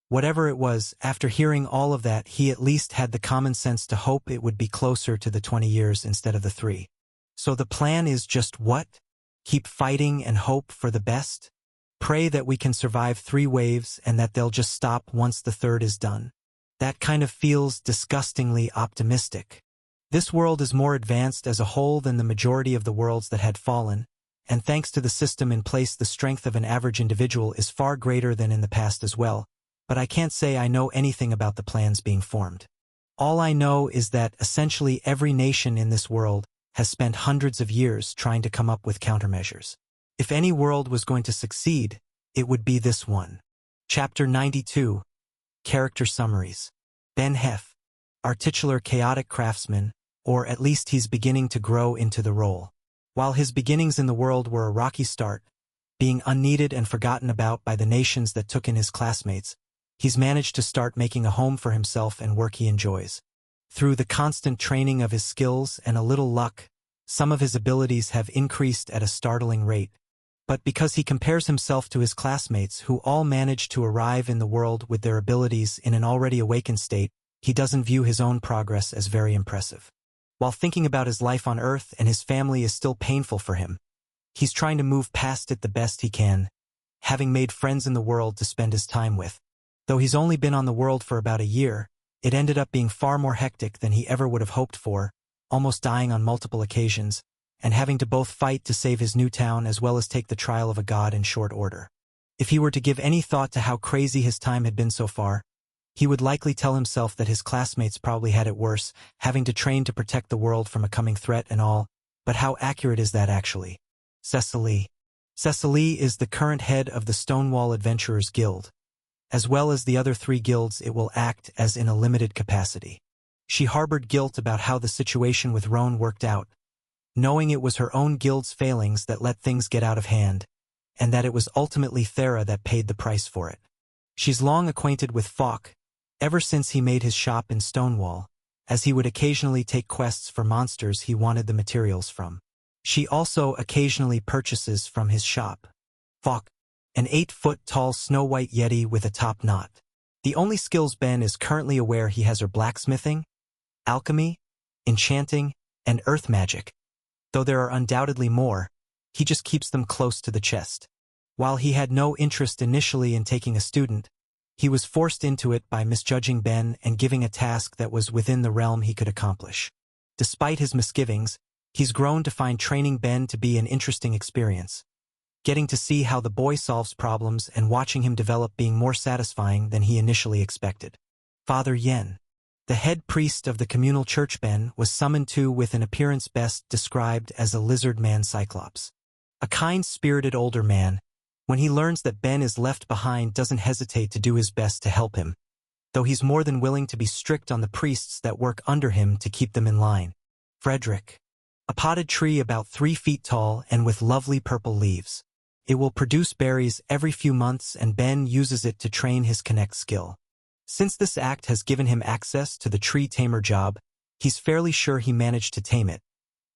Whatever it was, after hearing all of that, he at least had the common sense to hope it would be closer to the 20 years instead of the 3. So the plan is just what? Keep fighting and hope for the best? Pray that we can survive 3 waves and that they'll just stop once the 3rd is done. That kind of feels disgustingly optimistic. This world is more advanced as a whole than the majority of the worlds that had fallen, and thanks to the system in place, the strength of an average individual is far greater than in the past as well. But I can't say I know anything about the plans being formed. All I know is that essentially every nation in this world has spent hundreds of years trying to come up with countermeasures. If any world was going to succeed, it would be this one. Chapter 92. Character Summaries. Ben Hef, our titular chaotic craftsman, or at least he's beginning to grow into the role. While his beginnings in the world were a rocky start, being unneeded and forgotten about by the nations that took in his classmates, he's managed to start making a home for himself and work he enjoys. Through the constant training of his skills and a little luck, some of his abilities have increased at a startling rate. But because he compares himself to his classmates who all managed to arrive in the world with their abilities in an already awakened state, he doesn't view his own progress as very impressive. While thinking about his life on Earth and his family is still painful for him, he's trying to move past it the best he can, having made friends in the world to spend his time with. Though he's only been on the world for about a year, it ended up being far more hectic than he ever would have hoped for, almost dying on multiple occasions, and having to both fight to save his new town as well as take the trial of a god in short order. If he were to give any thought to how crazy his time had been so far, he would likely tell himself that his classmates probably had it worse, having to train to protect the world from a coming threat and all, but how accurate is that actually? Cecily. Cecily is the current head of the Stonewall Adventurers Guild. As well as the other 3 guilds, it will act as in a limited capacity. She harbored guilt about how the situation with Roan worked out, knowing it was her own guild's failings that let things get out of hand, and that it was ultimately Thera that paid the price for it. She's long acquainted with Falk, ever since he made his shop in Stonewall, as he would occasionally take quests for monsters he wanted the materials from. She also occasionally purchases from his shop. Fok, an 8-foot-tall snow-white yeti with a top knot. The only skills Ben is currently aware he has are blacksmithing, alchemy, enchanting, and earth magic. Though there are undoubtedly more, he just keeps them close to the chest. While he had no interest initially in taking a student, he was forced into it by misjudging Ben and giving a task that was within the realm he could accomplish. Despite his misgivings, he's grown to find training Ben to be an interesting experience. Getting to see how the boy solves problems and watching him develop being more satisfying than he initially expected. Father Yen, the head priest of the communal church Ben, was summoned to with an appearance best described as a lizard-man cyclops. A kind-spirited older man, when he learns that Ben is left behind, doesn't hesitate to do his best to help him, though he's more than willing to be strict on the priests that work under him to keep them in line. Frederick, a potted tree about 3 feet tall and with lovely purple leaves. It will produce berries every few months, and Ben uses it to train his connect skill. Since this act has given him access to the tree tamer job, he's fairly sure he managed to tame it,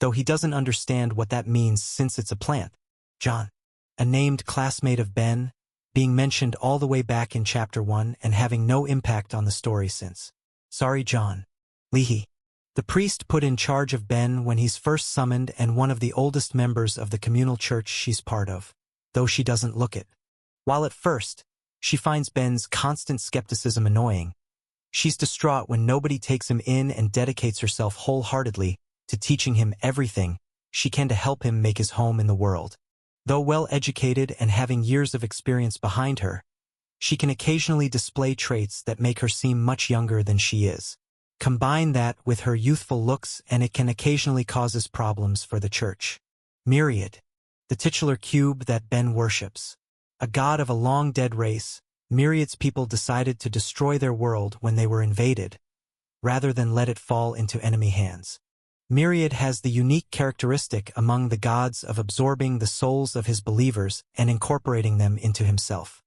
though he doesn't understand what that means since it's a plant. John, a named classmate of Ben, being mentioned all the way back in Chapter 1 and having no impact on the story since. Sorry, John. Leahy, the priest put in charge of Ben when he's first summoned and one of the oldest members of the communal church she's part of, though she doesn't look it. While at first, she finds Ben's constant skepticism annoying, she's distraught when nobody takes him in and dedicates herself wholeheartedly to teaching him everything she can to help him make his home in the world. Though well-educated and having years of experience behind her, she can occasionally display traits that make her seem much younger than she is. Combine that with her youthful looks and it can occasionally cause problems for the church. Myriad, the titular cube that Ben worships. A god of a long-dead race, Myriad's people decided to destroy their world when they were invaded, rather than let it fall into enemy hands. Myriad has the unique characteristic among the gods of absorbing the souls of his believers and incorporating them into himself.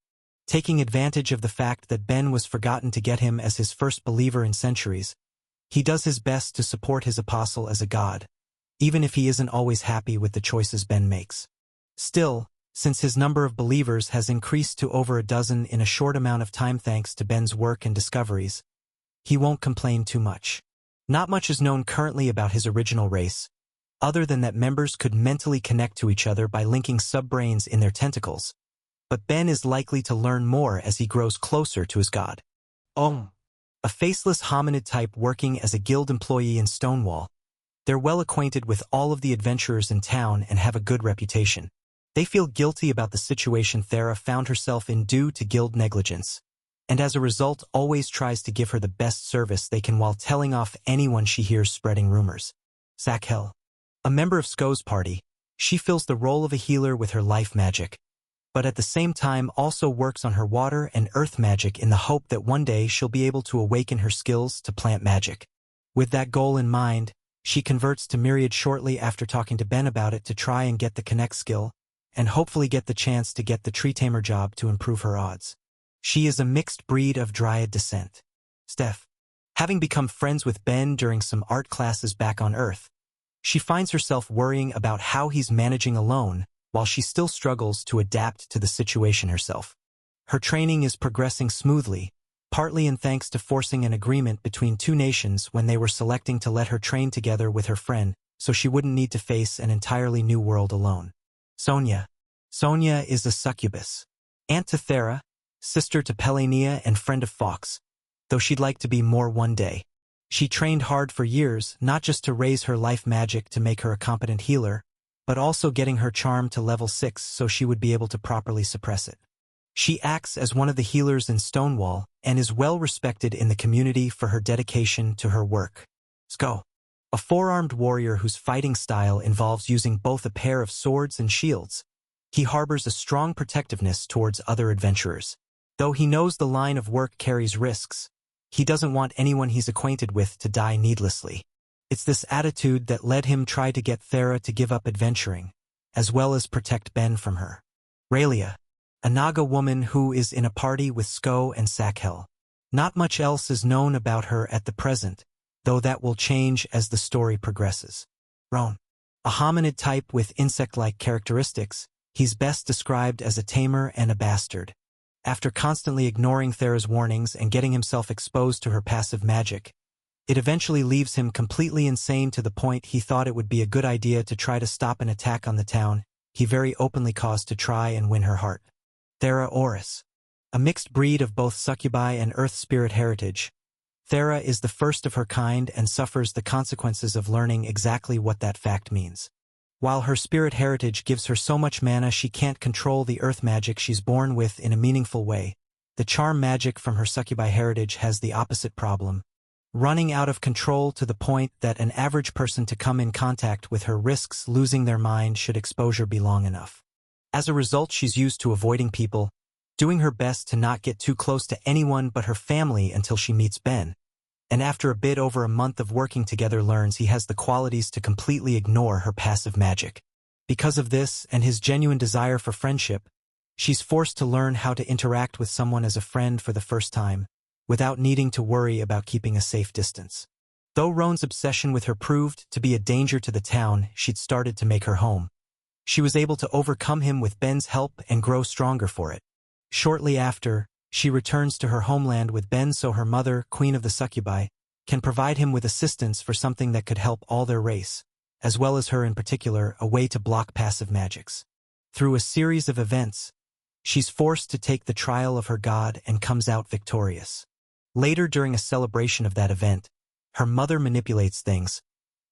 Taking advantage of the fact that Ben was forgotten to get him as his first believer in centuries, he does his best to support his apostle as a god, even if he isn't always happy with the choices Ben makes. Still, since his number of believers has increased to over a dozen in a short amount of time thanks to Ben's work and discoveries, he won't complain too much. Not much is known currently about his original race, other than that members could mentally connect to each other by linking subbrains in their tentacles, but Ben is likely to learn more as he grows closer to his god. A faceless hominid type working as a guild employee in Stonewall. They're well acquainted with all of the adventurers in town and have a good reputation. They feel guilty about the situation Thera found herself in due to guild negligence, and as a result always tries to give her the best service they can while telling off anyone she hears spreading rumors. Sakhel, a member of Sko's party, she fills the role of a healer with her life magic, but at the same time also works on her water and earth magic in the hope that one day she'll be able to awaken her skills to plant magic. With that goal in mind, she converts to Myriad shortly after talking to Ben about it to try and get the connect skill, and hopefully get the chance to get the tree tamer job to improve her odds. She is a mixed breed of Dryad descent. Steph, having become friends with Ben during some art classes back on Earth, she finds herself worrying about how he's managing alone while she still struggles to adapt to the situation herself. Her training is progressing smoothly, partly in thanks to forcing an agreement between two nations when they were selecting to let her train together with her friend so she wouldn't need to face an entirely new world alone. Sonia. Sonia is a succubus. Aunt to Thera, sister to Pelania and friend of Fox, though she'd like to be more one day. She trained hard for years, not just to raise her life magic to make her a competent healer, but also getting her charm to level 6 so she would be able to properly suppress it. She acts as one of the healers in Stonewall and is well respected in the community for her dedication to her work. Sko, a four-armed warrior whose fighting style involves using both a pair of swords and shields. He harbors a strong protectiveness towards other adventurers. Though he knows the line of work carries risks, he doesn't want anyone he's acquainted with to die needlessly. It's this attitude that led him try to get Thera to give up adventuring, as well as protect Ben from her. Raylia, a Naga woman who is in a party with Sko and Sakhel. Not much else is known about her at the present, though that will change as the story progresses. Roan. A hominid type with insect-like characteristics, he's best described as a tamer and a bastard. After constantly ignoring Thera's warnings and getting himself exposed to her passive magic, it eventually leaves him completely insane to the point he thought it would be a good idea to try to stop an attack on the town he very openly caused to try and win her heart. Thera Oris. A mixed breed of both succubi and earth spirit heritage, Thera is the first of her kind and suffers the consequences of learning exactly what that fact means. While her spirit heritage gives her so much mana she can't control the earth magic she's born with in a meaningful way, the charm magic from her succubi heritage has the opposite problem, running out of control to the point that an average person to come in contact with her risks losing their mind should exposure be long enough. As a result, she's used to avoiding people, doing her best to not get too close to anyone but her family until she meets Ben, and after a bit over a month of working together learns he has the qualities to completely ignore her passive magic. Because of this and his genuine desire for friendship, she's forced to learn how to interact with someone as a friend for the first time, without needing to worry about keeping a safe distance. Though Roan's obsession with her proved to be a danger to the town she'd started to make her home, she was able to overcome him with Ben's help and grow stronger for it. Shortly after, she returns to her homeland with Ben so her mother, Queen of the Succubi, can provide him with assistance for something that could help all their race, as well as her in particular, a way to block passive magics. Through a series of events, she's forced to take the trial of her god and comes out victorious. Later during a celebration of that event, her mother manipulates things,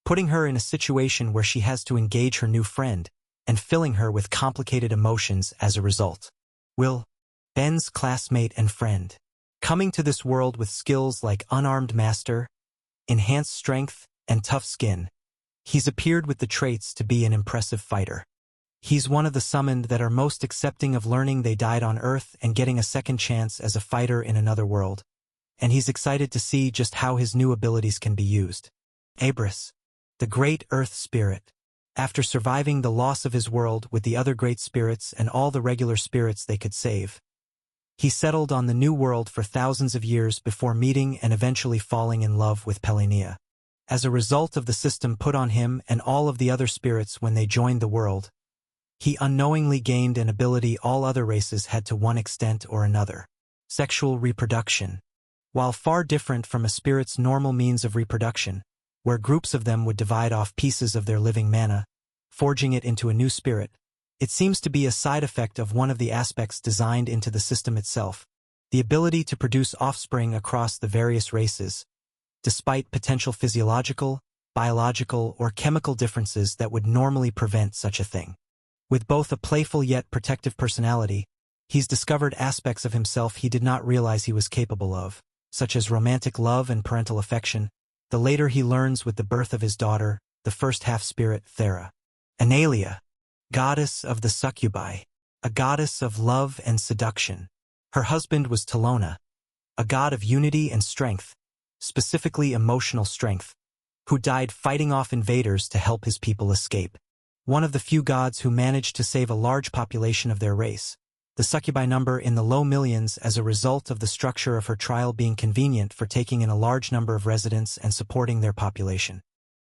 putting her in a situation where she has to engage her new friend, and filling her with complicated emotions as a result. Will, Ben's classmate and friend, coming to this world with skills like Unarmed Master, Enhanced Strength, and Tough Skin, he's appeared with the traits to be an impressive fighter. He's one of the summoned that are most accepting of learning they died on Earth and getting a second chance as a fighter in another world, and he's excited to see just how his new abilities can be used. Abris, the great Earth Spirit, after surviving the loss of his world with the other great spirits and all the regular spirits they could save, he settled on the new world for thousands of years before meeting and eventually falling in love with Pelinia. As a result of the system put on him and all of the other spirits when they joined the world, he unknowingly gained an ability all other races had to one extent or another: sexual reproduction. While far different from a spirit's normal means of reproduction, where groups of them would divide off pieces of their living mana, forging it into a new spirit, it seems to be a side effect of one of the aspects designed into the system itself, the ability to produce offspring across the various races, despite potential physiological, biological, or chemical differences that would normally prevent such a thing. With both a playful yet protective personality, he's discovered aspects of himself he did not realize he was capable of, such as romantic love and parental affection. The later he learns with the birth of his daughter, the first half-spirit, Thera. Analia, goddess of the succubi, a goddess of love and seduction. Her husband was Talona, a god of unity and strength, specifically emotional strength, who died fighting off invaders to help his people escape. One of the few gods who managed to save a large population of their race, the succubi number in the low millions as a result of the structure of her trial being convenient for taking in a large number of residents and supporting their population.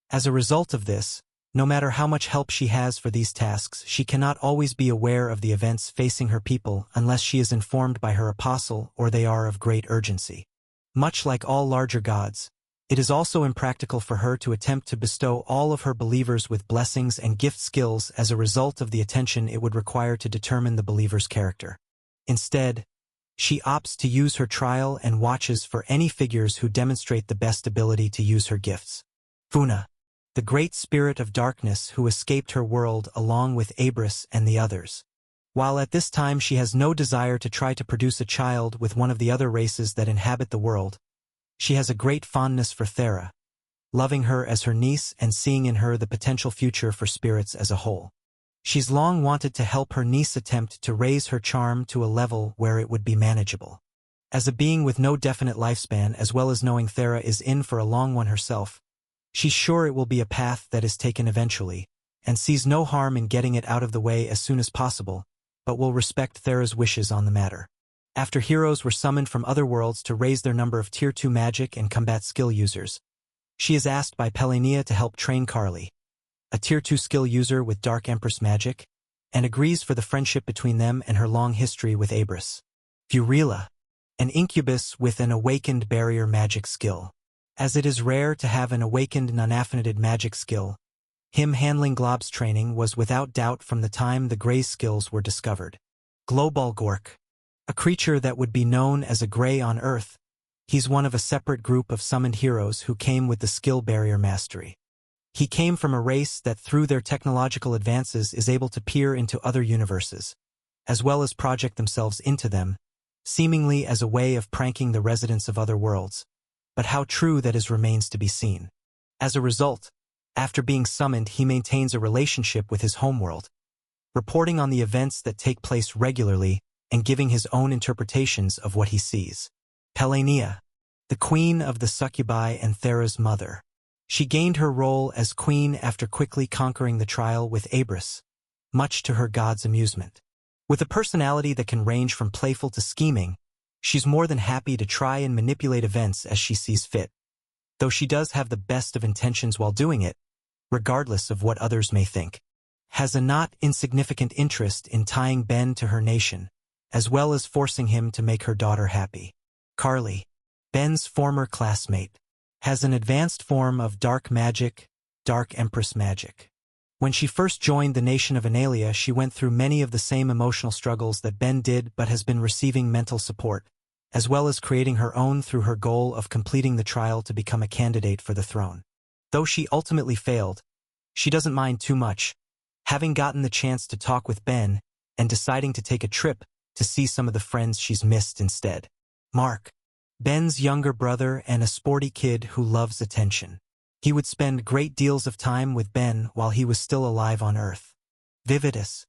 As a result of this, no matter how much help she has for these tasks, she cannot always be aware of the events facing her people unless she is informed by her apostle or they are of great urgency. Much like all larger gods, it is also impractical for her to attempt to bestow all of her believers with blessings and gift skills as a result of the attention it would require to determine the believer's character. Instead, she opts to use her trial and watches for any figures who demonstrate the best ability to use her gifts. Funa, the great spirit of darkness who escaped her world along with Abris and the others. While at this time she has no desire to try to produce a child with one of the other races that inhabit the world, she has a great fondness for Thera, loving her as her niece and seeing in her the potential future for spirits as a whole. She's long wanted to help her niece attempt to raise her charm to a level where it would be manageable. As a being with no definite lifespan, as well as knowing Thera is in for a long one herself, she's sure it will be a path that is taken eventually, and sees no harm in getting it out of the way as soon as possible, but will respect Thera's wishes on the matter. After heroes were summoned from other worlds to raise their number of Tier 2 magic and combat skill users, She is asked by Pelenia to help train Carly, a Tier 2 skill user with Dark Empress magic, and agrees for the friendship between them and her long history with Abris. Furila, an incubus with an awakened barrier magic skill. As it is rare to have an awakened non-affinited magic skill, him handling Glob's training was without doubt from the time the Grey's skills were discovered. Globalgork, a creature that would be known as a Grey on Earth, he's one of a separate group of summoned heroes who came with the skill barrier mastery. He came from a race that through their technological advances is able to peer into other universes, as well as project themselves into them, seemingly as a way of pranking the residents of other worlds. But how true that is remains to be seen. As a result, after being summoned, he maintains a relationship with his homeworld, reporting on the events that take place regularly and giving his own interpretations of what he sees. Pelenia, the queen of the succubi and Thera's mother. She gained her role as queen after quickly conquering the trial with Abris, much to her god's amusement. With a personality that can range from playful to scheming, she's more than happy to try and manipulate events as she sees fit. Though she does have the best of intentions while doing it, regardless of what others may think. Has a not insignificant interest in tying Ben to her nation, as well as forcing him to make her daughter happy. Carly, Ben's former classmate, has an advanced form of dark magic, Dark Empress magic. When she first joined the nation of Analia, she went through many of the same emotional struggles that Ben did, but has been receiving mental support, as well as creating her own through her goal of completing the trial to become a candidate for the throne. Though she ultimately failed, she doesn't mind too much, having gotten the chance to talk with Ben and deciding to take a trip to see some of the friends she's missed instead. Mark, Ben's younger brother and a sporty kid who loves attention. He would spend great deals of time with Ben while he was still alive on Earth. Vividus,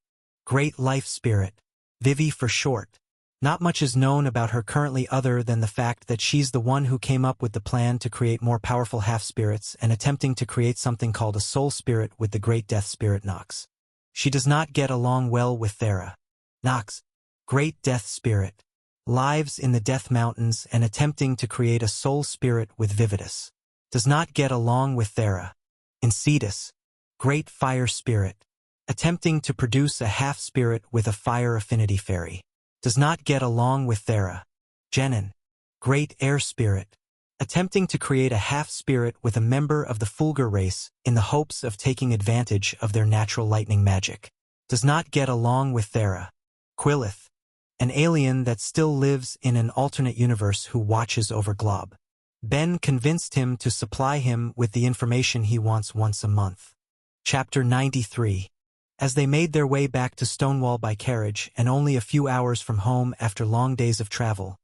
great life spirit, Vivi for short. Not much is known about her currently other than the fact that she's the one who came up with the plan to create more powerful half-spirits and attempting to create something called a soul spirit with the great death spirit Nox. She does not get along well with Thera. Nox, great death spirit, lives in the Death Mountains and attempting to create a soul spirit with Vividus. Does not get along with Thera. Incetus, great fire spirit, attempting to produce a half-spirit with a fire affinity fairy. Does not get along with Thera. Jenin, great air spirit, attempting to create a half-spirit with a member of the Fulgur race in the hopes of taking advantage of their natural lightning magic. Does not get along with Thera. Quillith, an alien that still lives in an alternate universe who watches over Glob. Ben convinced him to supply him with the information he wants once a month. Chapter 93. As they made their way back to Stonewall by carriage and only a few hours from home after long days of travel,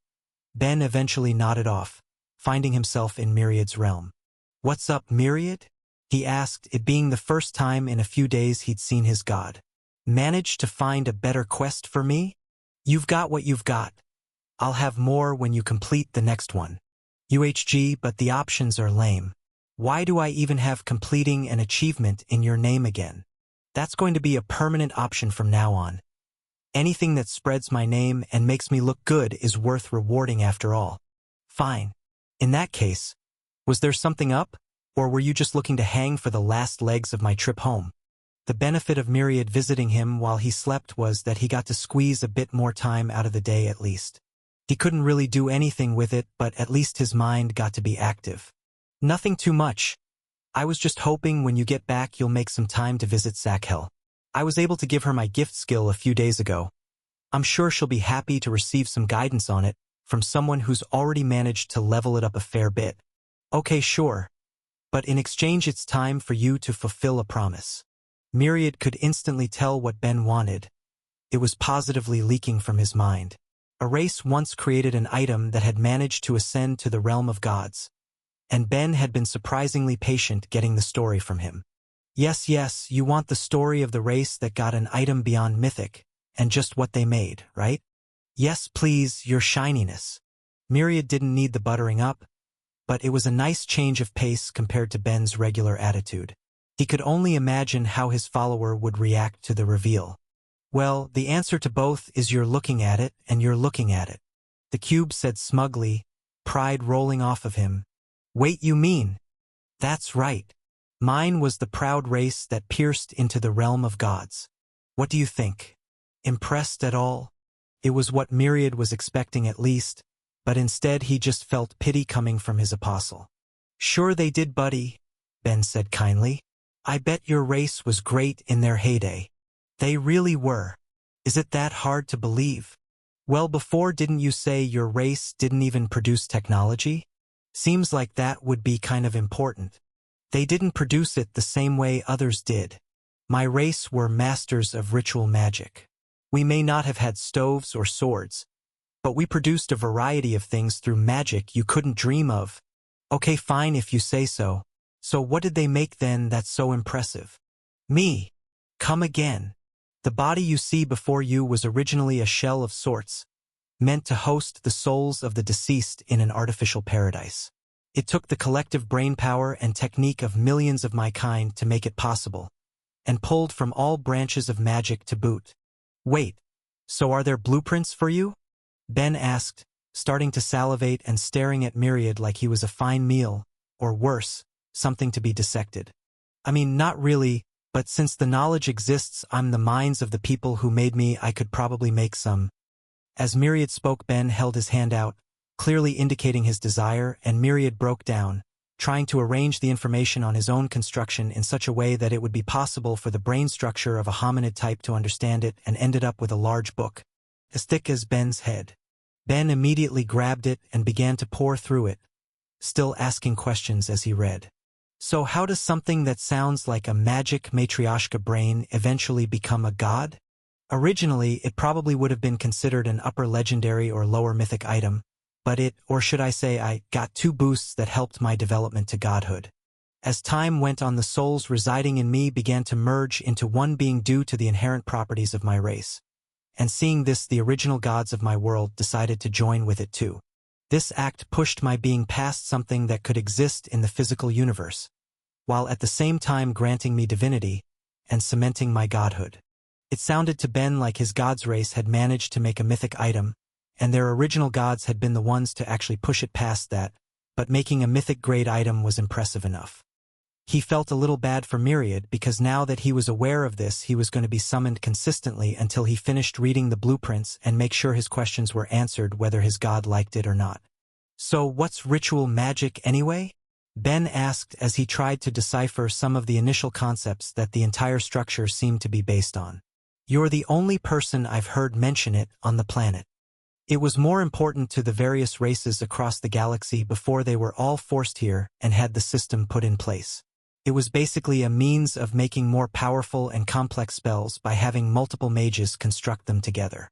Ben eventually nodded off, finding himself in Myriad's realm. "What's up, Myriad?" he asked, it being the first time in a few days he'd seen his god. "Managed to find a better quest for me? You've got what you've got. I'll have more when you complete the next one. UHG, but the options are lame. Why do I even have completing an achievement in your name again? That's going to be a permanent option from now on. Anything that spreads my name and makes me look good is worth rewarding after all." "Fine. In that case, was there something up, or were you just looking to hang for the last legs of my trip home?" The benefit of Myriad visiting him while he slept was that he got to squeeze a bit more time out of the day at least. He couldn't really do anything with it, but at least his mind got to be active. "Nothing too much. I was just hoping when you get back you'll make some time to visit Sakhel. I was able to give her my gift skill a few days ago. I'm sure she'll be happy to receive some guidance on it from someone who's already managed to level it up a fair bit." "Okay, sure. But in exchange it's time for you to fulfill a promise." Myriad could instantly tell what Ben wanted. It was positively leaking from his mind. A race once created an item that had managed to ascend to the realm of gods, and Ben had been surprisingly patient getting the story from him. Yes, you want the story of the race that got an item beyond mythic, and just what they made, right? Yes, please, your shininess. Myriad didn't need the buttering up, but it was a nice change of pace compared to Ben's regular attitude. He could only imagine how his follower would react to the reveal. "Well, the answer to both is you're looking at it and you're looking at it," the cube said smugly, pride rolling off of him. "Wait, you mean? That's right. Mine was the proud race that pierced into the realm of gods. What do you think? Impressed at all? It was what Myriad was expecting at least, but instead he just felt pity coming from his apostle. Sure they did, buddy, Ben said kindly. I bet your race was great in their heyday. They really were. Is it that hard to believe? Well, before didn't you say your race didn't even produce technology? Seems like that would be kind of important. They didn't produce it the same way others did. My race were masters of ritual magic. We may not have had stoves or swords, but we produced a variety of things through magic you couldn't dream of. Okay, fine if you say so. So what did they make then that's so impressive? Me. Come again. The body you see before you was originally a shell of sorts, meant to host the souls of the deceased in an artificial paradise. It took the collective brainpower and technique of millions of my kind to make it possible, and pulled from all branches of magic to boot. Wait, so are there blueprints for you? Ben asked, starting to salivate and staring at Myriad like he was a fine meal, or worse, something to be dissected. I mean, not really, but since the knowledge exists, I'm the minds of the people who made me, I could probably make some. As Myriad spoke, Ben held his hand out, clearly indicating his desire, and Myriad broke down, trying to arrange the information on his own construction in such a way that it would be possible for the brain structure of a hominid type to understand it, and ended up with a large book, as thick as Ben's head. Ben immediately grabbed it and began to pore through it, still asking questions as he read. So how does something that sounds like a magic Matryoshka brain eventually become a god? Originally, it probably would have been considered an upper legendary or lower mythic item, but it, or should I say I, got 2 boosts that helped my development to godhood. As time went on, the souls residing in me began to merge into one being due to the inherent properties of my race. And seeing this, the original gods of my world decided to join with it too. This act pushed my being past something that could exist in the physical universe, while at the same time granting me divinity and cementing my godhood. It sounded to Ben like his god's race had managed to make a mythic item, and their original gods had been the ones to actually push it past that, but making a mythic-grade item was impressive enough. He felt a little bad for Myriad because now that he was aware of this, he was going to be summoned consistently until he finished reading the blueprints and make sure his questions were answered whether his god liked it or not. So what's ritual magic anyway? Ben asked as he tried to decipher some of the initial concepts that the entire structure seemed to be based on. You're the only person I've heard mention it on the planet. It was more important to the various races across the galaxy before they were all forced here and had the system put in place. It was basically a means of making more powerful and complex spells by having multiple mages construct them together.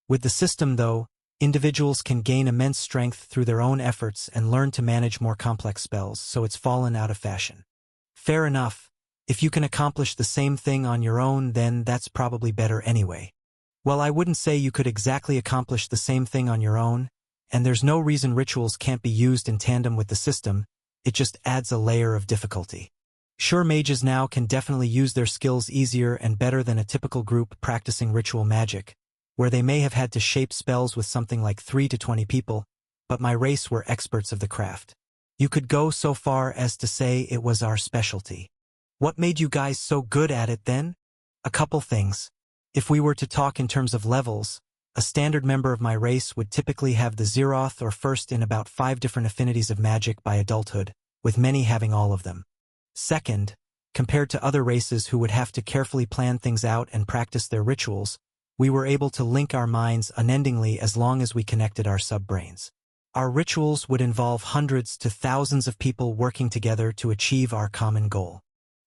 With the system, though, individuals can gain immense strength through their own efforts and learn to manage more complex spells, so it's fallen out of fashion. Fair enough. If you can accomplish the same thing on your own, then that's probably better anyway. Well, I wouldn't say you could exactly accomplish the same thing on your own, and there's no reason rituals can't be used in tandem with the system, it just adds a layer of difficulty. Sure, mages now can definitely use their skills easier and better than a typical group practicing ritual magic, where they may have had to shape spells with something like 3 to 20 people, but my race were experts of the craft. You could go so far as to say it was our specialty. What made you guys so good at it then? A couple things. If we were to talk in terms of levels, a standard member of my race would typically have the Zeroth or First in about 5 different affinities of magic by adulthood, with many having all of them. Second, compared to other races who would have to carefully plan things out and practice their rituals, we were able to link our minds unendingly as long as we connected our subbrains. Our rituals would involve hundreds to thousands of people working together to achieve our common goal.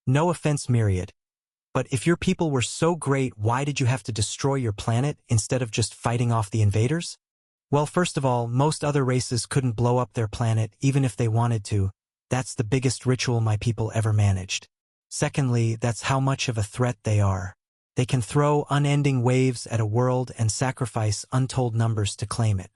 No offense, Myriad, but if your people were so great, why did you have to destroy your planet instead of just fighting off the invaders? Well, first of all, most other races couldn't blow up their planet even if they wanted to. That's the biggest ritual my people ever managed. Secondly, that's how much of a threat they are. They can throw unending waves at a world and sacrifice untold numbers to claim it.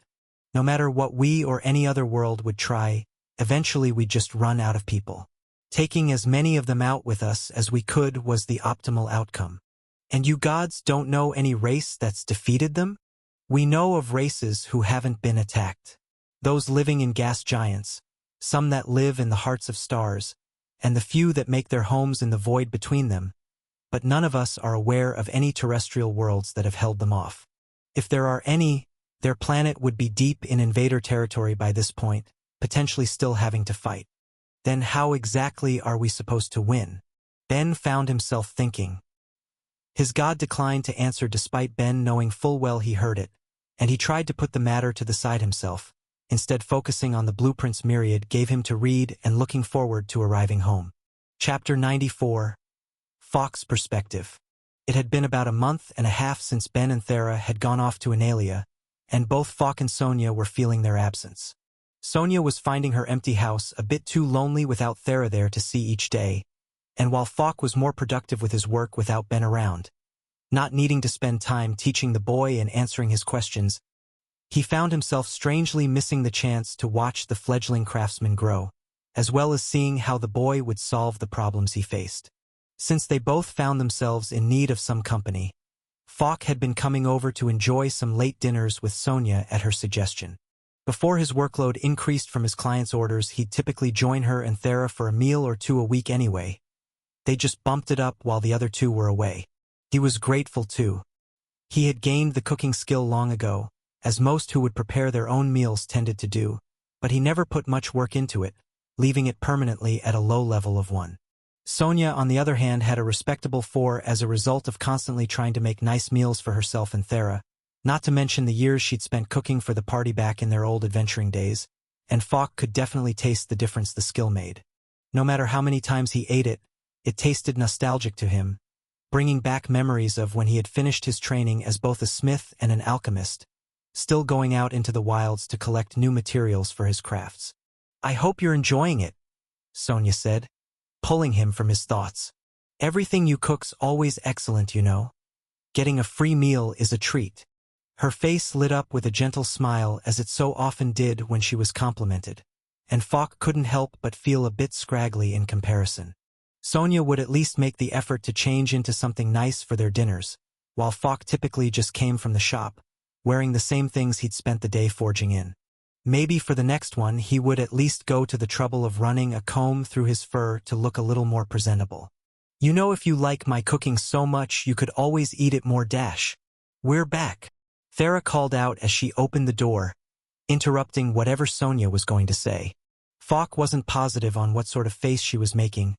No matter what we or any other world would try, eventually we'd just run out of people. Taking as many of them out with us as we could was the optimal outcome. And you gods don't know any race that's defeated them? We know of races who haven't been attacked. Those living in gas giants, some that live in the hearts of stars, and the few that make their homes in the void between them, but none of us are aware of any terrestrial worlds that have held them off. If there are any, their planet would be deep in invader territory by this point, potentially still having to fight. Then how exactly are we supposed to win? Ben found himself thinking. His god declined to answer despite Ben knowing full well he heard it, and he tried to put the matter to the side himself, instead focusing on the blueprints Myriad gave him to read and looking forward to arriving home. Chapter 94. Fawkes' Perspective. It had been about a month and a half since Ben and Thera had gone off to Analia, and both Fawkes and Sonia were feeling their absence. Sonia was finding her empty house a bit too lonely without Thera there to see each day, and while Fawkes was more productive with his work without Ben around, not needing to spend time teaching the boy and answering his questions, he found himself strangely missing the chance to watch the fledgling craftsman grow, as well as seeing how the boy would solve the problems he faced. Since they both found themselves in need of some company, Fawkes had been coming over to enjoy some late dinners with Sonia at her suggestion. Before his workload increased from his clients' orders, he'd typically join her and Thera for a meal or two a week anyway. They just bumped it up while the other two were away. He was grateful too. He had gained the cooking skill long ago, as most who would prepare their own meals tended to do, but he never put much work into it, leaving it permanently at a low level of 1. Sonia, on the other hand, had a respectable 4 as a result of constantly trying to make nice meals for herself and Thera, not to mention the years she'd spent cooking for the party back in their old adventuring days, and Fawkes could definitely taste the difference the skill made. No matter how many times he ate it, it tasted nostalgic to him, bringing back memories of when he had finished his training as both a smith and an alchemist, still going out into the wilds to collect new materials for his crafts. "I hope you're enjoying it," Sonia said, pulling him from his thoughts. "Everything you cook's always excellent, you know. Getting a free meal is a treat." Her face lit up with a gentle smile as it so often did when she was complimented, and Fawkes couldn't help but feel a bit scraggly in comparison. Sonia would at least make the effort to change into something nice for their dinners, while Fawkes typically just came from the shop, wearing the same things he'd spent the day forging in. Maybe for the next one he would at least go to the trouble of running a comb through his fur to look a little more presentable. "You know, if you like my cooking so much you could always eat it more dash. We're back," Thera called out as she opened the door, interrupting whatever Sonia was going to say. Fawkes wasn't positive on what sort of face she was making.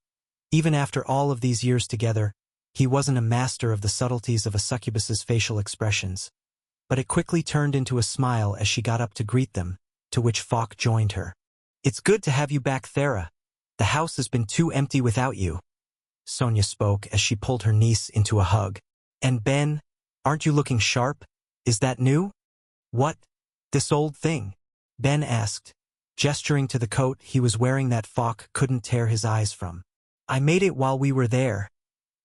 Even after all of these years together, he wasn't a master of the subtleties of a succubus's facial expressions. But it quickly turned into a smile as she got up to greet them, to which Fawkes joined her. "It's good to have you back, Thera. The house has been too empty without you," Sonia spoke as she pulled her niece into a hug. "And Ben, aren't you looking sharp? Is that new?" "What? This old thing?" Ben asked, gesturing to the coat he was wearing that Fawkes couldn't tear his eyes from. "I made it while we were there.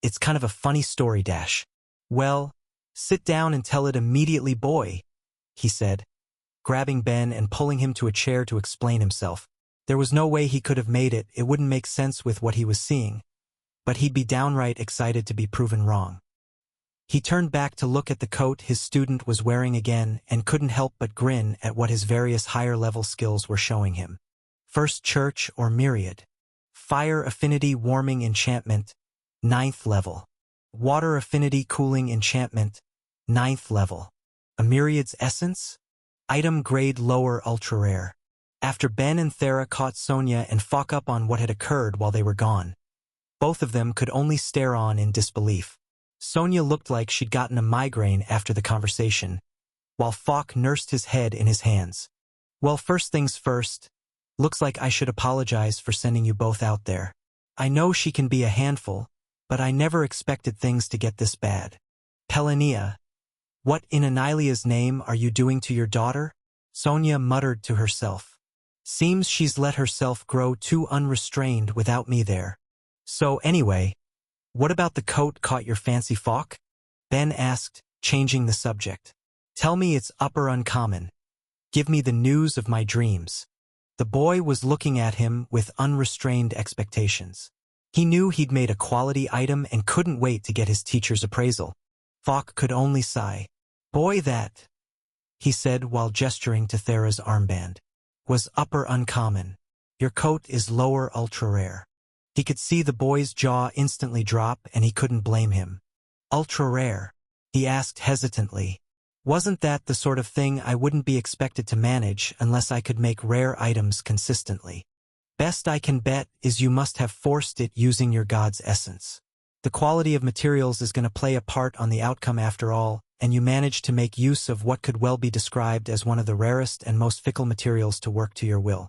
It's kind of a funny story, Dash." "Well, sit down and tell it immediately, boy," he said, grabbing Ben and pulling him to a chair to explain himself. There was no way he could have made it, it wouldn't make sense with what he was seeing, but he'd be downright excited to be proven wrong. He turned back to look at the coat his student was wearing again and couldn't help but grin at what his various higher-level skills were showing him. First Church or Myriad. Fire Affinity Warming Enchantment, 9th level. Water Affinity Cooling Enchantment, 9th level. A Myriad's Essence? Item grade lower ultra rare. After Ben and Thera caught Sonia and Fawkes up on what had occurred while they were gone, both of them could only stare on in disbelief. Sonia looked like she'd gotten a migraine after the conversation, while Fawkes nursed his head in his hands. "Well, first things first, looks like I should apologize for sending you both out there. I know she can be a handful, but I never expected things to get this bad. Pelania, what in Anilia's name are you doing to your daughter?" Sonia muttered to herself. "Seems she's let herself grow too unrestrained without me there. So anyway, what about the coat caught your fancy, Fawkes?" Ben asked, changing the subject. "Tell me it's upper uncommon. Give me the news of my dreams." The boy was looking at him with unrestrained expectations. He knew he'd made a quality item and couldn't wait to get his teacher's appraisal. Fawkes could only sigh. "Boy, that," he said while gesturing to Thera's armband, "was upper uncommon. Your coat is lower ultra rare." He could see the boy's jaw instantly drop, and he couldn't blame him. Ultra rare? He asked hesitantly. Wasn't that the sort of thing I wouldn't be expected to manage unless I could make rare items consistently? Best I can bet is you must have forced it using your god's essence. The quality of materials is going to play a part on the outcome after all, and you managed to make use of what could well be described as one of the rarest and most fickle materials to work to your will.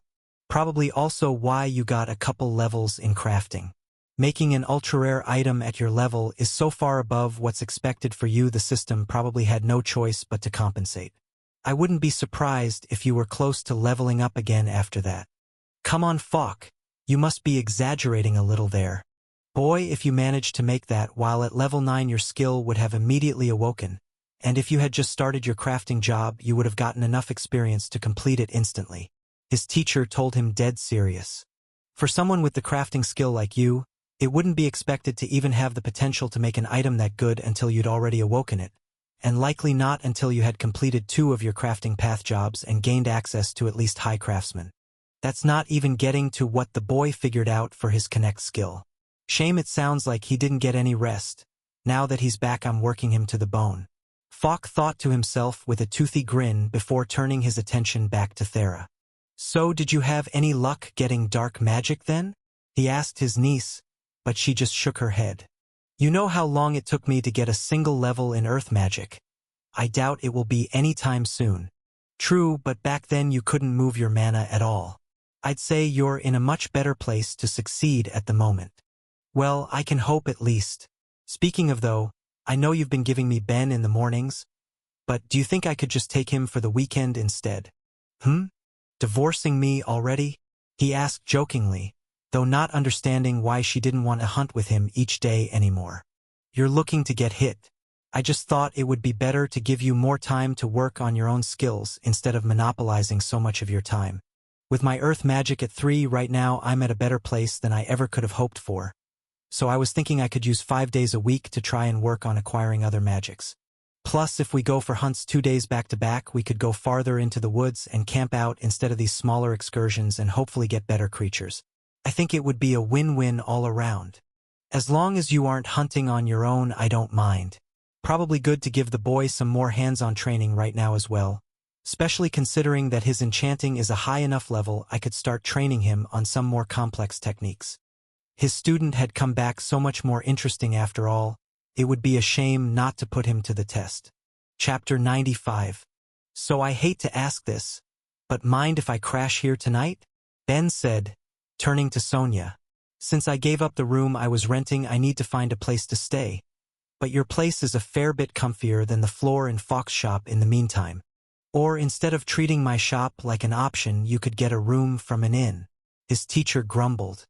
Probably also why you got a couple levels in crafting. Making an ultra-rare item at your level is so far above what's expected for you the system probably had no choice but to compensate. I wouldn't be surprised if you were close to leveling up again after that. Come on, Falk. You must be exaggerating a little there. Boy, if you managed to make that while at level 9 your skill would have immediately awoken, and if you had just started your crafting job you would have gotten enough experience to complete it instantly. His teacher told him dead serious. For someone with the crafting skill like you, it wouldn't be expected to even have the potential to make an item that good until you'd already awoken it, and likely not until you had completed 2 of your crafting path jobs and gained access to at least high craftsman. That's not even getting to what the boy figured out for his connect skill. Shame it sounds like he didn't get any rest. Now that he's back I'm working him to the bone. Falk thought to himself with a toothy grin before turning his attention back to Thera. So did you have any luck getting dark magic then? He asked his niece, but she just shook her head. You know how long it took me to get a single level in earth magic. I doubt it will be any time soon. True, but back then you couldn't move your mana at all. I'd say you're in a much better place to succeed at the moment. Well, I can hope at least. Speaking of though, I know you've been giving me Ben in the mornings, but do you think I could just take him for the weekend instead? Divorcing me already? He asked jokingly, though not understanding why she didn't want to hunt with him each day anymore. You're looking to get hit. I just thought it would be better to give you more time to work on your own skills instead of monopolizing so much of your time. With my earth magic at 3 right now I'm at a better place than I ever could have hoped for. So I was thinking I could use 5 days a week to try and work on acquiring other magics. Plus, if we go for hunts 2 days back to back, we could go farther into the woods and camp out instead of these smaller excursions and hopefully get better creatures. I think it would be a win-win all around. As long as you aren't hunting on your own, I don't mind. Probably good to give the boy some more hands-on training right now as well, especially considering that his enchanting is a high enough level I could start training him on some more complex techniques. His student had come back so much more interesting after all, it would be a shame not to put him to the test. Chapter 95. So I hate to ask this, but mind if I crash here tonight? Ben said, turning to Sonia. Since I gave up the room I was renting I need to find a place to stay. But your place is a fair bit comfier than the floor in Falk's shop in the meantime. Or instead of treating my shop like an option you could get a room from an inn. His teacher grumbled.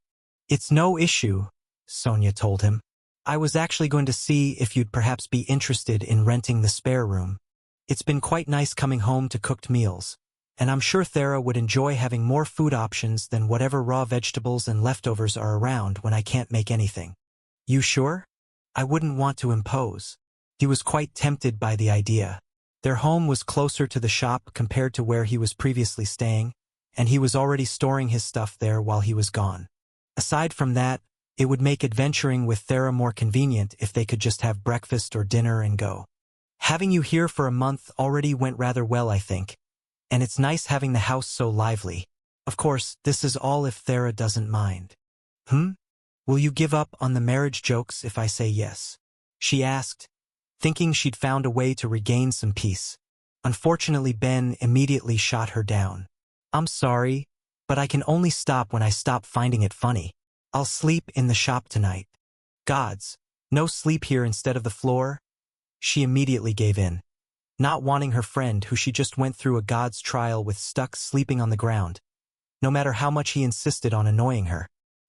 It's no issue, Sonia told him. I was actually going to see if you'd perhaps be interested in renting the spare room. It's been quite nice coming home to cooked meals, and I'm sure Thera would enjoy having more food options than whatever raw vegetables and leftovers are around when I can't make anything. You sure? I wouldn't want to impose. He was quite tempted by the idea. Their home was closer to the shop compared to where he was previously staying, and he was already storing his stuff there while he was gone. Aside from that, it would make adventuring with Thera more convenient if they could just have breakfast or dinner and go. Having you here for a month already went rather well, I think, and it's nice having the house so lively. Of course, this is all if Thera doesn't mind. Will you give up on the marriage jokes if I say yes? She asked, thinking she'd found a way to regain some peace. Unfortunately, Ben immediately shot her down. I'm sorry, but I can only stop when I stop finding it funny. I'll sleep in the shop tonight. Gods, no sleep here instead of the floor? She immediately gave in, not wanting her friend who she just went through a god's trial with stuck sleeping on the ground, no matter how much he insisted on annoying her.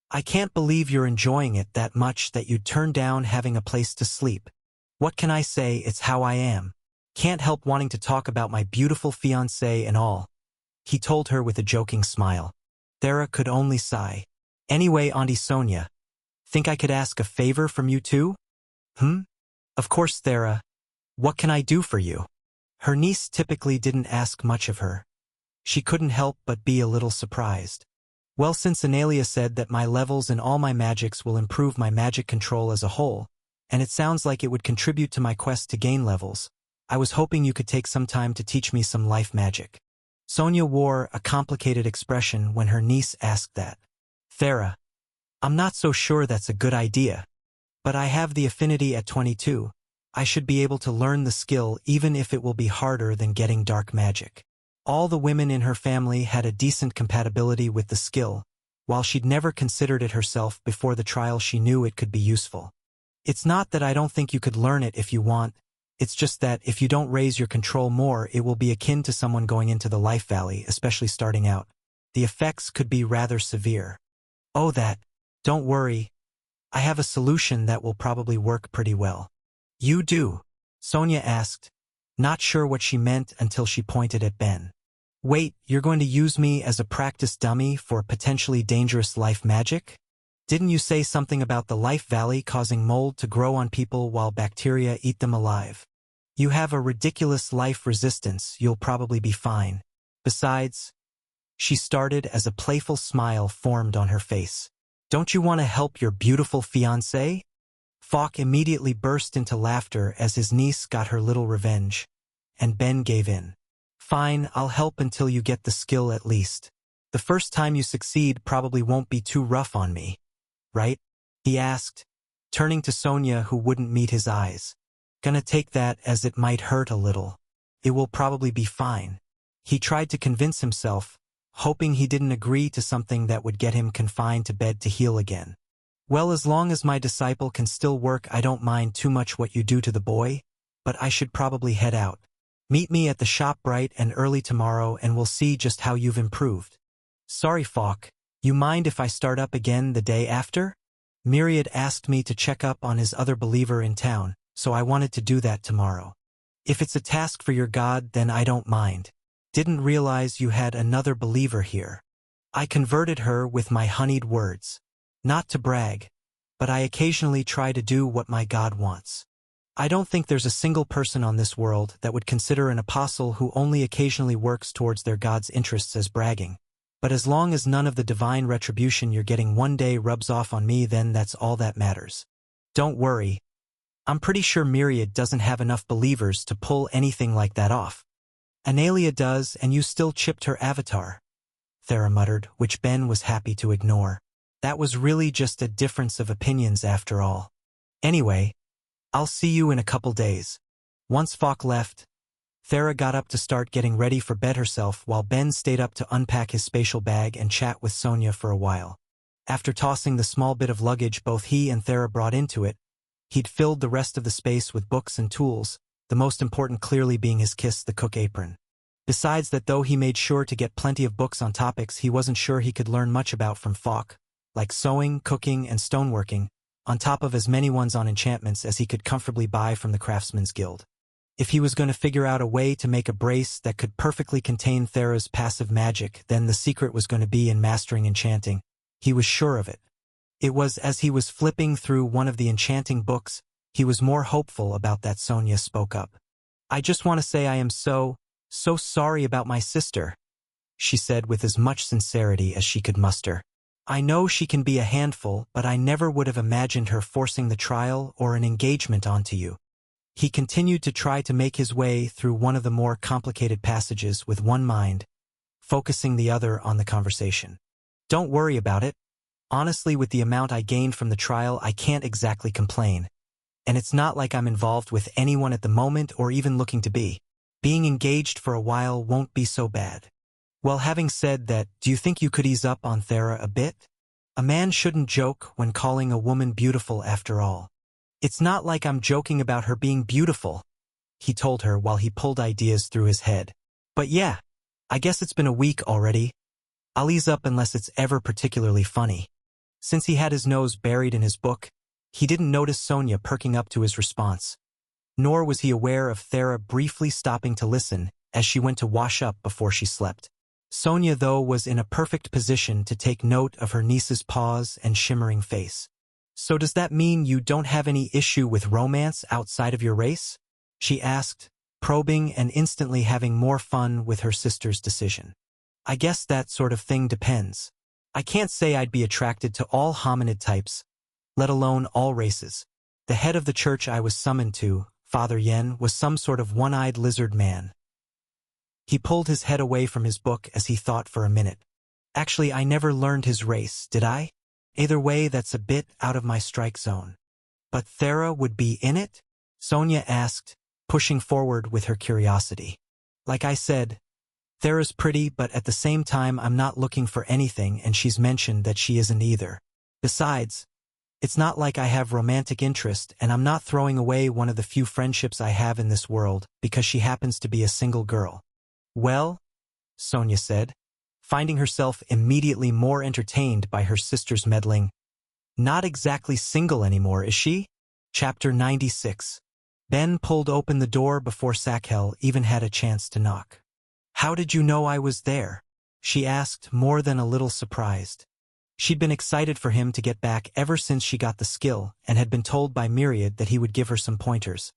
I can't believe you're enjoying it that much that you'd turn down having a place to sleep. What can I say, it's how I am. Can't help wanting to talk about my beautiful fiancé and all. He told her with a joking smile. Thera could only sigh. Anyway, Auntie Sonia, think I could ask a favor from you too? Of course, Thera. What can I do for you? Her niece typically didn't ask much of her. She couldn't help but be a little surprised. Well, since Analia said that my levels in all my magics will improve my magic control as a whole, and it sounds like it would contribute to my quest to gain levels, I was hoping you could take some time to teach me some life magic. Sonia wore a complicated expression when her niece asked that. Thera, I'm not so sure that's a good idea. But I have the affinity at 22. I should be able to learn the skill even if it will be harder than getting dark magic. All the women in her family had a decent compatibility with the skill. While she'd never considered it herself before the trial, she knew it could be useful. It's not that I don't think you could learn it if you want, it's just that if you don't raise your control more, it will be akin to someone going into the Life Valley, especially starting out. The effects could be rather severe. Oh, don't worry. I have a solution that will probably work pretty well. You do? Sonia asked, not sure what she meant until she pointed at Ben. Wait, you're going to use me as a practice dummy for potentially dangerous life magic? Didn't you say something about the Life Valley causing mold to grow on people while bacteria eat them alive? You have a ridiculous life resistance, you'll probably be fine. Besides, she started as a playful smile formed on her face. Don't you want to help your beautiful fiancé? Falk immediately burst into laughter as his niece got her little revenge. And Ben gave in. Fine, I'll help until you get the skill at least. The first time you succeed probably won't be too rough on me. Right? He asked, turning to Sonia, who wouldn't meet his eyes. Gonna take that as it might hurt a little. It will probably be fine. He tried to convince himself, hoping he didn't agree to something that would get him confined to bed to heal again. Well, as long as my disciple can still work, I don't mind too much what you do to the boy, but I should probably head out. Meet me at the shop bright and early tomorrow and we'll see just how you've improved. Sorry, Falk. You mind if I start up again the day after? Myriad asked me to check up on his other believer in town, so I wanted to do that tomorrow. If it's a task for your god, then I don't mind. Didn't realize you had another believer here. I converted her with my honeyed words. Not to brag, but I occasionally try to do what my god wants. I don't think there's a single person on this world that would consider an apostle who only occasionally works towards their god's interests as bragging. But as long as none of the divine retribution you're getting one day rubs off on me, then that's all that matters. Don't worry. I'm pretty sure Myriad doesn't have enough believers to pull anything like that off. Analia does, and you still chipped her avatar, Thera muttered, which Ben was happy to ignore. That was really just a difference of opinions after all. Anyway, I'll see you in a couple days. Once Falk left, Thera got up to start getting ready for bed herself while Ben stayed up to unpack his spatial bag and chat with Sonia for a while. After tossing the small bit of luggage both he and Thera brought into it, he'd filled the rest of the space with books and tools, the most important clearly being his Kiss the Cook apron. Besides that, though he made sure to get plenty of books on topics he wasn't sure he could learn much about from Falk, like sewing, cooking, and stoneworking, on top of as many ones on enchantments as he could comfortably buy from the Craftsman's Guild. If he was going to figure out a way to make a brace that could perfectly contain Thera's passive magic, then the secret was going to be in mastering enchanting. He was sure of it. It was as he was flipping through one of the enchanting books, he was more hopeful about that Sonia spoke up. I just want to say I am so sorry about my sister, she said with as much sincerity as she could muster. I know she can be a handful, but I never would have imagined her forcing the trial or an engagement onto you. He continued to try to make his way through one of the more complicated passages with one mind, focusing the other on the conversation. Don't worry about it. Honestly, with the amount I gained from the trial, I can't exactly complain. And it's not like I'm involved with anyone at the moment or even looking to be. Being engaged for a while won't be so bad. Well, having said that, do you think you could ease up on Thera a bit? A man shouldn't joke when calling a woman beautiful after all. It's not like I'm joking about her being beautiful, he told her while he pulled ideas through his head. But yeah, I guess it's been a week already. I'll ease up unless it's ever particularly funny. Since he had his nose buried in his book, he didn't notice Sonia perking up to his response. Nor was he aware of Thera briefly stopping to listen as she went to wash up before she slept. Sonia, though, was in a perfect position to take note of her niece's pause and shimmering face. So does that mean you don't have any issue with romance outside of your race? She asked, probing and instantly having more fun with her sister's decision. I guess that sort of thing depends. I can't say I'd be attracted to all hominid types, let alone all races. The head of the church I was summoned to, Father Yen, was some sort of one-eyed lizard man. He pulled his head away from his book as he thought for a minute. Actually, I never learned his race, did I? Either way, that's a bit out of my strike zone. But Thera would be in it? Sonia asked, pushing forward with her curiosity. Like I said, Thera's pretty, but at the same time I'm not looking for anything, and she's mentioned that she isn't either. Besides, it's not like I have romantic interest, and I'm not throwing away one of the few friendships I have in this world because she happens to be a single girl. Well, Sonia said, finding herself immediately more entertained by her sister's meddling. Not exactly single anymore, is she? Chapter 96. Ben pulled open the door before Sakhel even had a chance to knock. How did you know I was there? She asked, more than a little surprised. She'd been excited for him to get back ever since she got the skill and had been told by Myriad that he would give her some pointers.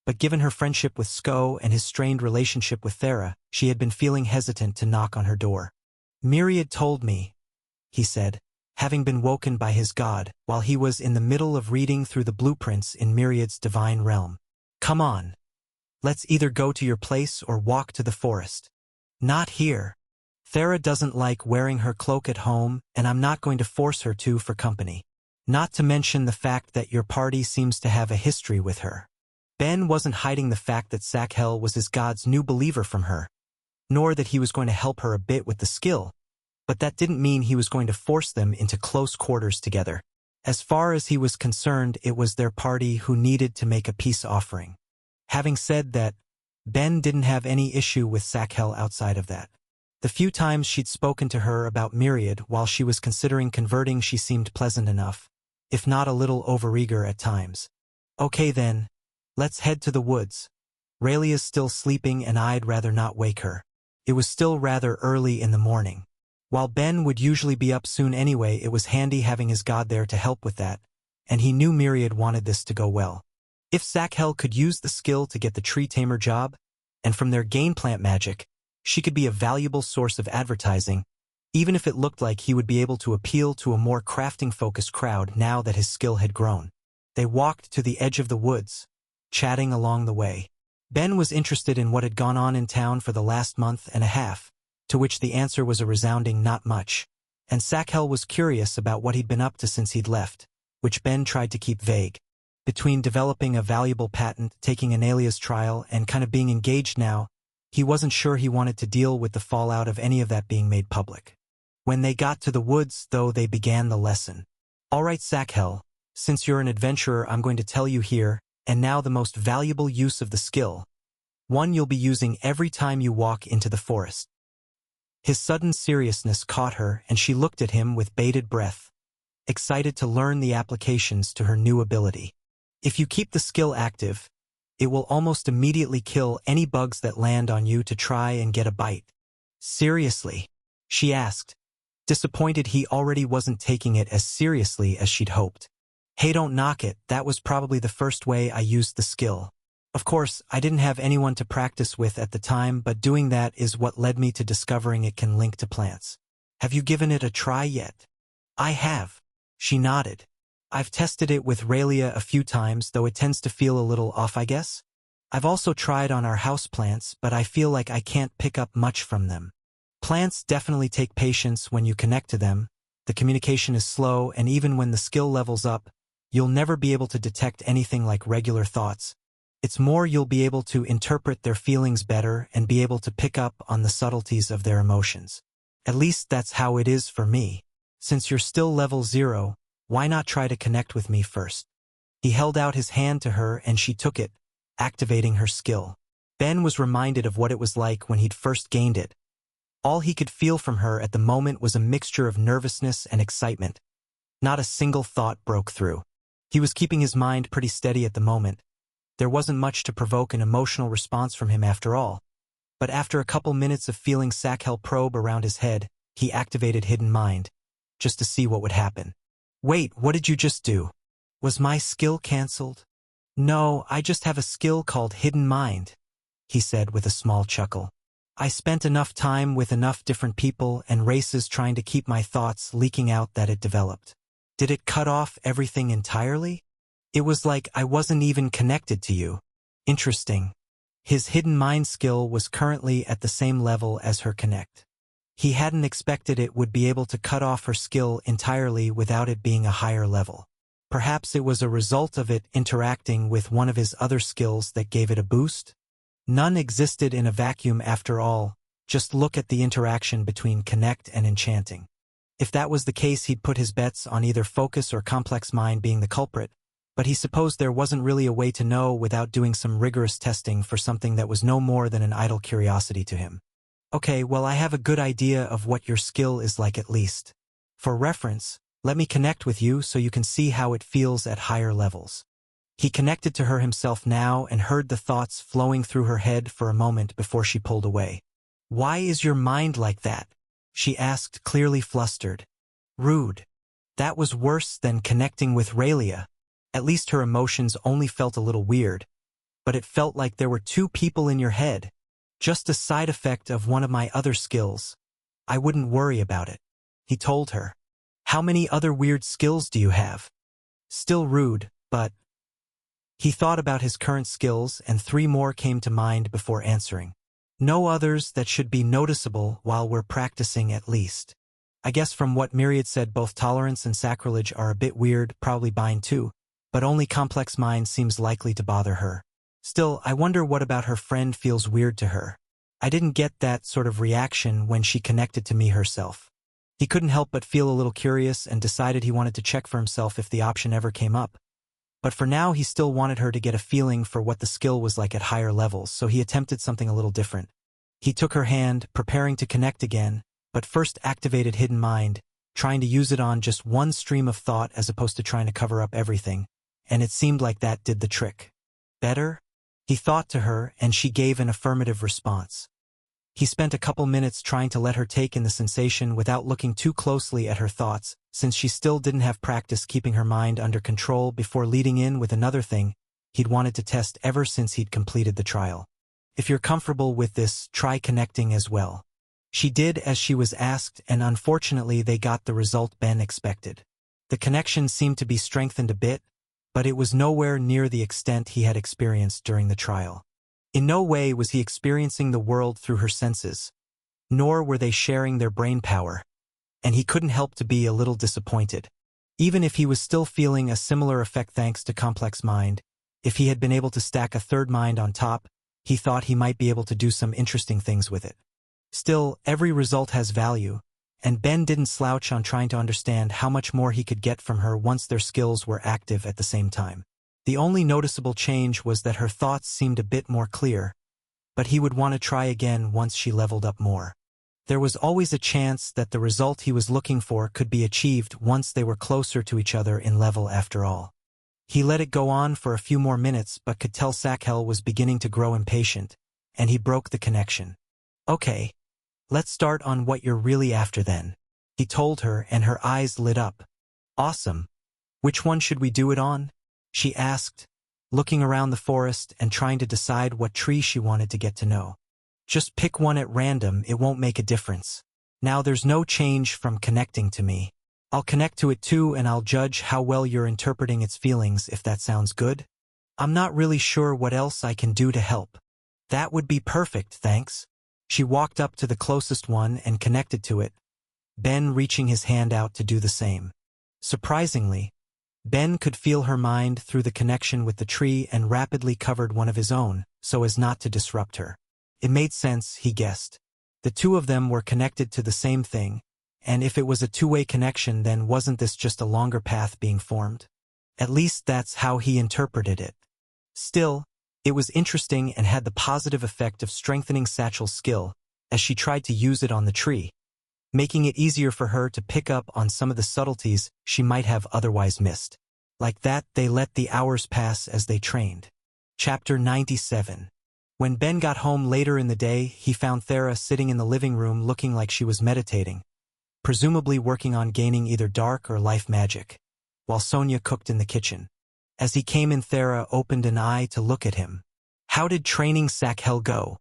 But given her friendship with Sko and his strained relationship with Thera, she had been feeling hesitant to knock on her door. Myriad told me, he said, having been woken by his god, while he was in the middle of reading through the blueprints in Myriad's divine realm. Come on. Let's either go to your place or walk to the forest. Not here. Thera doesn't like wearing her cloak at home, and I'm not going to force her to for company. Not to mention the fact that your party seems to have a history with her. Ben wasn't hiding the fact that Sakhel was his god's new believer from her, nor that he was going to help her a bit with the skill, but that didn't mean he was going to force them into close quarters together. As far as he was concerned, it was their party who needed to make a peace offering. Having said that, Ben didn't have any issue with Sakhel outside of that. The few times she'd spoken to her about Myriad while she was considering converting, she seemed pleasant enough, if not a little overeager at times. Okay then, let's head to the woods. Raylia's still sleeping and I'd rather not wake her. It was still rather early in the morning. While Ben would usually be up soon anyway, it was handy having his god there to help with that, and he knew Myriad wanted this to go well. If Sakhel could use the skill to get the tree tamer job, and from their gain plant magic, she could be a valuable source of advertising, even if it looked like he would be able to appeal to a more crafting-focused crowd now that his skill had grown. They walked to the edge of the woods, chatting along the way. Ben was interested in what had gone on in town for the last month and a half, to which the answer was a resounding not much, and Sakhel was curious about what he'd been up to since he'd left, which Ben tried to keep vague. Between developing a valuable patent, taking an alias trial, and kind of being engaged now, he wasn't sure he wanted to deal with the fallout of any of that being made public. When they got to the woods, though, they began the lesson. All right, Sakhel, since you're an adventurer, I'm going to tell you here, and now the most valuable use of the skill. One you'll be using every time you walk into the forest. His sudden seriousness caught her, and she looked at him with bated breath, excited to learn the applications to her new ability. If you keep the skill active, it will almost immediately kill any bugs that land on you to try and get a bite. Seriously? She asked, disappointed he already wasn't taking it as seriously as she'd hoped. Hey, don't knock it, that was probably the first way I used the skill. Of course, I didn't have anyone to practice with at the time, but doing that is what led me to discovering it can link to plants. Have you given it a try yet? I have. She nodded. I've tested it with Raylia a few times, though it tends to feel a little off, I guess. I've also tried on our houseplants, but I feel like I can't pick up much from them. Plants definitely take patience when you connect to them. The communication is slow, and even when the skill levels up, you'll never be able to detect anything like regular thoughts. It's more you'll be able to interpret their feelings better and be able to pick up on the subtleties of their emotions. At least that's how it is for me. Since you're still level 0, why not try to connect with me first? He held out his hand to her and she took it, activating her skill. Ben was reminded of what it was like when he'd first gained it. All he could feel from her at the moment was a mixture of nervousness and excitement. Not a single thought broke through. He was keeping his mind pretty steady at the moment. There wasn't much to provoke an emotional response from him after all. But after a couple minutes of feeling Sakhel probe around his head, he activated Hidden Mind, just to see what would happen. Wait, what did you just do? Was my skill cancelled? No, I just have a skill called Hidden Mind, he said with a small chuckle. I spent enough time with enough different people and races trying to keep my thoughts leaking out that it developed. Did it cut off everything entirely? It was like I wasn't even connected to you. Interesting. His hidden mind skill was currently at the same level as her connect. He hadn't expected it would be able to cut off her skill entirely without it being a higher level. Perhaps it was a result of it interacting with one of his other skills that gave it a boost? None existed in a vacuum after all, just look at the interaction between connect and enchanting. If that was the case, he'd put his bets on either focus or complex mind being the culprit, but he supposed there wasn't really a way to know without doing some rigorous testing for something that was no more than an idle curiosity to him. Okay, well, I have a good idea of what your skill is like at least. For reference, let me connect with you so you can see how it feels at higher levels. He connected to her himself now and heard the thoughts flowing through her head for a moment before she pulled away. Why is your mind like that? She asked, clearly flustered. Rude. That was worse than connecting with Raylia. At least her emotions only felt a little weird, but it felt like there were two people in your head. Just a side effect of one of my other skills. I wouldn't worry about it. He told her. How many other weird skills do you have? Still rude, but... He thought about his current skills and 3 more came to mind before answering. No others that should be noticeable while we're practicing at least. I guess from what Myriad said, both tolerance and sacrilege are a bit weird, probably bind too, but only complex mind seems likely to bother her. Still, I wonder what about her friend feels weird to her. I didn't get that sort of reaction when she connected to me herself. He couldn't help but feel a little curious and decided he wanted to check for himself if the option ever came up. But for now he still wanted her to get a feeling for what the skill was like at higher levels, so he attempted something a little different. He took her hand, preparing to connect again, but first activated Hidden Mind, trying to use it on just one stream of thought as opposed to trying to cover up everything, and it seemed like that did the trick. Better? He thought to her, and she gave an affirmative response. He spent a couple minutes trying to let her take in the sensation without looking too closely at her thoughts, since she still didn't have practice keeping her mind under control before leading in with another thing he'd wanted to test ever since he'd completed the trial. If you're comfortable with this, try connecting as well. She did as she was asked, and unfortunately they got the result Ben expected. The connection seemed to be strengthened a bit, but it was nowhere near the extent he had experienced during the trial. In no way was he experiencing the world through her senses, nor were they sharing their brain power, and he couldn't help to be a little disappointed. Even if he was still feeling a similar effect thanks to complex mind, if he had been able to stack a third mind on top, he thought he might be able to do some interesting things with it. Still, every result has value, and Ben didn't slouch on trying to understand how much more he could get from her once their skills were active at the same time. The only noticeable change was that her thoughts seemed a bit more clear, but he would want to try again once she leveled up more. There was always a chance that the result he was looking for could be achieved once they were closer to each other in level after all. He let it go on for a few more minutes but could tell Sakhel was beginning to grow impatient, and he broke the connection. Okay, let's start on what you're really after then, he told her, and her eyes lit up. Awesome. Which one should we do it on? She asked, looking around the forest and trying to decide what tree she wanted to get to know. Just pick one at random, it won't make a difference. Now there's no change from connecting to me. I'll connect to it too and I'll judge how well you're interpreting its feelings if that sounds good. I'm not really sure what else I can do to help. That would be perfect, thanks. She walked up to the closest one and connected to it, Ben reaching his hand out to do the same. Surprisingly, Ben could feel her mind through the connection with the tree and rapidly covered one of his own, so as not to disrupt her. It made sense, he guessed. The two of them were connected to the same thing, and if it was a two-way connection, then wasn't this just a longer path being formed? At least that's how he interpreted it. Still, it was interesting and had the positive effect of strengthening Satchel's skill as she tried to use it on the tree, making it easier for her to pick up on some of the subtleties she might have otherwise missed. Like that, they let the hours pass as they trained. Chapter 97. When Ben got home later in the day, he found Thera sitting in the living room looking like she was meditating, presumably working on gaining either dark or life magic, while Sonia cooked in the kitchen. As he came in, Thera opened an eye to look at him. How did training Sakhel go?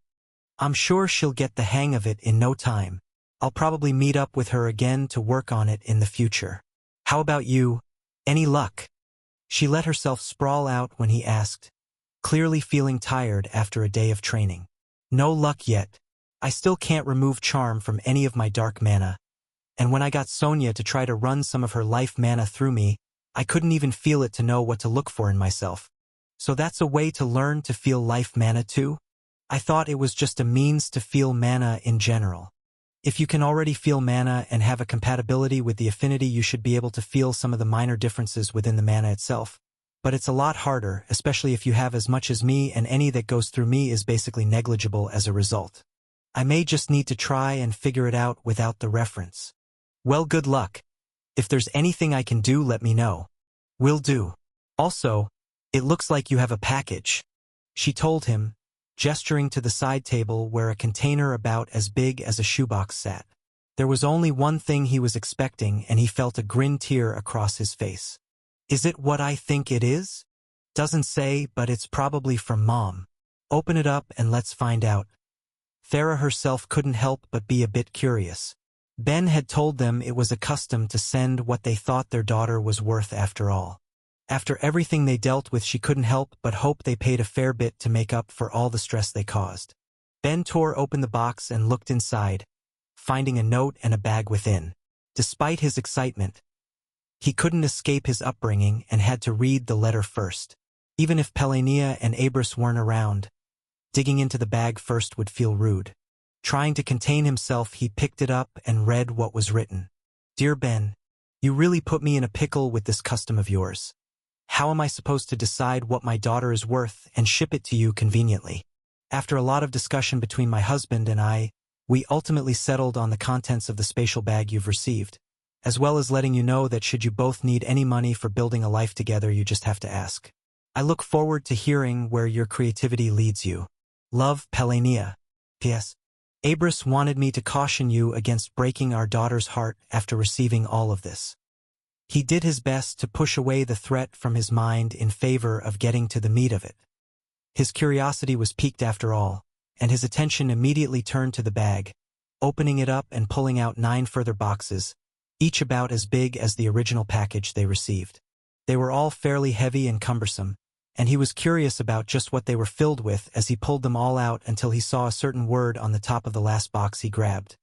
I'm sure she'll get the hang of it in no time. I'll probably meet up with her again to work on it in the future. How about you? Any luck? She let herself sprawl out when he asked, clearly feeling tired after a day of training. No luck yet. I still can't remove charm from any of my dark mana. And when I got Sonia to try to run some of her life mana through me, I couldn't even feel it to know what to look for in myself. So that's a way to learn to feel life mana too? I thought it was just a means to feel mana in general. If you can already feel mana and have a compatibility with the affinity, you should be able to feel some of the minor differences within the mana itself. But it's a lot harder, especially if you have as much as me, and any that goes through me is basically negligible as a result. I may just need to try and figure it out without the reference. Well, good luck. If there's anything I can do, let me know. Will do. Also, it looks like you have a package, she told him, gesturing to the side table where a container about as big as a shoebox sat. There was only one thing he was expecting, and he felt a grin tear across his face. Is it what I think it is? Doesn't say, but it's probably from Mom. Open it up and let's find out. Thera herself couldn't help but be a bit curious. Ben had told them it was a custom to send what they thought their daughter was worth after all. After everything they dealt with, she couldn't help but hope they paid a fair bit to make up for all the stress they caused. Ben tore open the box and looked inside, finding a note and a bag within. Despite his excitement, he couldn't escape his upbringing and had to read the letter first. Even if Pelania and Abris weren't around, digging into the bag first would feel rude. Trying to contain himself, he picked it up and read what was written. Dear Ben, you really put me in a pickle with this custom of yours. How am I supposed to decide what my daughter is worth and ship it to you conveniently? After a lot of discussion between my husband and I, we ultimately settled on the contents of the spatial bag you've received, as well as letting you know that should you both need any money for building a life together, you just have to ask. I look forward to hearing where your creativity leads you. Love, Pelania. P.S. Abris wanted me to caution you against breaking our daughter's heart after receiving all of this. He did his best to push away the threat from his mind in favor of getting to the meat of it. His curiosity was piqued after all, and his attention immediately turned to the bag, opening it up and pulling out 9 further boxes, each about as big as the original package they received. They were all fairly heavy and cumbersome, and he was curious about just what they were filled with as he pulled them all out until he saw a certain word on the top of the last box he grabbed.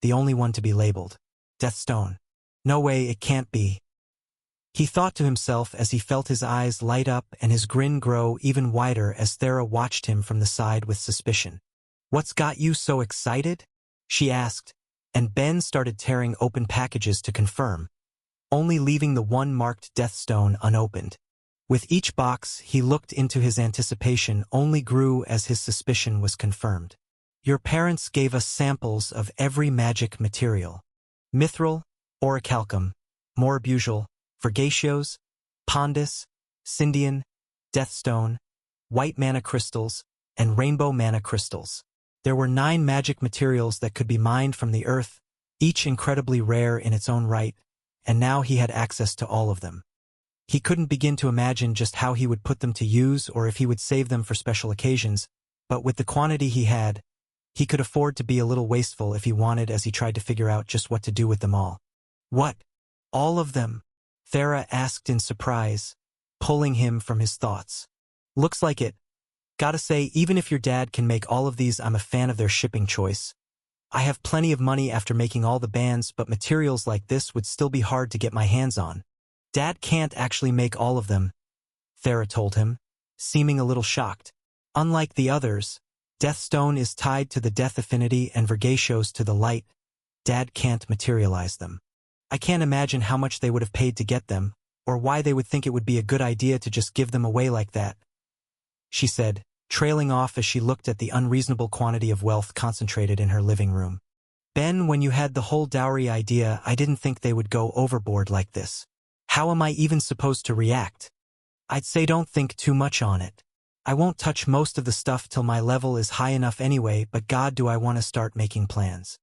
The only one to be labeled. Deathstone. No way, it can't be. He thought to himself as he felt his eyes light up and his grin grow even wider as Thera watched him from the side with suspicion. What's got you so excited? She asked, and Ben started tearing open packages to confirm, only leaving the one marked Deathstone unopened. With each box, he looked into his anticipation only grew as his suspicion was confirmed. Your parents gave us samples of every magic material. Mithril, Orichalcum, Morbusal, Vergatios, Pondus, Cindian, Deathstone, White Mana Crystals, and Rainbow Mana Crystals. There were 9 magic materials that could be mined from the earth, each incredibly rare in its own right, and now he had access to all of them. He couldn't begin to imagine just how he would put them to use or if he would save them for special occasions, but with the quantity he had, he could afford to be a little wasteful if he wanted as he tried to figure out just what to do with them all. What? All of them? Thera asked in surprise, pulling him from his thoughts. Looks like it. Gotta say, even if your dad can make all of these, I'm a fan of their shipping choice. I have plenty of money after making all the bands, but materials like this would still be hard to get my hands on. Dad can't actually make all of them, Thera told him, seeming a little shocked. Unlike the others, Deathstone is tied to the death affinity and Vergatios to the light. Dad can't materialize them. I can't imagine how much they would have paid to get them, or why they would think it would be a good idea to just give them away like that, she said, trailing off as she looked at the unreasonable quantity of wealth concentrated in her living room. Ben, when you had the whole dowry idea, I didn't think they would go overboard like this. How am I even supposed to react? I'd say don't think too much on it. I won't touch most of the stuff till my level is high enough anyway, but God, do I want to start making plans.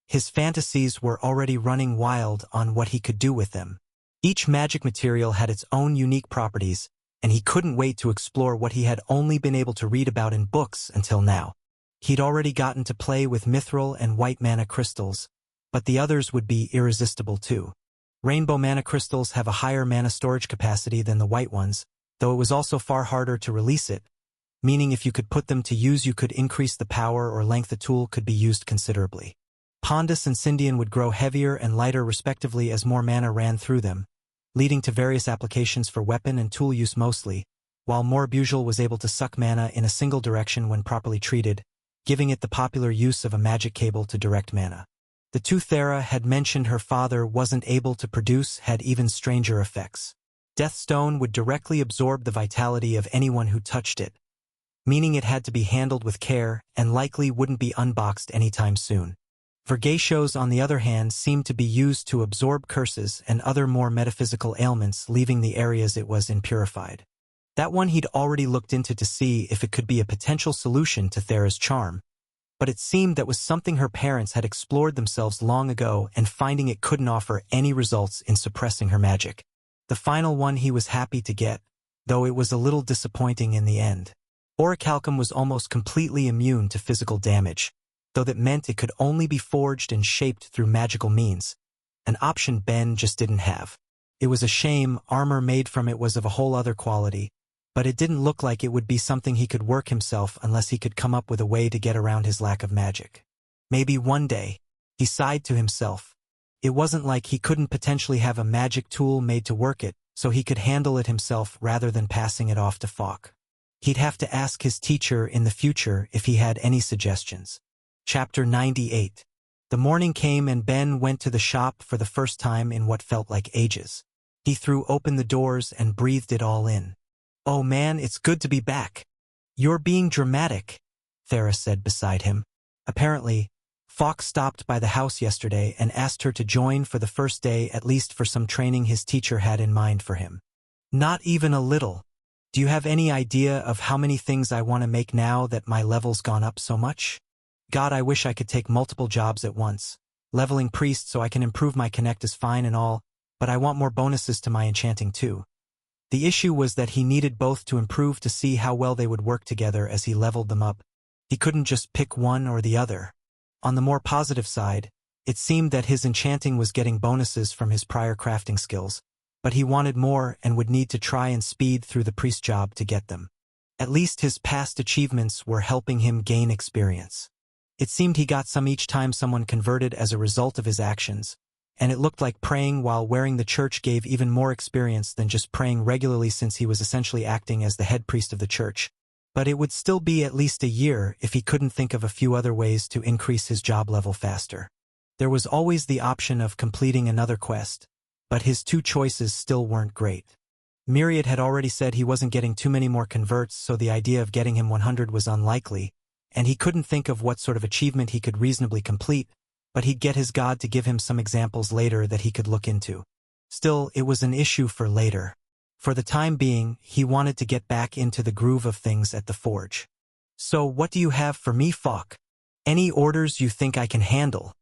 His fantasies were already running wild on what he could do with them. Each magic material had its own unique properties, and he couldn't wait to explore what he had only been able to read about in books until now. He'd already gotten to play with mithril and white mana crystals, but the others would be irresistible too. Rainbow mana crystals have a higher mana storage capacity than the white ones, though it was also far harder to release it, meaning if you could put them to use you could increase the power or length the tool could be used considerably. Pondus and Cindian would grow heavier and lighter respectively as more mana ran through them, leading to various applications for weapon and tool use mostly, while Morbusal was able to suck mana in a single direction when properly treated, giving it the popular use of a magic cable to direct mana. The two Thera had mentioned her father wasn't able to produce had even stranger effects. Deathstone would directly absorb the vitality of anyone who touched it, meaning it had to be handled with care and likely wouldn't be unboxed anytime soon. Vergatios, on the other hand, seemed to be used to absorb curses and other more metaphysical ailments, leaving the areas it was in purified. That one he'd already looked into to see if it could be a potential solution to Thera's charm, but it seemed that was something her parents had explored themselves long ago and finding it couldn't offer any results in suppressing her magic. The final one he was happy to get, though it was a little disappointing in the end. Orichalcum was almost completely immune to physical damage, though that meant it could only be forged and shaped through magical means, an option Ben just didn't have. It was a shame armor made from it was of a whole other quality, but it didn't look like it would be something he could work himself unless he could come up with a way to get around his lack of magic. Maybe one day, he sighed to himself. It wasn't like he couldn't potentially have a magic tool made to work it, so he could handle it himself rather than passing it off to Falk. He'd have to ask his teacher in the future if he had any suggestions. Chapter 98. The morning came and Ben went to the shop for the first time in what felt like ages. He threw open the doors and breathed it all in. "Oh man, it's good to be back." "You're being dramatic," Thera said beside him. Apparently, Falk stopped by the house yesterday and asked her to join for the first day, at least for some training his teacher had in mind for him. "Not even a little. Do you have any idea of how many things I want to make now that my level's gone up so much? God, I wish I could take multiple jobs at once. Leveling priest so I can improve my connect is fine and all, but I want more bonuses to my enchanting too." The issue was that he needed both to improve to see how well they would work together as he leveled them up. He couldn't just pick one or the other. On the more positive side, it seemed that his enchanting was getting bonuses from his prior crafting skills, but he wanted more and would need to try and speed through the priest job to get them. At least his past achievements were helping him gain experience. It seemed he got some each time someone converted as a result of his actions, and it looked like praying while wearing the church gave even more experience than just praying regularly since he was essentially acting as the head priest of the church. But it would still be at least a year if he couldn't think of a few other ways to increase his job level faster. There was always the option of completing another quest, but his two choices still weren't great. Myriad had already said he wasn't getting too many more converts, so the idea of getting him 100 was unlikely, and he couldn't think of what sort of achievement he could reasonably complete, but he'd get his god to give him some examples later that he could look into. Still, it was an issue for later. For the time being, he wanted to get back into the groove of things at the forge. "So what do you have for me, Falk? Any orders you think I can handle?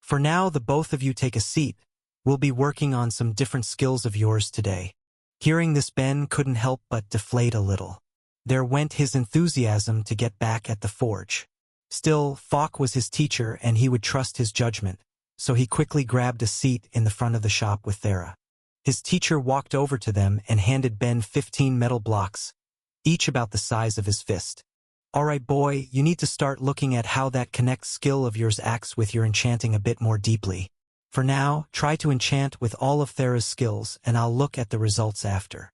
For now, the both of you take a seat. We'll be working on some different skills of yours today." Hearing this, Ben couldn't help but deflate a little. There went his enthusiasm to get back at the forge. Still, Falk was his teacher and he would trust his judgment, so he quickly grabbed a seat in the front of the shop with Thera. His teacher walked over to them and handed Ben 15 metal blocks, each about the size of his fist. "All right, boy, you need to start looking at how that connect skill of yours acts with your enchanting a bit more deeply. For now, try to enchant with all of Thera's skills and I'll look at the results after."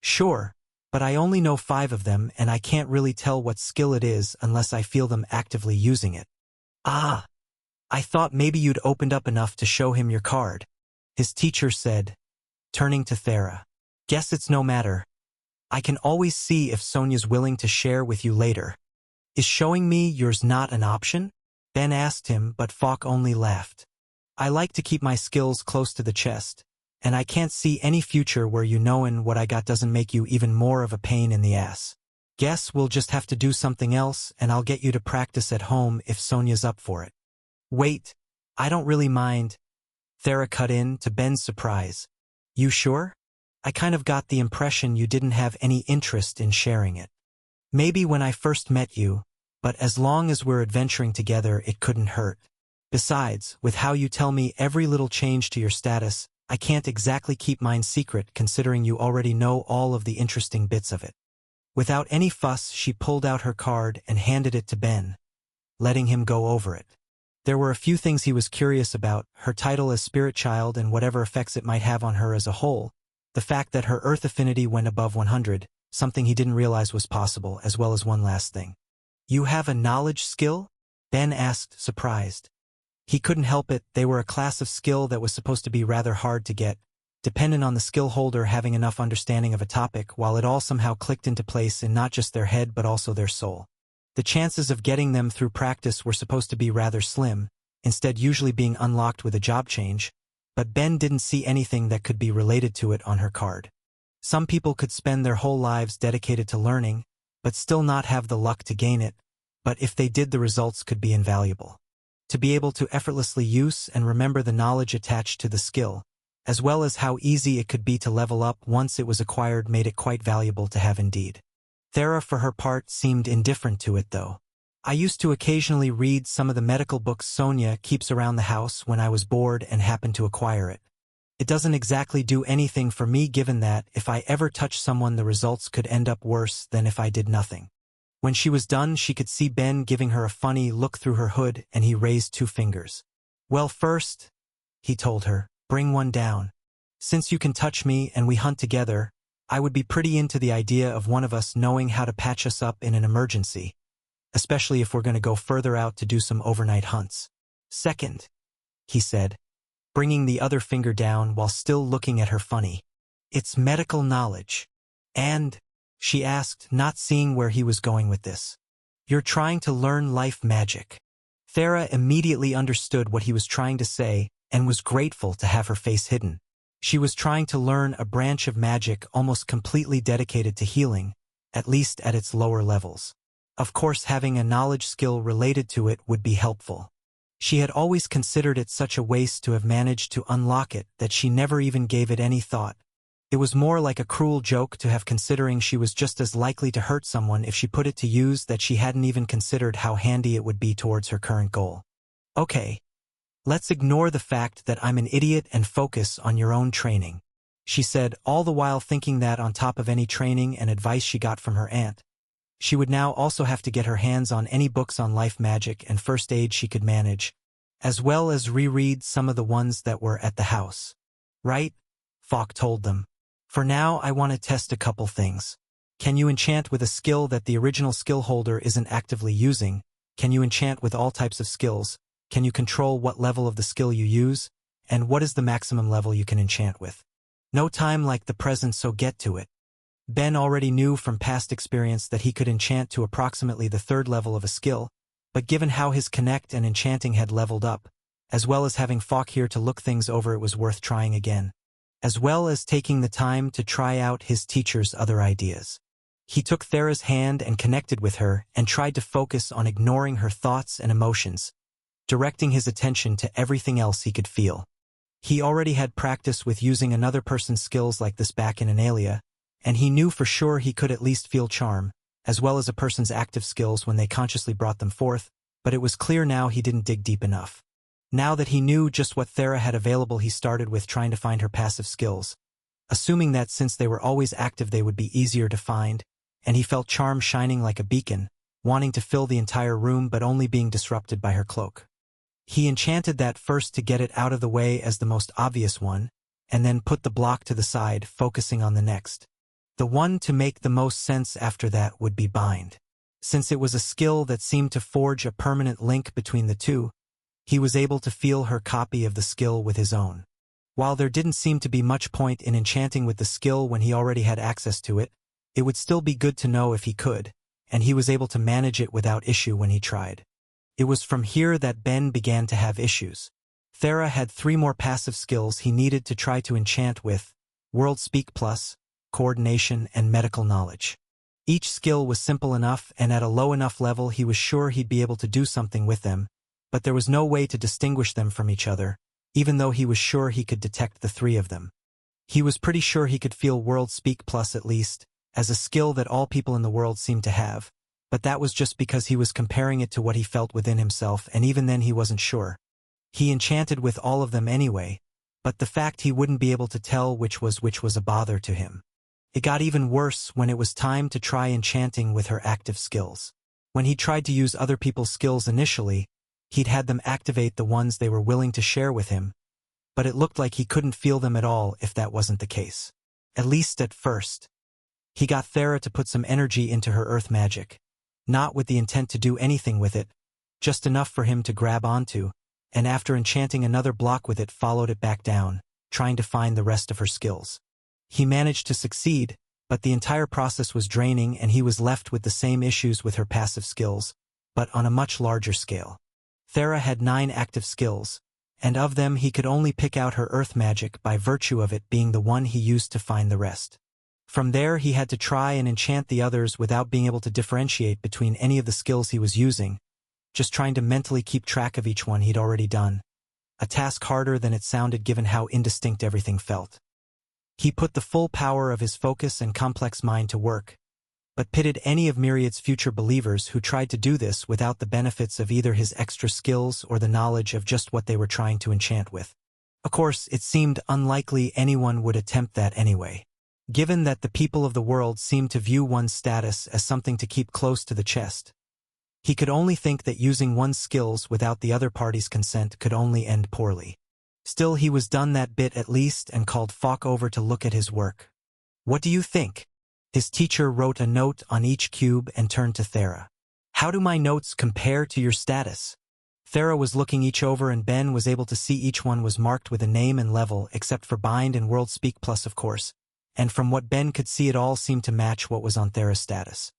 Sure, but I only know 5 of them and I can't really tell what skill it is unless I feel them actively using it." "Ah, I thought maybe you'd opened up enough to show him your card," his teacher said, turning to Thera. "Guess it's no matter. I can always see if Sonia's willing to share with you later." "Is showing me yours not an option?" Ben asked him, but Falk only laughed. "I like to keep my skills close to the chest, and I can't see any future where you knowin' what I got doesn't make you even more of a pain in the ass. Guess we'll just have to do something else and I'll get you to practice at home if Sonia's up for it." "Wait, I don't really mind," Thera cut in, to Ben's surprise. "You sure? I kind of got the impression you didn't have any interest in sharing it. Maybe when I first met you, But as long as we're adventuring together, it couldn't hurt. Besides, with how you tell me every little change to your status, I can't exactly keep mine secret considering you already know all of the interesting bits of it. Without any fuss, she pulled out her card and handed it to Ben, letting him go over it. There were a few things he was curious about: her title as Spirit Child and whatever effects it might have on her as a whole, the fact that her Earth affinity went above 100, something he didn't realize was possible, as well as one last thing. "You have a knowledge skill?" Ben asked, surprised. He couldn't help it, they were a class of skill that was supposed to be rather hard to get, dependent on the skill holder having enough understanding of a topic, while it all somehow clicked into place in not just their head but also their soul. The chances of getting them through practice were supposed to be rather slim, instead usually being unlocked with a job change, but Ben didn't see anything that could be related to it on her card. Some people could spend their whole lives dedicated to learning, but still not have the luck to gain it, but if they did, the results could be invaluable. To be able to effortlessly use and remember the knowledge attached to the skill, as well as how easy it could be to level up once it was acquired, made it quite valuable to have indeed. Thera, for her part, seemed indifferent to it though. "I used to occasionally read some of the medical books Sonia keeps around the house when I was bored and happened to acquire it. It doesn't exactly do anything for me, given that if I ever touch someone, the results could end up worse than if I did nothing." When she was done, she could see Ben giving her a funny look through her hood, and he raised 2 fingers. "Well, first," he told her, "bring one down. Since you can touch me and we hunt together, I would be pretty into the idea of one of us knowing how to patch us up in an emergency, especially if we're going to go further out to do some overnight hunts. Second," he said, bringing the other finger down while still looking at her funny, "it's medical knowledge." "And?" she asked, not seeing where he was going with this. "You're trying to learn life magic." Thera immediately understood what he was trying to say and was grateful to have her face hidden. She was trying to learn a branch of magic almost completely dedicated to healing, at least at its lower levels. Of course, having a knowledge skill related to it would be helpful. She had always considered it such a waste to have managed to unlock it that she never even gave it any thought. It was more like a cruel joke to have, considering she was just as likely to hurt someone if she put it to use, that she hadn't even considered how handy it would be towards her current goal. "Okay, let's ignore the fact that I'm an idiot and focus on your own training," she said, all the while thinking that on top of any training and advice she got from her aunt, she would now also have to get her hands on any books on life magic and first aid she could manage, as well as reread some of the ones that were at the house. "Right?" Falk told them. "For now, I want to test a couple things. Can you enchant with a skill that the original skill holder isn't actively using? Can you enchant with all types of skills? Can you control what level of the skill you use? And what is the maximum level you can enchant with? No time like the present, so get to it." Ben already knew from past experience that he could enchant to approximately the 3rd level of a skill, but given how his connect and enchanting had leveled up, as well as having Falk here to look things over, it was worth trying again, as well as taking the time to try out his teacher's other ideas. He took Thera's hand and connected with her and tried to focus on ignoring her thoughts and emotions, directing his attention to everything else he could feel. He already had practice with using another person's skills like this back in Analia, and he knew for sure he could at least feel charm, as well as a person's active skills when they consciously brought them forth, but it was clear now he didn't dig deep enough. Now that he knew just what Thera had available, he started with trying to find her passive skills, assuming that since they were always active they would be easier to find, and he felt charm shining like a beacon, wanting to fill the entire room but only being disrupted by her cloak. He enchanted that first to get it out of the way as the most obvious one, and then put the block to the side, focusing on the next. The one to make the most sense after that would be Bind. Since it was a skill that seemed to forge a permanent link between the two, he was able to feel her copy of the skill with his own. While there didn't seem to be much point in enchanting with the skill when he already had access to it, it would still be good to know if he could, and he was able to manage it without issue when he tried. It was from here that Ben began to have issues. Thera had 3 more passive skills he needed to try to enchant with: World Speak Plus, Coordination, and Medical Knowledge. Each skill was simple enough, and at a low enough level he was sure he'd be able to do something with them, but there was no way to distinguish them from each other, even though he was sure he could detect the 3 of them. He was pretty sure he could feel World Speak Plus at least, as a skill that all people in the world seemed to have, but that was just because he was comparing it to what he felt within himself, and even then he wasn't sure. He enchanted with all of them anyway, but the fact he wouldn't be able to tell which was a bother to him. It got even worse when it was time to try enchanting with her active skills. When he tried to use other people's skills initially, he'd had them activate the ones they were willing to share with him, but it looked like he couldn't feel them at all if that wasn't the case. At least at first. He got Thera to put some energy into her earth magic, not with the intent to do anything with it, just enough for him to grab onto, and after enchanting another block with it followed it back down, trying to find the rest of her skills. He managed to succeed, but the entire process was draining and he was left with the same issues with her passive skills, but on a much larger scale. Thera had 9 active skills, and of them he could only pick out her earth magic by virtue of it being the one he used to find the rest. From there he had to try and enchant the others without being able to differentiate between any of the skills he was using, just trying to mentally keep track of each one he'd already done. A task harder than it sounded given how indistinct everything felt. He put the full power of his focus and complex mind to work, but pitted any of Myriad's future believers who tried to do this without the benefits of either his extra skills or the knowledge of just what they were trying to enchant with. Of course, it seemed unlikely anyone would attempt that anyway, given that the people of the world seemed to view one's status as something to keep close to the chest. He could only think that using one's skills without the other party's consent could only end poorly. Still, he was done that bit at least and called Falk over to look at his work. "What do you think?" His teacher wrote a note on each cube and turned to Thera. "How do my notes compare to your status?" Thera was looking each over and Ben was able to see each one was marked with a name and level except for Bind and World Speak Plus of course, and from what Ben could see it all seemed to match what was on Thera's status.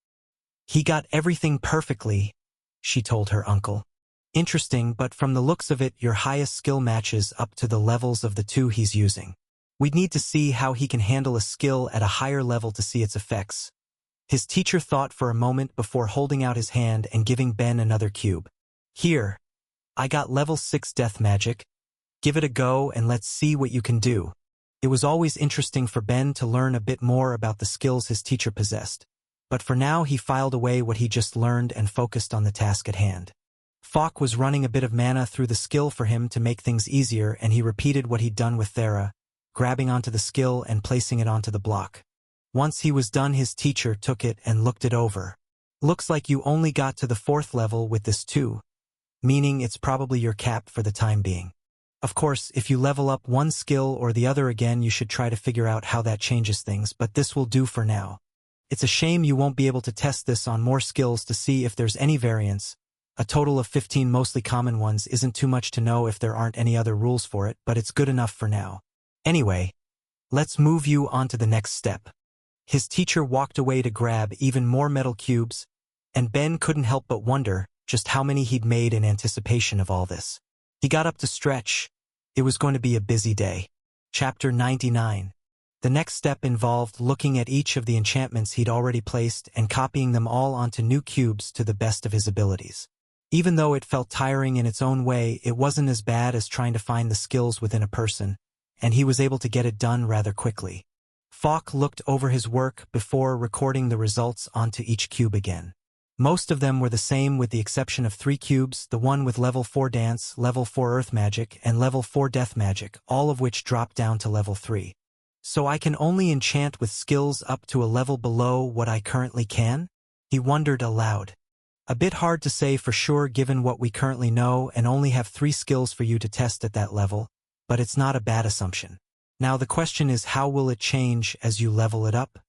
"He got everything perfectly," she told her uncle. "Interesting, but from the looks of it your highest skill matches up to the levels of the 2 he's using. We'd need to see how he can handle a skill at a higher level to see its effects." His teacher thought for a moment before holding out his hand and giving Ben another cube. "Here. I got level 6 death magic. Give it a go and let's see what you can do." It was always interesting for Ben to learn a bit more about the skills his teacher possessed, but for now he filed away what he just learned and focused on the task at hand. Falk was running a bit of mana through the skill for him to make things easier, and he repeated what he'd done with Thera, grabbing onto the skill and placing it onto the block. Once he was done, his teacher took it and looked it over. "Looks like you only got to the 4th level with this too, meaning it's probably your cap for the time being. Of course, if you level up one skill or the other again, you should try to figure out how that changes things, but this will do for now. It's a shame you won't be able to test this on more skills to see if there's any variance. A total of 15 mostly common ones isn't too much to know if there aren't any other rules for it, but it's good enough for now. Anyway, let's move you on to the next step." His teacher walked away to grab even more metal cubes, and Ben couldn't help but wonder just how many he'd made in anticipation of all this. He got up to stretch. It was going to be a busy day. Chapter 99. The next step involved looking at each of the enchantments he'd already placed and copying them all onto new cubes to the best of his abilities. Even though it felt tiring in its own way, it wasn't as bad as trying to find the skills within a person, and he was able to get it done rather quickly. Falk looked over his work before recording the results onto each cube again. Most of them were the same with the exception of 3 cubes, the one with level 4 Dance, level 4 Earth Magic, and level 4 Death Magic, all of which dropped down to level 3. "So I can only enchant with skills up to a level below what I currently can?" he wondered aloud. "A bit hard to say for sure given what we currently know and only have 3 skills for you to test at that level, but it's not a bad assumption. Now the question is, how will it change as you level it up?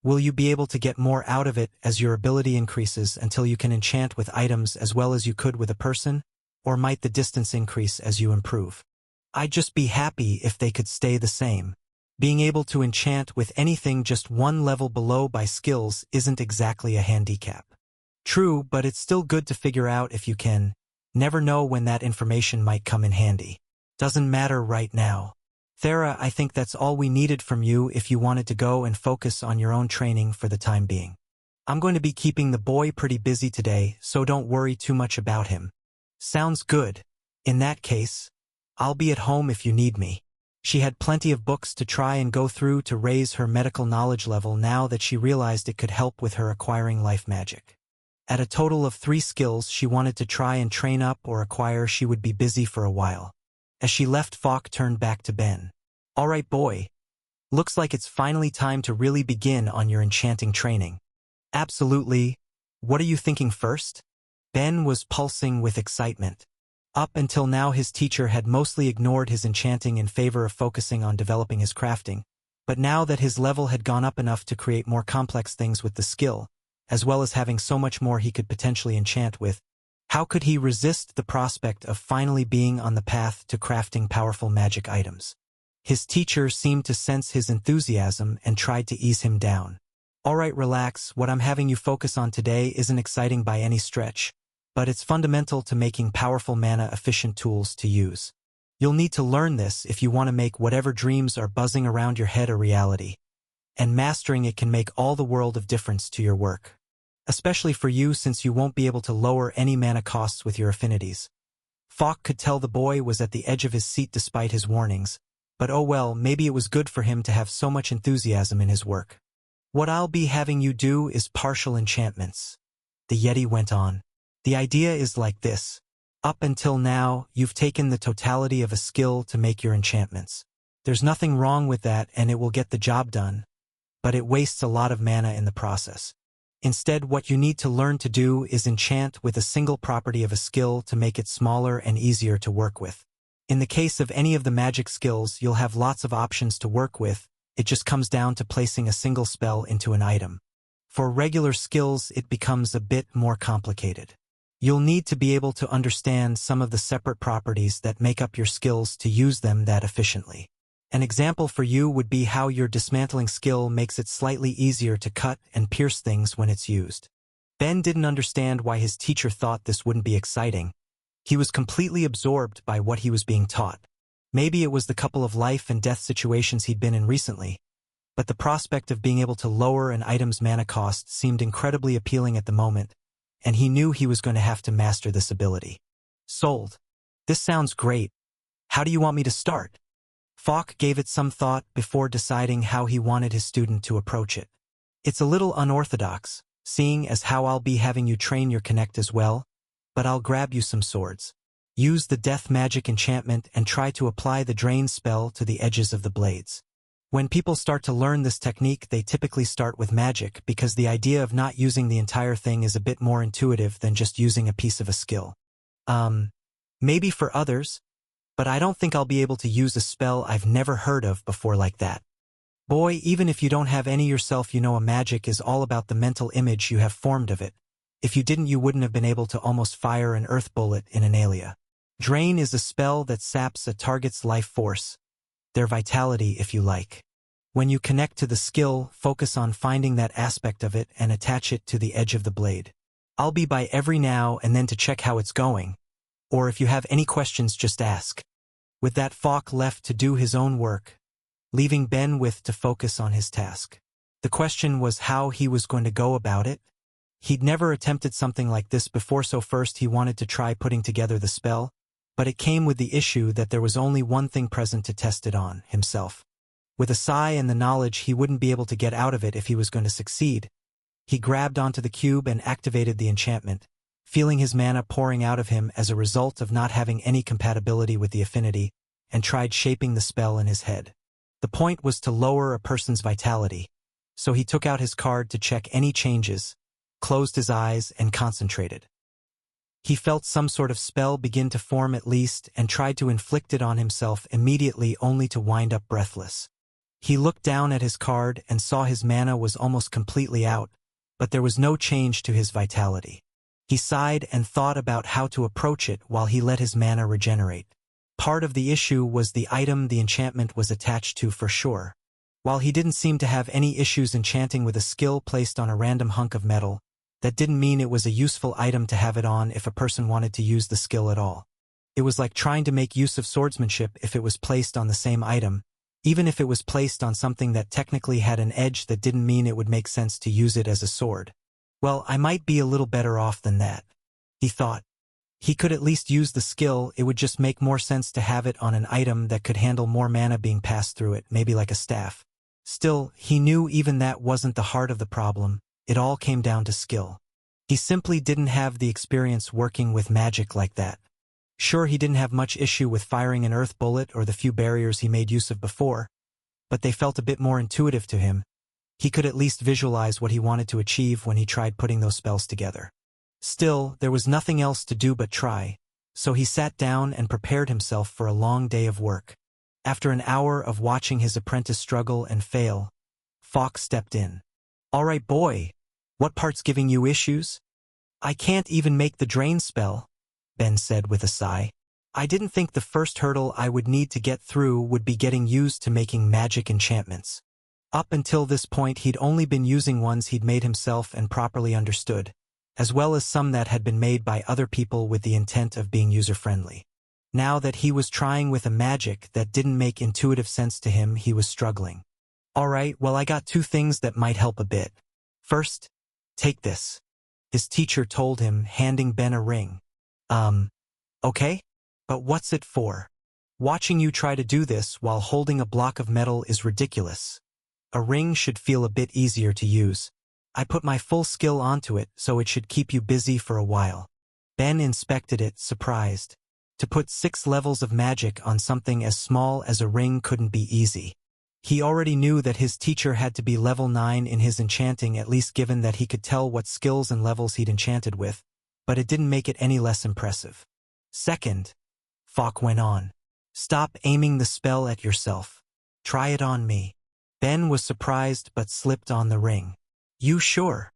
Will you be able to get more out of it as your ability increases until you can enchant with items as well as you could with a person, or might the distance increase as you improve? I'd just be happy if they could stay the same. Being able to enchant with anything just one level below by skills isn't exactly a handicap. True, but it's still good to figure out if you can. Never know when that information might come in handy. Doesn't matter right now. Thera, I think that's all we needed from you if you wanted to go and focus on your own training for the time being. I'm going to be keeping the boy pretty busy today, so don't worry too much about him." "Sounds good. In that case, I'll be at home if you need me." She had plenty of books to try and go through to raise her medical knowledge level now that she realized it could help with her acquiring life magic. At a total of 3 skills she wanted to try and train up or acquire, she would be busy for a while. As she left, Falk turned back to Ben. "All right, boy. Looks like it's finally time to really begin on your enchanting training." "Absolutely. What are you thinking first?" Ben was pulsing with excitement. Up until now his teacher had mostly ignored his enchanting in favor of focusing on developing his crafting, but now that his level had gone up enough to create more complex things with the skill, as well as having so much more he could potentially enchant with, how could he resist the prospect of finally being on the path to crafting powerful magic items? His teacher seemed to sense his enthusiasm and tried to ease him down. "All right, relax. What I'm having you focus on today isn't exciting by any stretch, but it's fundamental to making powerful mana-efficient tools to use. You'll need to learn this if you want to make whatever dreams are buzzing around your head a reality. And mastering it can make all the world of difference to your work. Especially for you, since you won't be able to lower any mana costs with your affinities." Falk could tell the boy was at the edge of his seat despite his warnings, but oh well, maybe it was good for him to have so much enthusiasm in his work. "What I'll be having you do is partial enchantments," the Yeti went on. "The idea is like this. Up until now, you've taken the totality of a skill to make your enchantments. There's nothing wrong with that and it will get the job done, but it wastes a lot of mana in the process. Instead, what you need to learn to do is enchant with a single property of a skill to make it smaller and easier to work with. In the case of any of the magic skills, you'll have lots of options to work with. It just comes down to placing a single spell into an item. For regular skills, it becomes a bit more complicated. You'll need to be able to understand some of the separate properties that make up your skills to use them that efficiently. An example for you would be how your dismantling skill makes it slightly easier to cut and pierce things when it's used." Ben didn't understand why his teacher thought this wouldn't be exciting. He was completely absorbed by what he was being taught. Maybe it was the couple of life and death situations he'd been in recently, but the prospect of being able to lower an item's mana cost seemed incredibly appealing at the moment, and he knew he was going to have to master this ability. "Sold. This sounds great. How do you want me to start?" Falk gave it some thought before deciding how he wanted his student to approach it. "It's a little unorthodox, seeing as how I'll be having you train your connect as well, but I'll grab you some swords. Use the death magic enchantment and try to apply the drain spell to the edges of the blades. When people start to learn this technique, they typically start with magic because the idea of not using the entire thing is a bit more intuitive than just using a piece of a skill. Maybe for others, but I don't think I'll be able to use a spell I've never heard of before like that. Boy, even if you don't have any yourself, you know a magic is all about the mental image you have formed of it. If you didn't, you wouldn't have been able to almost fire an earth bullet in an Aelia. Drain is a spell that saps a target's life force, their vitality if you like. When you connect to the skill, focus on finding that aspect of it and attach it to the edge of the blade. I'll be by every now and then to check how it's going, or if you have any questions, just ask." With that, Falk left to do his own work, leaving Ben to focus on his task. The question was how he was going to go about it. He'd never attempted something like this before, so first he wanted to try putting together the spell, but it came with the issue that there was only one thing present to test it on: himself. With a sigh and the knowledge he wouldn't be able to get out of it if he was going to succeed, he grabbed onto the cube and activated the enchantment, feeling his mana pouring out of him as a result of not having any compatibility with the affinity, and tried shaping the spell in his head. The point was to lower a person's vitality, so he took out his card to check any changes, closed his eyes, and concentrated. He felt some sort of spell begin to form at least, and tried to inflict it on himself immediately, only to wind up breathless. He looked down at his card and saw his mana was almost completely out, but there was no change to his vitality. He sighed and thought about how to approach it while he let his mana regenerate. Part of the issue was the item the enchantment was attached to, for sure. While he didn't seem to have any issues enchanting with a skill placed on a random hunk of metal, that didn't mean it was a useful item to have it on if a person wanted to use the skill at all. It was like trying to make use of swordsmanship if it was placed on the same item. Even if it was placed on something that technically had an edge, that didn't mean it would make sense to use it as a sword. Well, I might be a little better off than that, he thought. He could at least use the skill. It would just make more sense to have it on an item that could handle more mana being passed through it, maybe like a staff. Still, he knew even that wasn't the heart of the problem. It all came down to skill. He simply didn't have the experience working with magic like that. Sure, he didn't have much issue with firing an earth bullet or the few barriers he made use of before, but they felt a bit more intuitive to him. He could at least visualize what he wanted to achieve when he tried putting those spells together. Still, there was nothing else to do but try, so he sat down and prepared himself for a long day of work. After an hour of watching his apprentice struggle and fail, Fox stepped in. "All right, boy. What part's giving you issues?" "I can't even make the drain spell," Ben said with a sigh. "I didn't think the first hurdle I would need to get through would be getting used to making magic enchantments." Up until this point he'd only been using ones he'd made himself and properly understood, as well as some that had been made by other people with the intent of being user-friendly. Now that he was trying with a magic that didn't make intuitive sense to him, he was struggling. "All right, well, I got two things that might help a bit. First, take this," his teacher told him, handing Ben a ring. Okay? But what's it for? Watching you try to do this while holding a block of metal is ridiculous. A ring should feel a bit easier to use. I put my full skill onto it, so it should keep you busy for a while." Ben inspected it, surprised. To put 6 levels of magic on something as small as a ring couldn't be easy. He already knew that his teacher had to be level 9 in his enchanting, at least given that he could tell what skills and levels he'd enchanted with, but it didn't make it any less impressive. "Second," Fox went on, "stop aiming the spell at yourself. Try it on me." Ben was surprised but slipped on the ring. "You sure?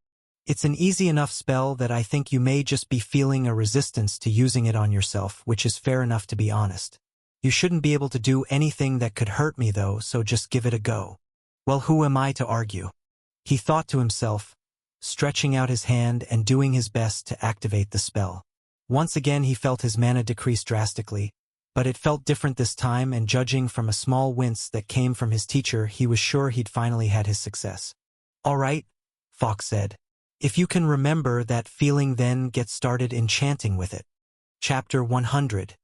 It's an easy enough spell that I think you may just be feeling a resistance to using it on yourself, which is fair enough to be honest. You shouldn't be able to do anything that could hurt me though, so just give it a go." "Well, who am I to argue?" he thought to himself, stretching out his hand and doing his best to activate the spell. Once again he felt his mana decrease drastically, but it felt different this time, and judging from a small wince that came from his teacher, he was sure he'd finally had his success. "All right," Fox said. "If you can remember that feeling, then get started enchanting with it." Chapter 100.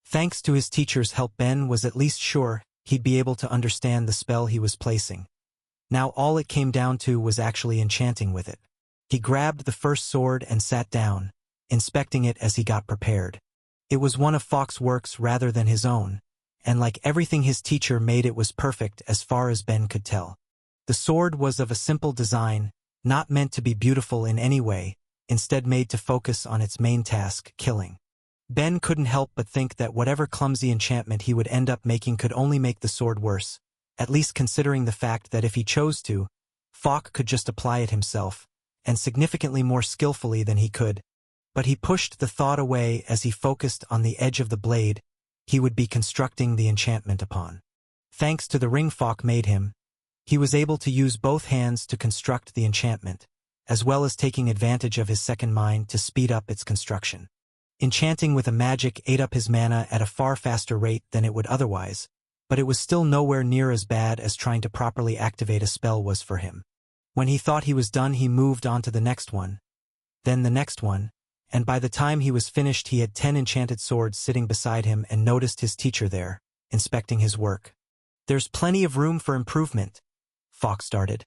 Thanks to his teacher's help, Ben was at least sure he'd be able to understand the spell he was placing. Now all it came down to was actually enchanting with it. He grabbed the first sword and sat down, inspecting it as he got prepared. It was one of Fox's works rather than his own, and like everything his teacher made, it was perfect as far as Ben could tell. The sword was of a simple design, not meant to be beautiful in any way, instead made to focus on its main task, killing. Ben couldn't help but think that whatever clumsy enchantment he would end up making could only make the sword worse, at least considering the fact that if he chose to, Fox could just apply it himself, and significantly more skillfully than he could. But he pushed the thought away as he focused on the edge of the blade he would be constructing the enchantment upon. Thanks to the ring Fox made him, he was able to use both hands to construct the enchantment, as well as taking advantage of his second mind to speed up its construction. Enchanting with a magic ate up his mana at a far faster rate than it would otherwise, but it was still nowhere near as bad as trying to properly activate a spell was for him. When he thought he was done, he moved on to the next one, then the next one, and by the time he was finished he had 10 enchanted swords sitting beside him and noticed his teacher there, inspecting his work. "There's plenty of room for improvement," Fox started,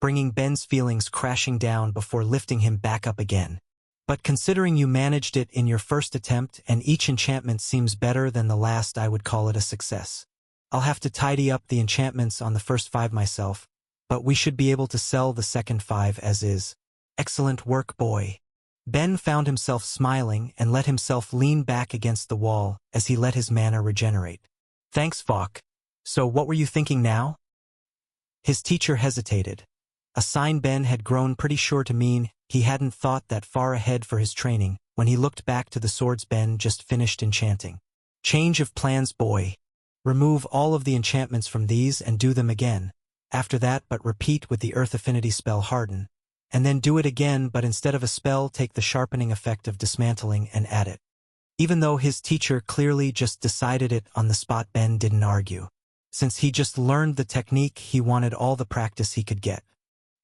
bringing Ben's feelings crashing down before lifting him back up again. "But considering you managed it in your first attempt and each enchantment seems better than the last, I would call it a success. I'll have to tidy up the enchantments on the first 5 myself, but we should be able to sell the second 5 as is." "Excellent work, boy." Ben found himself smiling and let himself lean back against the wall as he let his mana regenerate. "Thanks, Fox. So what were you thinking now?" His teacher hesitated, a sign Ben had grown pretty sure to mean he hadn't thought that far ahead for his training when he looked back to the swords Ben just finished enchanting. "Change of plans, boy. Remove all of the enchantments from these and do them again. After that, but repeat with the Earth Affinity spell Harden. And then do it again, but instead of a spell, take the sharpening effect of dismantling and add it." Even though his teacher clearly just decided it on the spot, Ben didn't argue. Since he just learned the technique, he wanted all the practice he could get.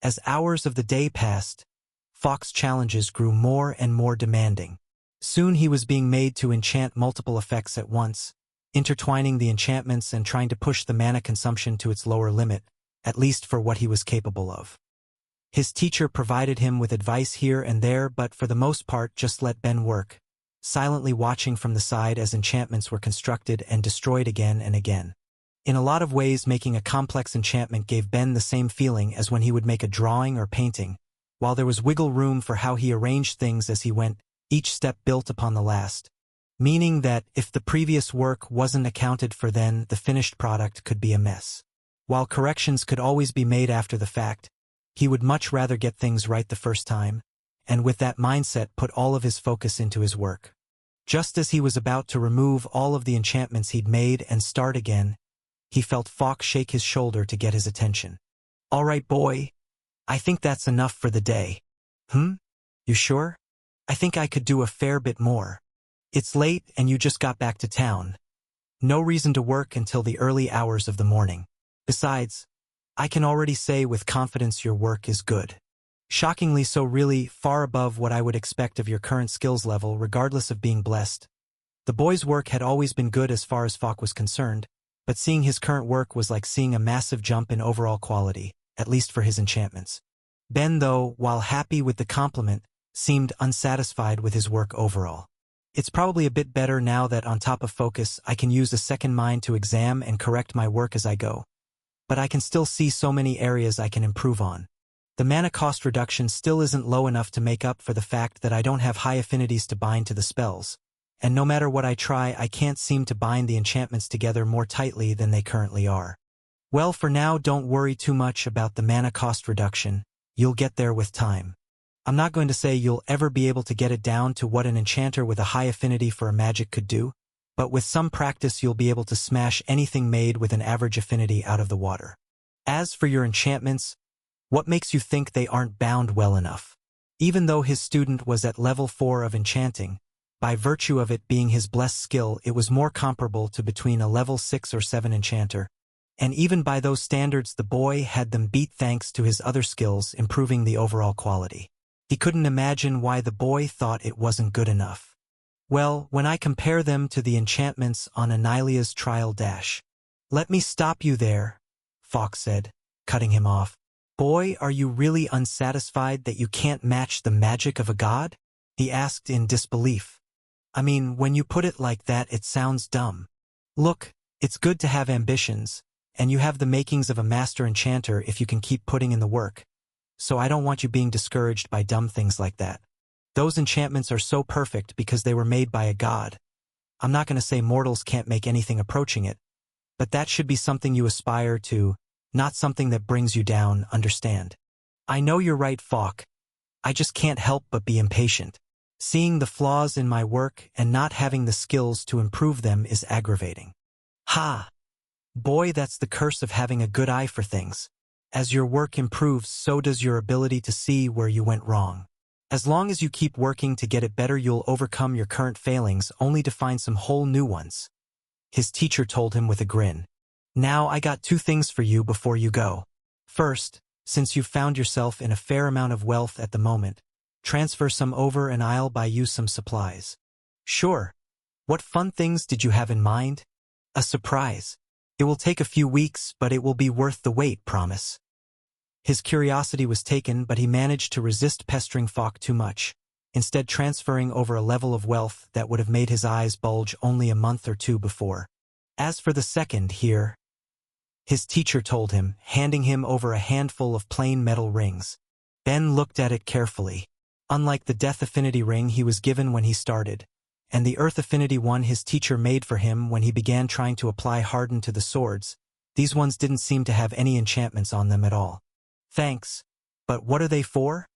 As hours of the day passed, Fox's challenges grew more and more demanding. Soon he was being made to enchant multiple effects at once, intertwining the enchantments and trying to push the mana consumption to its lower limit, at least for what he was capable of. His teacher provided him with advice here and there, but for the most part just let Ben work, silently watching from the side as enchantments were constructed and destroyed again and again. In a lot of ways, making a complex enchantment gave Ben the same feeling as when he would make a drawing or painting. While there was wiggle room for how he arranged things as he went, each step built upon the last, meaning that if the previous work wasn't accounted for, then the finished product could be a mess. While corrections could always be made after the fact, he would much rather get things right the first time, and with that mindset put all of his focus into his work. Just as he was about to remove all of the enchantments he'd made and start again, he felt Fawk shake his shoulder to get his attention. "All right, boy. I think that's enough for the day." You sure? I think I could do a fair bit more. It's late and you just got back to town. No reason to work until the early hours of the morning. Besides, I can already say with confidence your work is good. Shockingly so, really far above what I would expect of your current skills level, regardless of being blessed. The boy's work had always been good as far as Fawk was concerned, but seeing his current work was like seeing a massive jump in overall quality, at least for his enchantments. Ben, though, while happy with the compliment, seemed unsatisfied with his work overall. It's probably a bit better now that on top of focus I can use a second mind to examine and correct my work as I go. But I can still see so many areas I can improve on. The mana cost reduction still isn't low enough to make up for the fact that I don't have high affinities to bind to the spells, and no matter what I try I can't seem to bind the enchantments together more tightly than they currently are. Well, for now don't worry too much about the mana cost reduction, you'll get there with time. I'm not going to say you'll ever be able to get it down to what an enchanter with a high affinity for a magic could do, but with some practice you'll be able to smash anything made with an average affinity out of the water. As for your enchantments, what makes you think they aren't bound well enough? Even though his student was at level 4 of enchanting, by virtue of it being his blessed skill it was more comparable to between a level 6 or 7 enchanter, and even by those standards the boy had them beat thanks to his other skills improving the overall quality. He couldn't imagine why the boy thought it wasn't good enough. Well, when I compare them to the enchantments on Anilia's trial dash. "Let me stop you there," Fawk said, cutting him off. "Boy, are you really unsatisfied that you can't match the magic of a god?" he asked in disbelief. "I mean, when you put it like that it sounds dumb. Look, it's good to have ambitions, and you have the makings of a master enchanter if you can keep putting in the work. So I don't want you being discouraged by dumb things like that. Those enchantments are so perfect because they were made by a god. I'm not going to say mortals can't make anything approaching it, but that should be something you aspire to, not something that brings you down, understand? I know you're right, Fawk. I just can't help but be impatient. Seeing the flaws in my work and not having the skills to improve them is aggravating." "Ha! Boy, that's the curse of having a good eye for things. As your work improves, so does your ability to see where you went wrong. As long as you keep working to get it better, you'll overcome your current failings only to find some whole new ones," his teacher told him with a grin. "Now I got 2 things for you before you go. First, since you've found yourself in a fair amount of wealth at the moment, transfer some over and I'll buy you some supplies." "Sure. What fun things did you have in mind?" "A surprise. It will take a few weeks, but it will be worth the wait, promise." His curiosity was taken, but he managed to resist pestering Fawk too much, instead transferring over a level of wealth that would have made his eyes bulge only a month or 2 before. "As for the second, here," his teacher told him, handing him over a handful of plain metal rings. Ben looked at it carefully. Unlike the Death Affinity ring he was given when he started, and the Earth Affinity one his teacher made for him when he began trying to apply Harden to the swords, these ones didn't seem to have any enchantments on them at all. "Thanks, but what are they for?"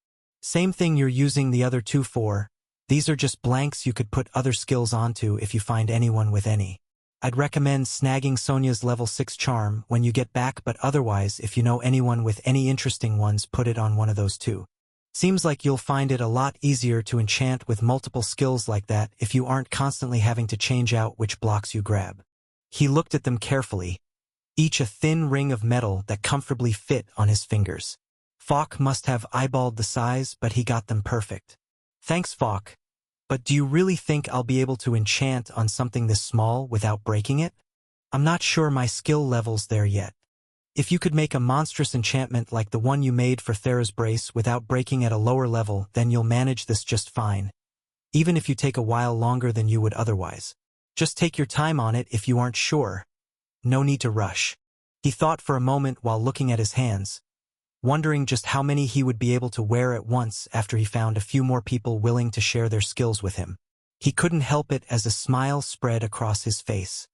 "Same thing you're using the other 2 for. These are just blanks you could put other skills onto if you find anyone with any. I'd recommend snagging Sonia's level 6 charm when you get back, but otherwise if you know anyone with any interesting ones, put it on one of those 2. Seems like you'll find it a lot easier to enchant with multiple skills like that if you aren't constantly having to change out which blocks you grab." He looked at them carefully, each a thin ring of metal that comfortably fit on his fingers. Fawk must have eyeballed the size, but he got them perfect. "Thanks, Fawk. But do you really think I'll be able to enchant on something this small without breaking it? I'm not sure my skill level's there yet." If you could make a monstrous enchantment like the one you made for Thera's brace without breaking at a lower level, then you'll manage this just fine. Even if you take a while longer than you would otherwise. Just take your time on it if you aren't sure. No need to rush. He thought for a moment while looking at his hands, wondering just how many he would be able to wear at once after he found a few more people willing to share their skills with him. He couldn't help it as a smile spread across his face.